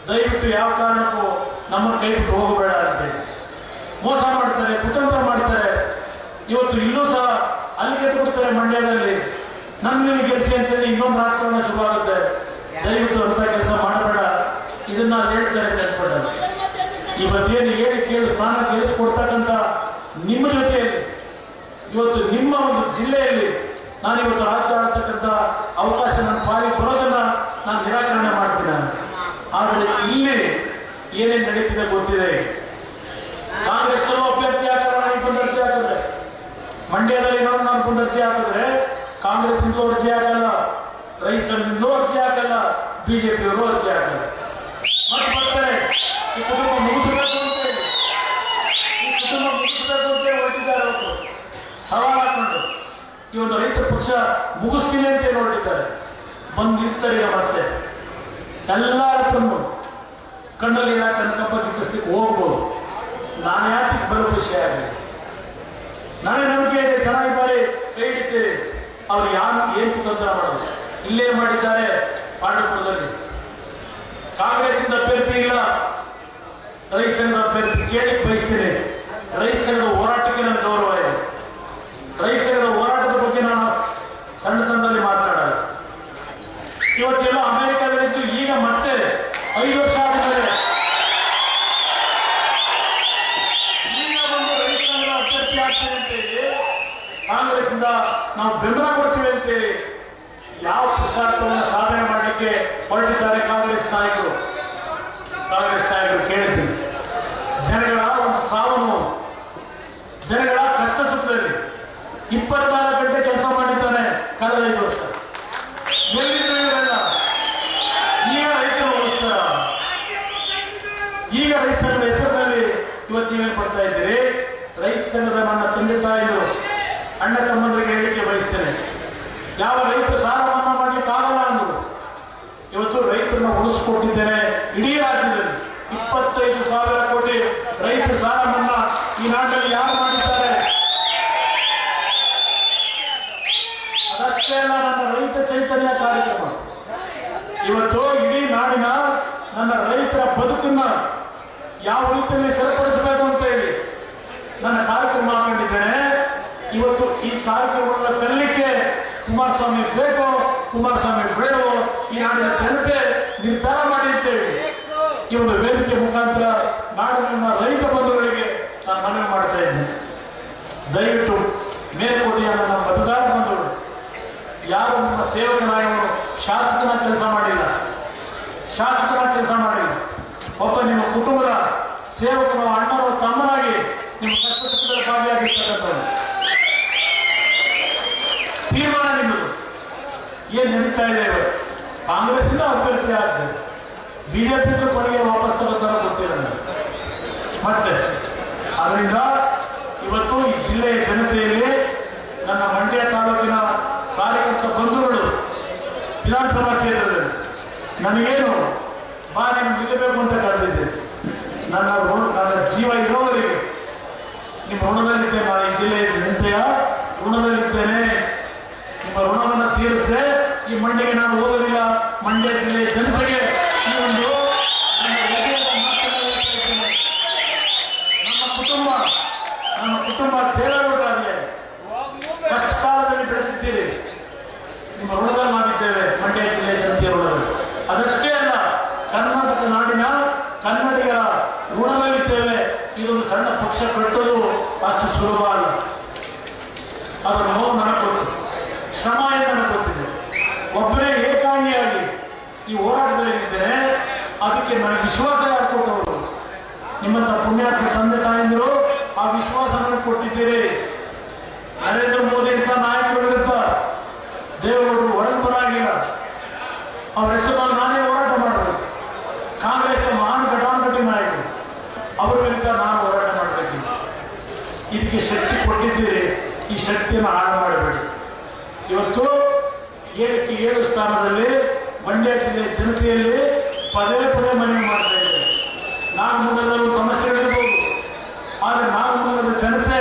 ದಯವಿಟ್ಟು ಯಾವ ಕಾರಣಕ್ಕೂ ನಮ್ಮ ಕೈ ಬಿಟ್ಟು ಹೋಗಬೇಡ ಅಂತೇಳಿ. ಮೋಸ ಮಾಡ್ತಾರೆ, ಕುತಂತ್ರ ಮಾಡ್ತಾರೆ. ಇವತ್ತು ಇಲ್ಲೂ ಸಹ ಅಲ್ಲಿ ಬಿಡ್ತಾರೆ ಮಂಡ್ಯದಲ್ಲಿ, ನಮ್ಮನ್ನು ಗೆಲ್ಸಿ ಅಂತೇಳಿ ಇನ್ನೊಂದು ರಾಜಕಾರಣ ಶುರು ಆಗುತ್ತೆ. ದಯವಿಟ್ಟು ಅಂತ ಕೆಲಸ ಮಾಡಬೇಡ, ಇದನ್ನ ಹೇಳ್ತಾರೆ ಚನ್ನಪಟ್ಟಣ. ಇವತ್ತೇನು ಹೇಳಿ ಕೇಳಿ ಸ್ಥಾನ ಗೆಲ್ಲಿಸ್ಕೊಡ್ತಕ್ಕಂಥ ನಿಮ್ಮ ಜೊತೆಯಲ್ಲಿ ಇವತ್ತು ನಿಮ್ಮ ಒಂದು ಜಿಲ್ಲೆಯಲ್ಲಿ ನಾನಿವತ್ತು ರಾಜ್ಯ ಆಡ್ತಕ್ಕಂಥ ಅವಕಾಶ ನನ್ನ ಪಾಲಿಗೆ ಬರೋದನ್ನ ನಾನು ನಿರಾಕರಣೆ ಮಾಡ್ತೀನಿ. ಆದರೆ ಇಲ್ಲಿ ಏನೇನು ನಡೀತಿದೆ ಗೊತ್ತಿದೆ. ಕಾಂಗ್ರೆಸ್ನಲ್ಲೂ ಅಭ್ಯರ್ಥಿ ಹಾಕಿದ್ರೆ ನಾನು ಪುನರ್ಜಿ ಹಾಕಿದ್ರೆ, ಮಂಡ್ಯದಲ್ಲಿ ನಾನು ಪುನರ್ಜಿ ಹಾಕಿದ್ರೆ ಕಾಂಗ್ರೆಸ್ ಇಂದಲೂ ಅರ್ಜಿ ಹಾಕಲ್ಲ, ರೈತರಿಂದಲೂ ಅರ್ಜಿ ಹಾಕಲ್ಲ, ಬಿಜೆಪಿಯವರು ಅರ್ಜಿ ಹಾಕಲ್ಲ. ಮತ್ತೆ ಬರ್ತಾರೆ ಈ ಕುಟುಂಬ ಮುಗಿಸಬೇಕು ಅಂತೇಳಿ, ಹೊರಟಿದ್ದಾರೆ. ಅವತ್ತು ಸವಾಲು ಹಾಕೊಂಡು ಈ ಒಂದು ರೈತ ಪಕ್ಷ ಮುಗಿಸ್ತೀನಿ ಅಂತ ಹೊರಟಿದ್ದಾರೆ. ಬಂದು ನಿಲ್ತಾರೆ. ಮತ್ತೆ ಎಲ್ಲ ರೈತರನ್ನು ಕಣ್ಣಲ್ಲಿ ಕನಕಪ್ಪ ಗಿಟ್ಟಿಸ್ಲಿಕ್ಕೆ ಹೋಗ್ಬೋದು. ನಾನು ಯಾಕೆ ಬರೋ ವಿಷಯ ಆಗಲಿ, ನನಗೆ ನಂಬಿಕೆ ಇದೆ, ಚೆನ್ನಾಗಿದ್ದಾರೆ, ಕೈ ಹಿಡಿತೀರಿ. ಅವ್ರು ಏನು ಕುತಂತ್ರ ಮಾಡೋದು ಇಲ್ಲೇ ಮಾಡಿದ್ದಾರೆ. ಪಾಂಡವಪುರದಲ್ಲಿ ಕಾಂಗ್ರೆಸ್ ಇಂದ ಅಭ್ಯರ್ಥಿ ಇಲ್ಲ, ರೈತ ಸಂಘದ ಅಭ್ಯರ್ಥಿ ಕೇಳಿ ಬಯಸ್ತೇನೆ. ರೈತ ಸಂಘದ ಹೋರಾಟಕ್ಕೆ ನನ್ನ ಗೌರವ ಇದೆ. ರೈತ ಸಂಘದ ಹೋರಾಟದ ಬಗ್ಗೆ ನಾನು ಸಣ್ಣತನದಲ್ಲಿ ಮಾತನಾಡಲ್ಲ. ಇವತ್ತೆಲ್ಲ ಅಮೆರಿಕದಲ್ಲಿದ್ದು ಈಗ ಮತ್ತೆ 5 ವರ್ಷ ಆದಮೇಲೆ ಈಗ ಒಂದು ರೈತ ಸಂಘದ ಅಭ್ಯರ್ಥಿ ಆಗ್ತದೆ ಅಂತೇಳಿ ಕಾಂಗ್ರೆಸ್ ಇಂದ ನಾವು ಬೆಂಬಲ ಕೊಡ್ತೀವಿ ಅಂತೇಳಿ ಯಾವ ಪುರುಷಾರ್ಥವನ್ನು ಸಾಧನೆ ಮಾಡಲಿಕ್ಕೆ ಹೊರಟಿದ್ದಾರೆ ಕಾಂಗ್ರೆಸ್ ನಾಯಕರು ಕೇಳ್ತೀನಿ. ಜನಗಳ ಒಂದು ಸಾವನ್ನು, ಜನಗಳ ಕಷ್ಟ ಸುಖದಲ್ಲಿ 24 ಗಂಟೆ ಕೆಲಸ ಮಾಡಿದ್ದಾನೆ ಕಳೆದ 5 ವರ್ಷ. ಎಲ್ಲಿದ್ರು ಇವರೆಲ್ಲ? ಈಗ ರೈತರು ಉಳಿಸ್ತಾರ? ಈಗ ರೈತ ಸಂಘದ ಹೆಸರಿನಲ್ಲಿ ಇವತ್ತು ನೀವೇನು ಪಡ್ತಾ ಇದ್ದೀರಿ? ರೈತ ಸಂಘದ ನನ್ನ ತಂದೆ ತಾಯಿಗಳು, ಅಣ್ಣ ತಮ್ಮಂದರಿಗೆ ಹೇಳಲಿಕ್ಕೆ ಬಯಸ್ತೇನೆ, ಯಾವ ರೈತರು ಸಾಲ ಮನ್ನಾ ಮಾಡಲಿಕ್ಕೆ ಆಗಲ್ಲ ಅಂದ್ರು, ಇವತ್ತು ರೈತರನ್ನ ಉಳಿಸ್ಕೊಟ್ಟಿದ್ದೇನೆ. ಇಡೀ ರಾಜ್ಯದಲ್ಲಿ 25,000 ಕೋಟಿ ರೈತ ಸಾಲ ಮನ್ನಾ ಈ ನಾಡಿನಲ್ಲಿ ಯಾರು ಮಾಡಿದ್ದಾರೆ? ಅದಷ್ಟೇ ಅಲ್ಲ, ನನ್ನ ರೈತ ಚೈತನ್ಯ ಕಾರ್ಯಕ್ರಮ ಇವತ್ತು ಇಡೀ ನಾಡಿನ ನನ್ನ ರೈತರ ಬದುಕನ್ನ ಯಾವ ರೀತಿಯಲ್ಲಿ ಸರಿಪಡಿಸಬೇಕು ಅಂತ ಹೇಳಿ ನನ್ನ ಕಾರ್ಯಕ್ರಮ ಹಾಕೊಂಡಿದ್ದೇನೆ. ಇವತ್ತು ಈ ಕಾರ್ಯಕ್ರಮವನ್ನು ತರಲಿಕ್ಕೆ ಕುಮಾರಸ್ವಾಮಿ ಬೇಕೋ ಕುಮಾರಸ್ವಾಮಿ ಬೇಡವೋ ಈ ನಾಡಿನ ಜನತೆ ನಿರ್ಧಾರ ಮಾಡಿದ್ದೇವೆ. ಈ ಒಂದು ವೇದಿಕೆ ಮುಖಾಂತರ ನಾಡಿನ ರೈತ ಬಂಧುಗಳಿಗೆ ನಾನು ಮನವಿ ಮಾಡ್ತಾ ಇದ್ದೇನೆ, ದಯವಿಟ್ಟು ಮೇಲ್ಕೋಟೆಯ ನನ್ನ ಮತದಾರ ಬಂಧುಗಳು ಯಾರು ನಮ್ಮ ಸೇವಕನಾಯವರು ಶಾಸಕನ ಕೆಲಸ ಮಾಡಿಲ್ಲ, ಒಬ್ಬ ನಿಮ್ಮ ಕುಟುಂಬದ ಸೇವಕನು, ಅಣ್ಣನೋ, ತಮ್ಮನಾಗಿ ನಿಮ್ಮ ಕಷ್ಟ ಸುಖದಲ್ಲಿ ಭಾಗಿಯಾಗಿರ್ತಕ್ಕಂಥದ್ದು ತೀರ್ಮಾನ ನಿಮ್ಮದು. ಏನ್ ನಡೀತಾ ಇದೆ? ಕಾಂಗ್ರೆಸ್ ಇಂದ ಅಭ್ಯರ್ಥಿ ಆಗ್ತದೆ, ಬಿಜೆಪಿ ಕೊನೆಗೆ ವಾಪಸ್ ತಗೋತಾರ ಗೊತ್ತಿಲ್ಲ. ಮತ್ತೆ ಅದರಿಂದ ಇವತ್ತು ಈ ಜಿಲ್ಲೆಯ ಜನತೆಯಲ್ಲಿ ನನ್ನ ಮಂಡ್ಯ ತಾಲೂಕಿನ ಕಾರ್ಯಕರ್ತ ಬಂಧುಗಳು ವಿಧಾನಸಭಾ ಕ್ಷೇತ್ರದಲ್ಲಿ ನನಗೇನು ಬಾರಿ ನಿಲ್ಲಬೇಕು ಅಂತ ಕರೆದಿದ್ದೆ. ನನ್ನ ಜೀವ ಇರೋವರೆಗೆ ನಿಮ್ಮ ಋಣದಲ್ಲಿದ್ದೇನೆ. ನಾನು ಈ ಜಿಲ್ಲೆಯ ಜನತೆಯ ಋಣದಲ್ಲಿದ್ದೇನೆ. ನಿಮ್ಮ ಋಣವನ್ನು ತೀರಿಸದೆ ಈ ಮಂಡ್ಯಗೆ ನಾನು ಹೋಗೋದಿಲ್ಲ. ಮಂಡ್ಯ ಜಿಲ್ಲೆಯ ಜನತೆಗೆ ಈ ಒಂದು ನಮ್ಮ ಕುಟುಂಬ ದೇವೇಗೌಡರಾಗಿ ಕಷ್ಟ ಕಾಲದಲ್ಲಿ ಬೆಳೆಸಿದ್ದೀರಿ. ನಿಮ್ಮ ಋಣದಲ್ಲಿ ನಾವಿದ್ದೇವೆ, ಮಂಡ್ಯ ಜಿಲ್ಲೆಯ ಜನತೆಯ ಋಣದಲ್ಲಿ. ಅದಷ್ಟೇ ಅಲ್ಲ, ಕರ್ನಾಟಕ ನಾಡಿನ ಕನ್ನಡಿಗರ ಋಣದಲ್ಲಿದ್ದೇವೆ. ಇದೊಂದು ಸಣ್ಣ ಪಕ್ಷ ಕಟ್ಟೋದು ಅಷ್ಟು ಸುಲಭ ಅಲ್ಲ. ಅದರ ನೋವು ನನಗೆ ಗೊತ್ತು, ಶ್ರಮ ನನಗೆ ಗೊತ್ತಿದೆ. ಒಬ್ಬರೇ ಏಕಾಂಗಿಯಾಗಿ ಈ ಹೋರಾಟದಲ್ಲಿ ಇದ್ದೇನೆ. ಅದಕ್ಕೆ ನನಗೆ ವಿಶ್ವಾಸ ಯಾರು ಕೊಟ್ಟವರು? ನಿಮ್ಮಂತ ಪುಣ್ಯಾತ್ಮ ತಂದೆ ತಾಯಂದಿರು ಆ ವಿಶ್ವಾಸ ನನಗೆ ಕೊಟ್ಟಿದ್ದೀರಿ. ನರೇಂದ್ರ ಮೋದಿ ಅಂತ ನಾಯಕರು ವಿರುದ್ಧ ದೇವೇಗೌಡರು ಹೊರಬರಾಗಿಲ್ಲ. ಅವ್ರ ಹೆಸರು ನಾನೇ ಹೋರಾಟ ಮಾಡಬೇಕು. ಕಾಂಗ್ರೆಸ್ನ ಮಹಾನ್ ಘಟಾನುಘಟಿ ನಾಯಕರು, ಅವರ ವಿರುದ್ಧ ನಾನು ಹೋರಾಟ ಮಾಡಬೇಕು. ಇದಕ್ಕೆ ಶಕ್ತಿ ಕೊಟ್ಟಿದ್ದೀರಿ. ಈ ಶಕ್ತಿಯನ್ನು ಹಾಳು ಮಾಡಬೇಡಿ. ಇವತ್ತು 7 ಸ್ಥಾನದಲ್ಲಿ ಮಂಡ್ಯ ಜಿಲ್ಲೆಯ ಜನತೆಯಲ್ಲಿ ಪದೇ ಮನವಿ ಮಾಡ್ತಾ ಇದ್ದೇನೆ. ನಾಗಮಂಗಲದಲ್ಲಿ ಸಮಸ್ಯೆಗಳಿರ್ಬೋದು, ಆದರೆ ನಾಗಮಂಗಲದ ಜನತೆ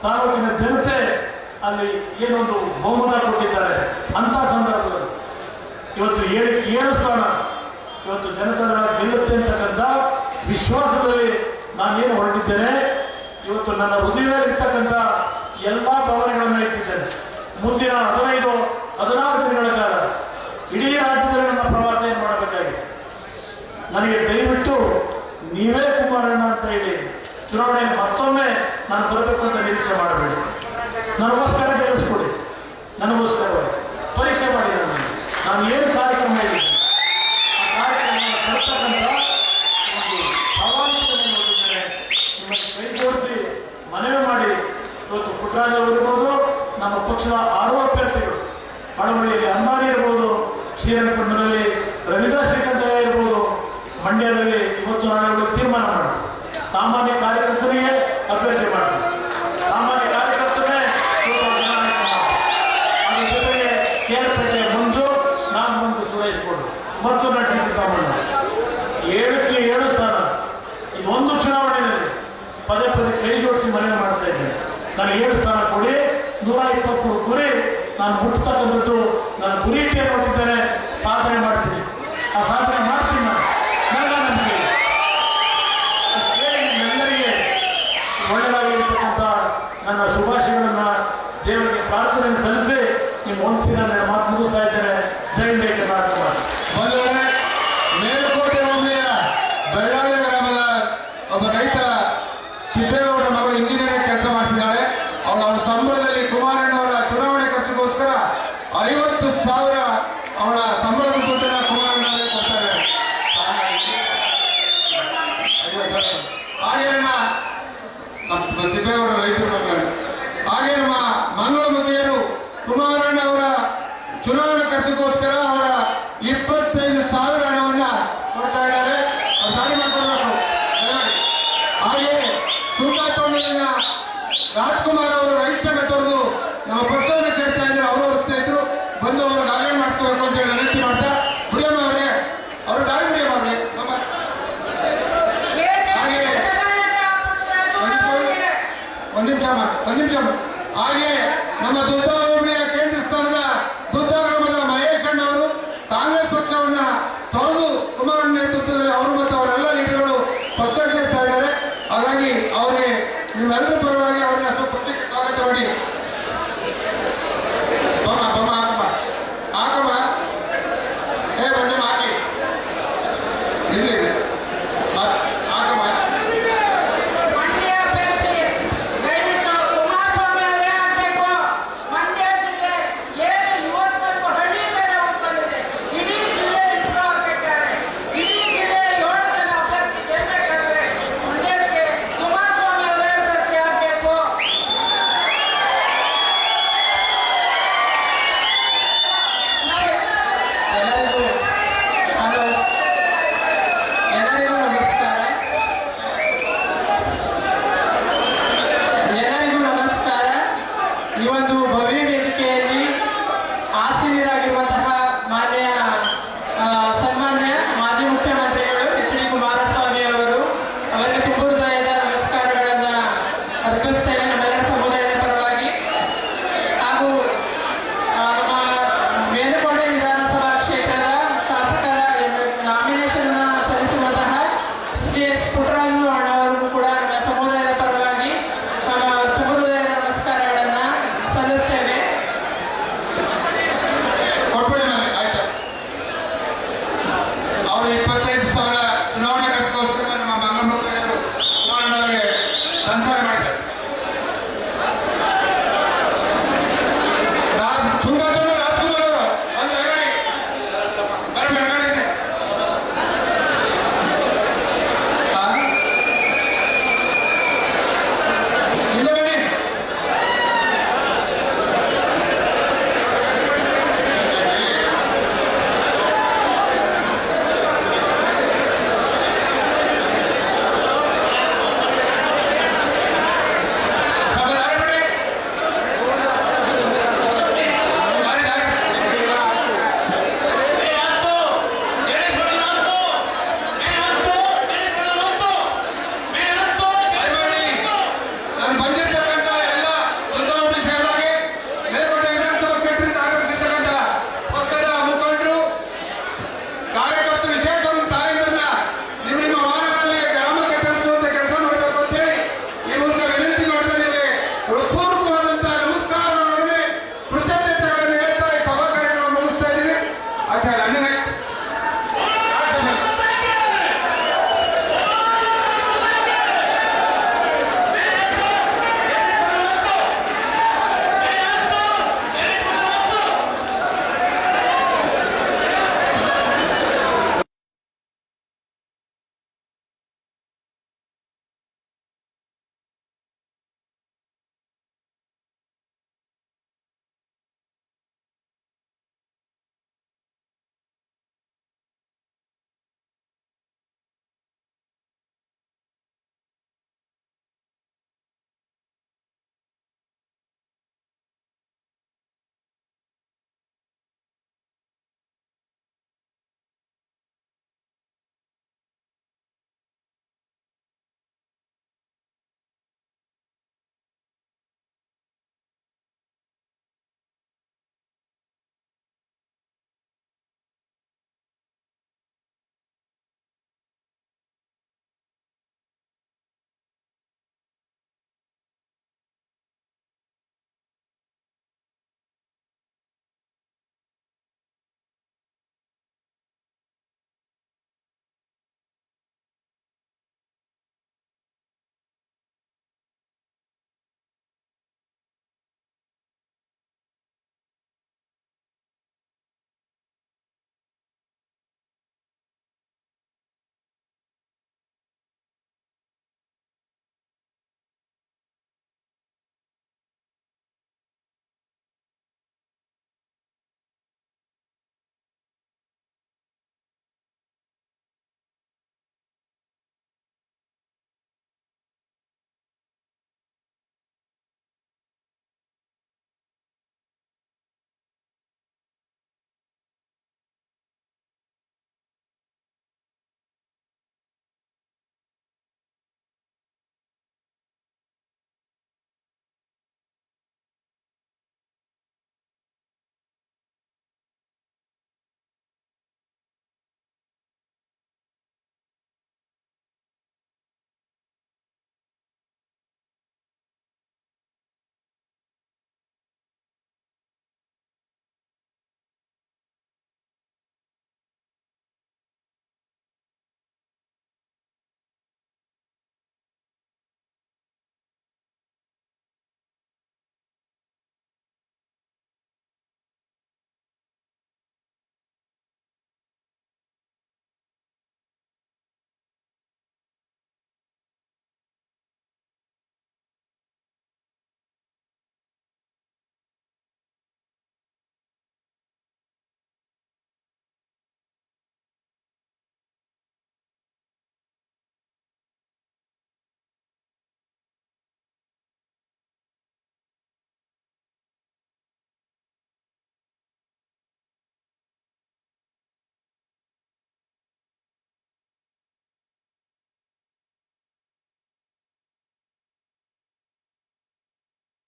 ತಾಲೂಕಿನ ಜನತೆ ಅಲ್ಲಿ ಏನೊಂದು ಬಹುಮತ ಕೊಟ್ಟಿದ್ದಾರೆ. ಅಂತ ಸಂದರ್ಭದಲ್ಲಿ ಇವತ್ತು 7 ಸ್ಥಾನ ಇವತ್ತು ಜನತಾದಳ ಗೆಲ್ಲುತ್ತೆ ಅಂತಕ್ಕಂಥ ವಿಶ್ವಾಸದಲ್ಲಿ ನಾನೇನು ಹೊರಟಿದ್ದೇನೆ. ಇವತ್ತು ನನ್ನ ಹೃದಯದಲ್ಲಿರ್ತಕ್ಕಂಥ ಎಲ್ಲ ಭಾವನೆಗಳನ್ನು ಇಟ್ಟಿದ್ದೇನೆ. ಮುಂದಿನ 15-16 ದಿನಗಳ ಕಾಲ ಇಡೀ ರಾಜ್ಯದಲ್ಲಿ ನನ್ನ ಪ್ರವಾಸ ಏನು ಮಾಡಬೇಕಾಗಿದೆ. ನನಗೆ ದಯವಿಟ್ಟು ನೀವೇ ಕುಮಾರಣ್ಣ ಅಂತ ಹೇಳಿ ಚುನಾವಣೆ ಮತ್ತೊಮ್ಮೆ ನಾನು ಬರಬೇಕು ಅಂತ ನಿರೀಕ್ಷೆ ಮಾಡಬೇಡಿ. ನನಗೋಸ್ಕರ ಗೆಲ್ಲಿಸ್ಕೊಡಿ, ನನಗೋಸ್ಕರ ಪರೀಕ್ಷೆ ಮಾಡಿ. ನಾನು ಏನು ಕಾರ್ಯಕ್ರಮ ಹೇಳಿದ್ದೀನಿ ಆ ಕಾರ್ಯಕ್ರಮವನ್ನು ತರ್ತಕ್ಕಂಥ ಒಂದು ಸವಾಲಿನಲ್ಲಿ ನೋಡಿದ್ದೇನೆ. ನಿಮ್ಮನ್ನು ಕೈ ಜೋಡಿಸಿ ಮನವಿ ಮಾಡಿ ಇವತ್ತು ಪುಟ್ಟರಾಜ್ ಅವರಿರ್ಬೋದು, ನಮ್ಮ ಪಕ್ಷದ 6 ಅಭ್ಯರ್ಥಿಗಳು ಮಳವಳ್ಳಿಯಲ್ಲಿ ಅಂಬಾನಿ ಇರ್ಬೋದು, ಶ್ರೀರಂಗಪಟ್ಟಣದಲ್ಲಿ ರವೀಂದ್ರ ಶ್ರೀಕಂಠಯ್ಯ ಇರ್ಬೋದು, ಮಂಡ್ಯದಲ್ಲಿ ಇವತ್ತು ನಾಳೆ ತೀರ್ಮಾನ ಮಾಡಿ ಸಾಮಾನ್ಯ ಕಾರ್ಯಕರ್ತನಿಗೆ ಅಭ್ಯರ್ಥಿ ಮಾಡ್ತಾರೆ. ಸಾಮಾನ್ಯ ಕಾರ್ಯಕರ್ತನೇ ಅದ್ರ ಜೊತೆಗೆ ಕೇರಪೇಟೆ ಮಂಜು, ನಾನು ಮುಂದೆ ಸುರೇಶ್ ಗೌಡ್ರು ಮತ್ತು ನಟಿ ಸಿದ್ದರಾಮಯ್ಯ 7ಕ್ಕೆ 7 ಸ್ಥಾನ. ಇದೊಂದು ಚುನಾವಣೆಯಲ್ಲಿ ಪದೇ ಕೈ ಜೋಡಿಸಿ ಮನವಿ ಮಾಡ್ತಾ ಇದ್ದೇನೆ. ನನಗೆ 7 ಸ್ಥಾನ ಕೊಡಿ, 123 ಗುರಿ ನಾನು ಮುಟ್ಟತಕ್ಕಂಥದ್ದು ನನ್ನ ಗುರಿ ಇಟ್ಟೇ ನೋಡಿದ್ದೇನೆ. ಸಾಧನೆ ಮಾಡ್ತೀನಿ, ಆ ಸಾಧನೆ ಮಾಡ್ತೀನಿ. ನನ್ನ ನಂಬಿಕೆ ಎಲ್ಲರಿಗೆ ಒಳ್ಳೆಯದಾಗಿರ್ತಕ್ಕಂಥ ನನ್ನ ಶುಭಾಶಯಗಳನ್ನ ದೇವರಿಗೆ ಪ್ರಾರ್ಥನೆಯನ್ನು ಸಲ್ಲಿಸಿ ನಿಮ್ಮ ಮನಸ್ಸಿನ ಮಾತು ಮುಗಿಸ್ತಾ ಇದ್ದೇನೆ. ಜೈ ಜೈ ಕರ್ನಾಟಕ. ಮೇಲುಕೋಟೆ ಹೋಬಳಿಯ ಬೆಳ್ಳಾಳಿ ಗ್ರಾಮದ ಒಬ್ಬ ರೈತ ತಿಪ್ಪೇಗೌಡ ಮಗಳು ಇಂಜಿನಿಯರ್ ಕೆಲಸ ಮಾಡ್ತಿದ್ದಾಳೆ. ಅವಳ ಸಂಬಳದಲ್ಲಿ ಕುಮಾರಣ್ಣವರ ಚುನಾವಣೆ ಖರ್ಚಿಗೋಸ್ಕರ 50,000 ಅವಳ ಸಂಬಳದ ದುಡ್ಡನ್ನ ಕುಮಾರಣ್ಣವರೇ ಕೊಡ್ತಾರೆ. ಹಾಗೆ ನಮ್ಮ ತಿಪ್ಪೇಗೌಡ ರೈತರು ಹಾಗೆ ನಮ್ಮ ಮಂಗಳಮುಖಿಯರು ಕುಮಾರಣ್ಣ ಅವರ ಚುನಾವಣಾ ಖರ್ಚಿಗೋಸ್ಕರ ಅವರ 25,000 ಹಣವನ್ನ ಕೊಡ್ತಾ ಇದ್ದಾರೆ. ಅವ್ರು ದಾರಿ ಮಾಡ್ಕೊಳ್ಬೇಕು. ಹಾಗೆ ಸುಂಗಾತೋಣಿನ ರಾಜ್ಕುಮಾರ್ ಅವರು ರೈತ ಸಂಘ ತೊರೆದು ನಮ್ಮ ಪಕ್ಷವನ್ನು ಸೇರ್ತಾ ಇದ್ದಾರೆ. ಅವರವರ ಸ್ನೇಹಿತರು ಬಂದು ಅವರು ಗಾಳಿ ಮಾಡಿಸ್ಕೋಬೇಕು ಅಂತ ಹೇಳಿ ವಿನಂತಿ ಮಾಡ್ತಾ ಗುಡಿಯಮ್ಮ ಅವರಿಗೆ ಅವರು ದಾರಿ ಮುಡಿಯಮ್ಮ ಅವ್ರಿಗೆ ಹಾಗೆ ಒಂದು ನಿಮಿಷ ಹಾಗೆ ನಮ್ಮ ದುದ್ದ ಹೋಬಳಿಯ ಕೇಂದ್ರ ಸ್ಥಾನದ ದುದ್ದ